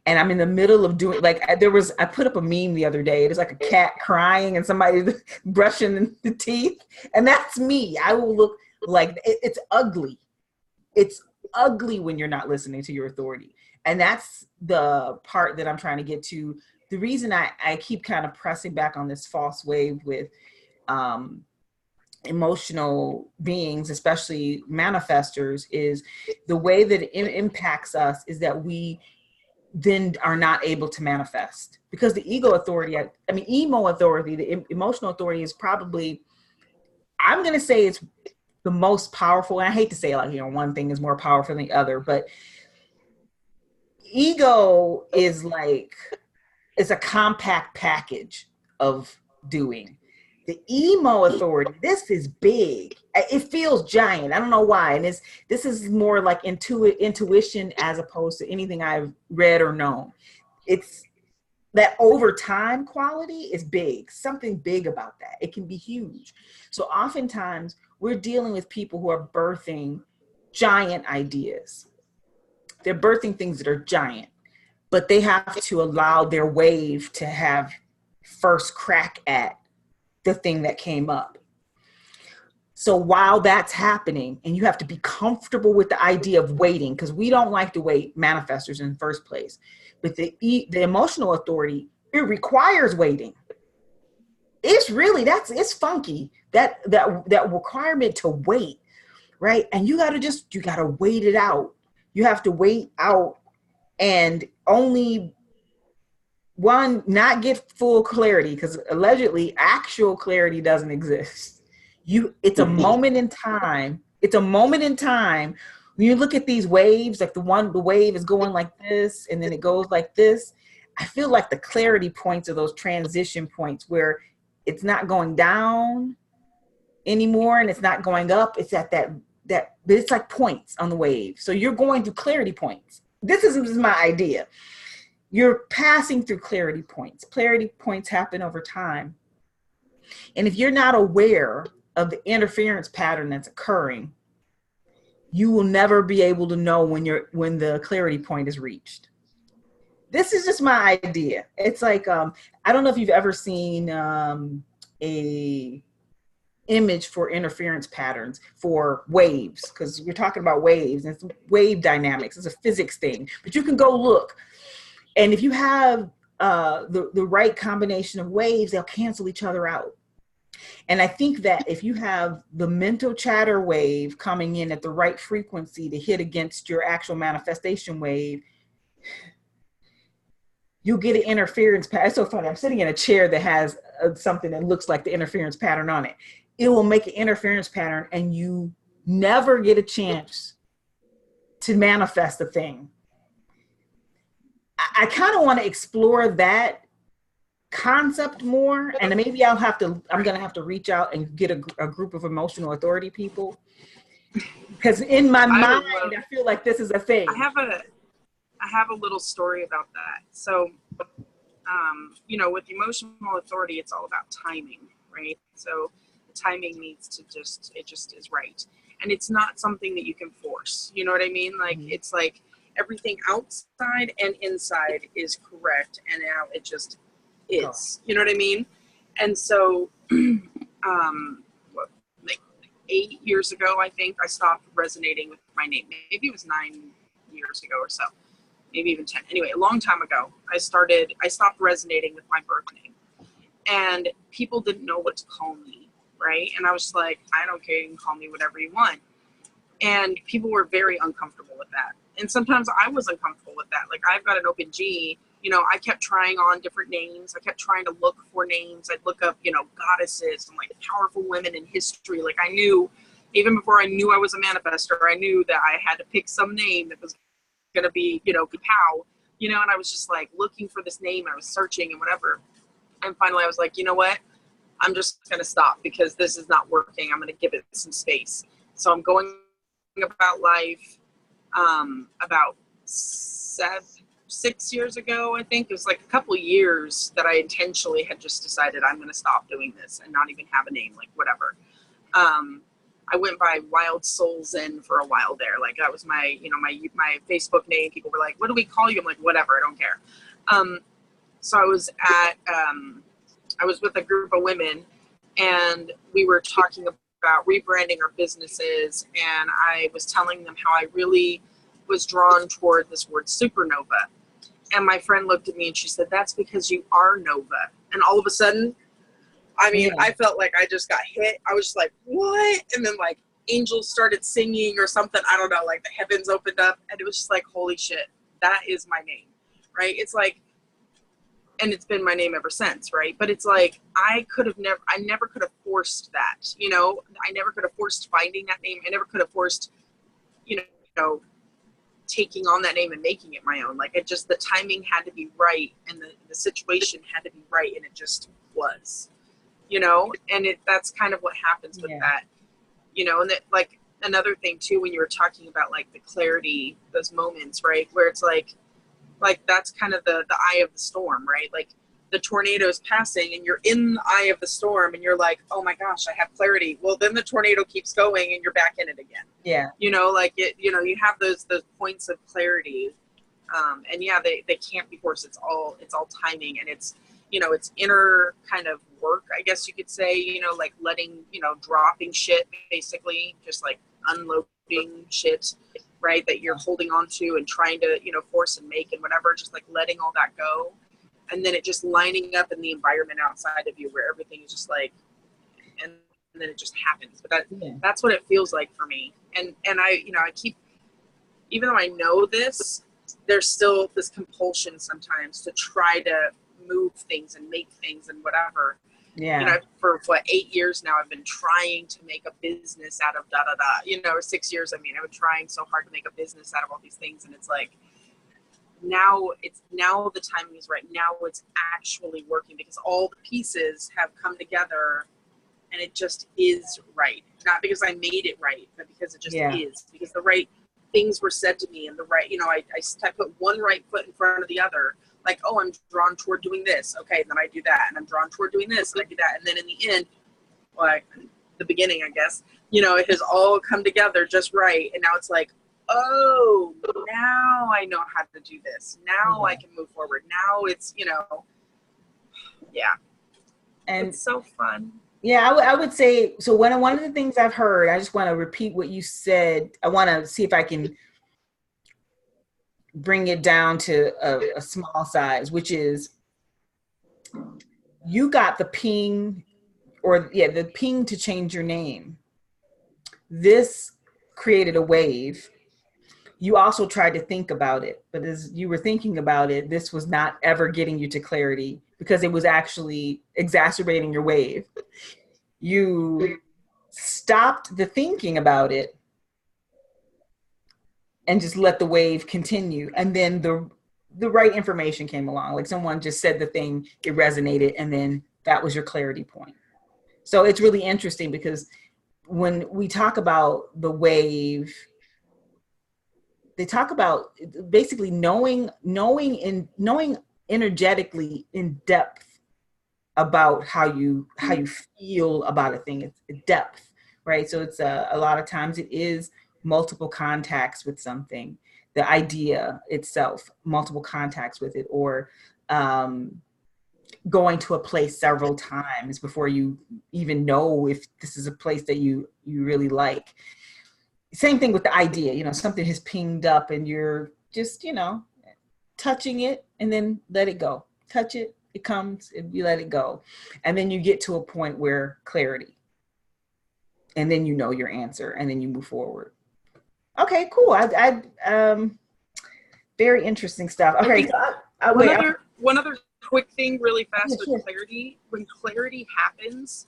And I'm in the middle of doing, like, I put up a meme the other day. It was like a cat crying and somebody brushing the teeth. And that's me. I will look like, it's ugly. It's ugly when you're not listening to your authority. And that's the part that I'm trying to get to. The reason I keep kind of pressing back on this false wave with emotional beings, especially manifestors, is the way that it impacts us is that we then are not able to manifest, because the ego authority, I mean, emo authority, the emotional authority is probably, I'm going to say it's the most powerful. And I hate to say, like, one thing is more powerful than the other, but ego is like, it's a compact package of doing. The emo authority, this is big. It feels giant. I don't know why. And this is more like intuition as opposed to anything I've read or known. It's that over time quality is big, something big about that. It can be huge. So oftentimes we're dealing with people who are birthing giant ideas. They're birthing things that are giant, but they have to allow their wave to have first crack at the thing that came up. So while that's happening, and you have to be comfortable with the idea of waiting, because we don't like to wait, manifestors in the first place. But the emotional authority, it requires waiting. It's really, it's funky, that requirement to wait, right? And you gotta wait it out. You have to wait out, and only one, not get full clarity, because allegedly actual clarity doesn't exist. It's a moment in time. It's a moment in time when you look at these waves, like the wave is going like this, and then it goes like this. I feel like the clarity points are those transition points where it's not going down anymore and it's not going up. It's at that, but it's like points on the wave. So you're going through clarity points. This is my idea. You're passing through clarity points. Clarity points happen over time. And if you're not aware of the interference pattern that's occurring, you will never be able to know when the clarity point is reached. This is just my idea. It's like, I don't know if you've ever seen a image for interference patterns for waves, because we're talking about waves and it's wave dynamics. It's a physics thing, but you can go look. And if you have the right combination of waves, they'll cancel each other out. And I think that if you have the mental chatter wave coming in at the right frequency to hit against your actual manifestation wave, you'll get an interference pattern. It's so funny. I'm sitting in a chair that has something that looks like the interference pattern on it. It will make an interference pattern and you never get a chance to manifest the thing. I kind of want to explore that concept more, and maybe I'm gonna have to reach out and get a group of emotional authority people, because in my mind I feel like this is a thing. I have a little story about that. So with emotional authority, it's all about timing, right? So the timing needs to it just is right, and it's not something that you can force, you know what I mean? Like it's like everything outside and inside is correct, and now it just is, you know what I mean? And so like 8 years ago, I think I stopped resonating with my name. Maybe it was 9 years ago or so, maybe even 10. Anyway, a long time ago, I stopped resonating with my birth name, and people didn't know what to call me, right? And I was like, I don't care, you can call me whatever you want. And people were very uncomfortable with that. And sometimes I was uncomfortable with that. Like, I've got an open G, I kept trying on different names. I kept trying to look for names. I'd look up, goddesses and like powerful women in history. Like, I knew, even before I knew I was a manifestor, I knew that I had to pick some name that was going to be, pow, and I was just like looking for this name. I was searching and whatever. And finally I was like, you know what? I'm just going to stop because this is not working. I'm going to give it some space. So I'm going about life about 6 years ago, I think. It was like a couple of years that I intentionally had just decided I'm going to stop doing this and not even have a name, like whatever. I went by Wild Souls In for a while there. Like, that was my, my Facebook name. People were like, what do we call you? I'm like, whatever, I don't care. So I was I was with a group of women, and we were talking about rebranding our businesses, and I was telling them how I really was drawn toward this word supernova. And my friend looked at me and she said, that's because you are Nova. And all of a sudden, I felt like I just got hit. I was just like, what? And then like angels started singing or something. I don't know, like the heavens opened up, and it was just like, holy shit, that is my name, right? It's like, and it's been my name ever since, right? But it's like, I never could have forced that, I never could have forced finding that name. I never could have forced, taking on that name and making it my own. Like, it just, the timing had to be right, and the situation had to be right, and it just was. you know, and that's kind of what happens with that, you know. And that, like, another thing too, when you were talking about like the clarity, those moments, right, where it's like that's kind of the eye of the storm, right? Like the tornado is passing and you're in the eye of the storm and you're like, oh my gosh, I have clarity. Well, then the tornado keeps going and you're back in it again. Yeah. You know, like it, you know, you have those points of clarity. And yeah, they can't be forced. It's all timing, and it's, you know, it's inner kind of work, I guess you could say, you know, like letting, you know, dropping shit, basically, just like unloading shit, right, that you're holding on to and trying to, you know, force and make and whatever, just like letting all that go. And then it just lining up in the environment outside of you where everything is just like, and then it just happens. But that's what it feels like for me. And I, you know, I keep, even though I know this, there's still this compulsion sometimes to try to move things and make things and whatever. Yeah. You know, for 8 years now, I've been trying to make a business out of da-da-da, you know, or 6 years. I mean, I've been trying so hard to make a business out of all these things. And it's like, now the timing is right. Now it's actually working because all the pieces have come together and it just is right. Not because I made it right, but because it just is. Because the right things were said to me and the right, you know, I put one right foot in front of the other. Like, oh, I'm drawn toward doing this. Okay, then I do that. And I'm drawn toward doing this and I do that. And then in the end, well, the beginning, I guess, you know, it has all come together just right. And now it's like, oh, now I know how to do this. Now I can move forward. Now it's, you know, and it's so fun. Yeah, I would say, so one of the things I've heard, I just want to repeat what you said. I want to see if I can bring it down to a small size, which is you got the ping, the ping to change your name. This created a wave. You also tried to think about it, but as you were thinking about it, this was not ever getting you to clarity because it was actually exacerbating your wave. You stopped the thinking about it and just let the wave continue. And then the right information came along. Like someone just said the thing, it resonated, and then that was your clarity point. So it's really interesting because when we talk about the wave, they talk about basically knowing energetically in depth about how you feel about a thing. It's depth, right? So it's a lot of times it is multiple contacts with something, the idea itself, multiple contacts with it, or going to a place several times before you even know if this is a place that you really like. Same thing with the idea, you know, something has pinged up and you're just, you know, touching it and then let it go. Touch it, it comes, and you let it go. And then you get to a point where clarity. And then you know your answer and then you move forward. Okay, cool. Very interesting stuff. Okay, one other quick thing really fast with clarity. When clarity happens,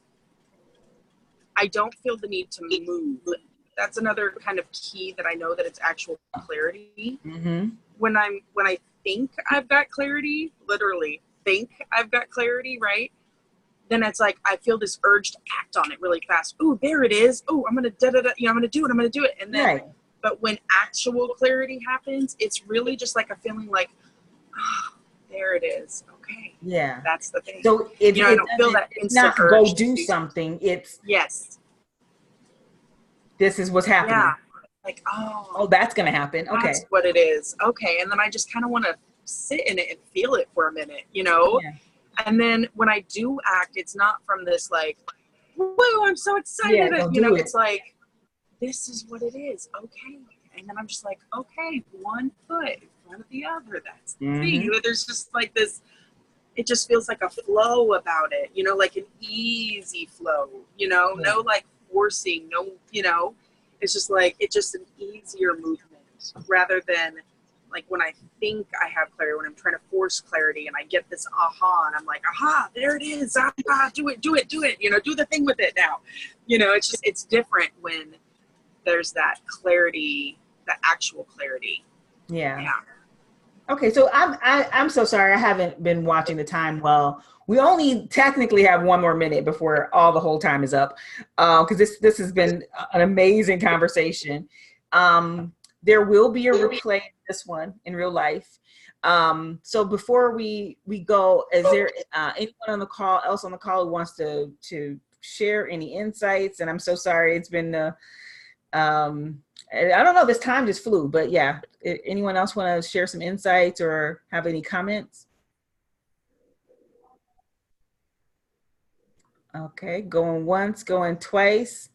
I don't feel the need to move. That's another kind of key that I know that it's actual clarity. Mm-hmm. When I think I've got clarity, literally think I've got clarity, right? Then it's like I feel this urge to act on it really fast. Ooh, there it is. Ooh, I'm gonna I'm gonna do it. And then, but when actual clarity happens, it's really just like a feeling like, oh, there it is. Okay. Yeah. That's the thing. So I don't feel that it's instant not urge go do something. It's this is what's happening. Yeah. Like, oh, that's going to happen. Okay. That's what it is. Okay. And then I just kind of want to sit in it and feel it for a minute, you know? Yeah. And then when I do act, it's not from this like, whoa, I'm so excited. It's like, this is what it is. Okay. And then I'm just like, okay, one foot in front of the other. That's the thing. There's just like this, it just feels like a flow about it, you know, like an easy flow, you know, no like forcing, no, you know, it's just like, it's just an easier movement rather than like when I think I have clarity, when I'm trying to force clarity and I get this aha and I'm like, aha, there it is. Do it, you know, do the thing with it now. You know, it's just, it's different when there's that clarity, that actual clarity. Yeah. Okay, so I'm so sorry. I haven't been watching the time well. We only technically have 1 more minute before all the whole time is up, because this has been an amazing conversation. There will be a replay of this one in real life. So before we go, is there anyone on the call on the call who wants to share any insights? And I'm so sorry, it's been I don't know, this time just flew, but yeah. Anyone else want to share some insights or have any comments? Okay, going once, going twice.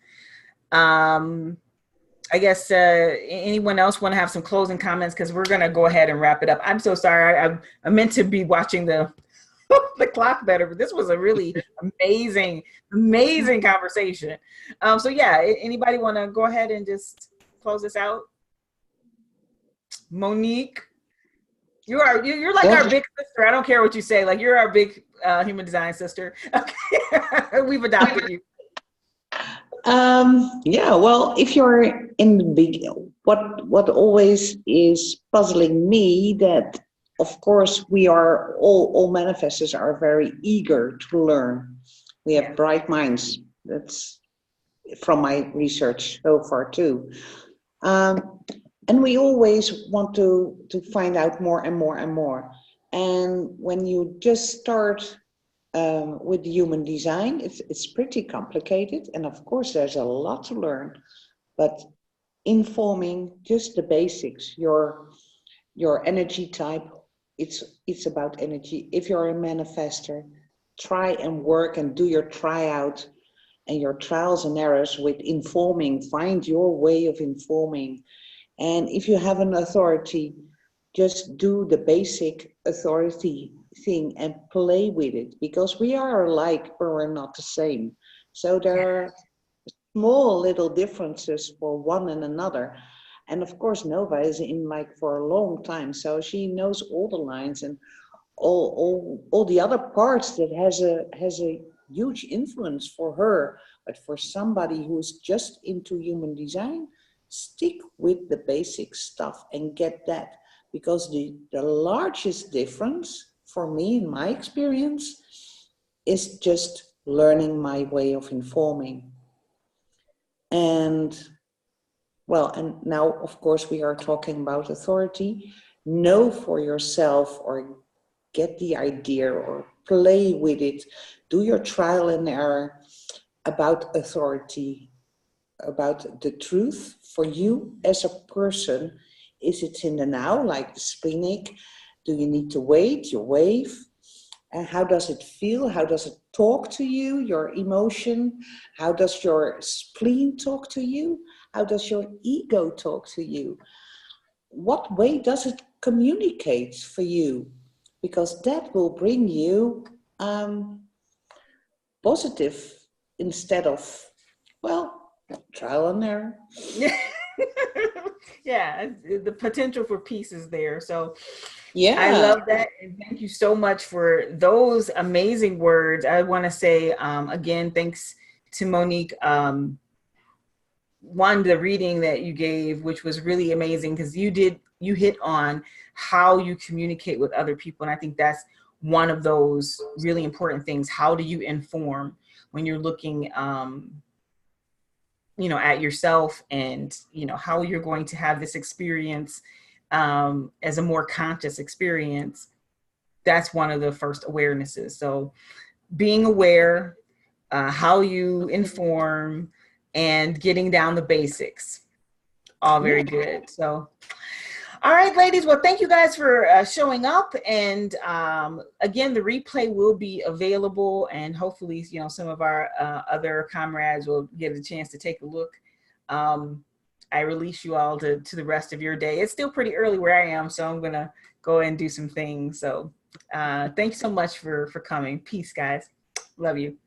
I guess anyone else want to have some closing comments, because we're going to go ahead and wrap it up. I'm so sorry. I meant to be watching the the clock better, but this was a really amazing conversation. So yeah, anybody want to go ahead and just close this out? Monique, you're like our big sister. I don't care what you say. Like, you're our big human design sister. Okay. We've adopted you. Yeah, well, if you're in the big, what always is puzzling me, that of course we are all manifestors are very eager to learn. We have bright minds. That's from my research so far too. And we always want to find out more and more and more. And when you just start with human design, it's pretty complicated. And of course, there's a lot to learn. But informing just the basics, your energy type, it's about energy. If you're a manifestor, try and work and do your tryout and your trials and errors with informing. Find your way of informing. And if you have an authority, just do the basic authority thing and play with it, because we are alike, but we're not the same. So there are small little differences for one and another. And of course, Nova is in like for a long time, so she knows all the lines and all the other parts that has a huge influence for her. But for somebody who's just into human design, stick with the basic stuff and get that, because the largest difference for me in my experience is just learning my way of informing. And well, and now of course we are talking about authority. Know for yourself, or get the idea or play with it. Do your trial and error about authority, about the truth for you as a person. Is it in the now, like the splenic? Do you need to wait, your wave? And how does it feel? How does it talk to you, your emotion? How does your spleen talk to you? How does your ego talk to you? What way does it communicate for you? Because that will bring you positive instead of, well, trial and error. Yeah, the potential for peace is there. So yeah, I love that. And thank you so much for those amazing words. I want to say, again, thanks to Monique. One, the reading that you gave, which was really amazing, because you hit on how you communicate with other people. And I think that's one of those really important things. How do you inform when you're looking, at yourself, and, how you're going to have this experience as a more conscious experience? That's one of the first awarenesses. So being aware, how you inform, and getting down the basics, all very good. So, all right, ladies. Well, thank you guys for showing up. And again, the replay will be available, and hopefully, some of our other comrades will get a chance to take a look. I release you all to the rest of your day. It's still pretty early where I am, so I'm gonna go and do some things. So thanks so much for coming. Peace, guys. Love you.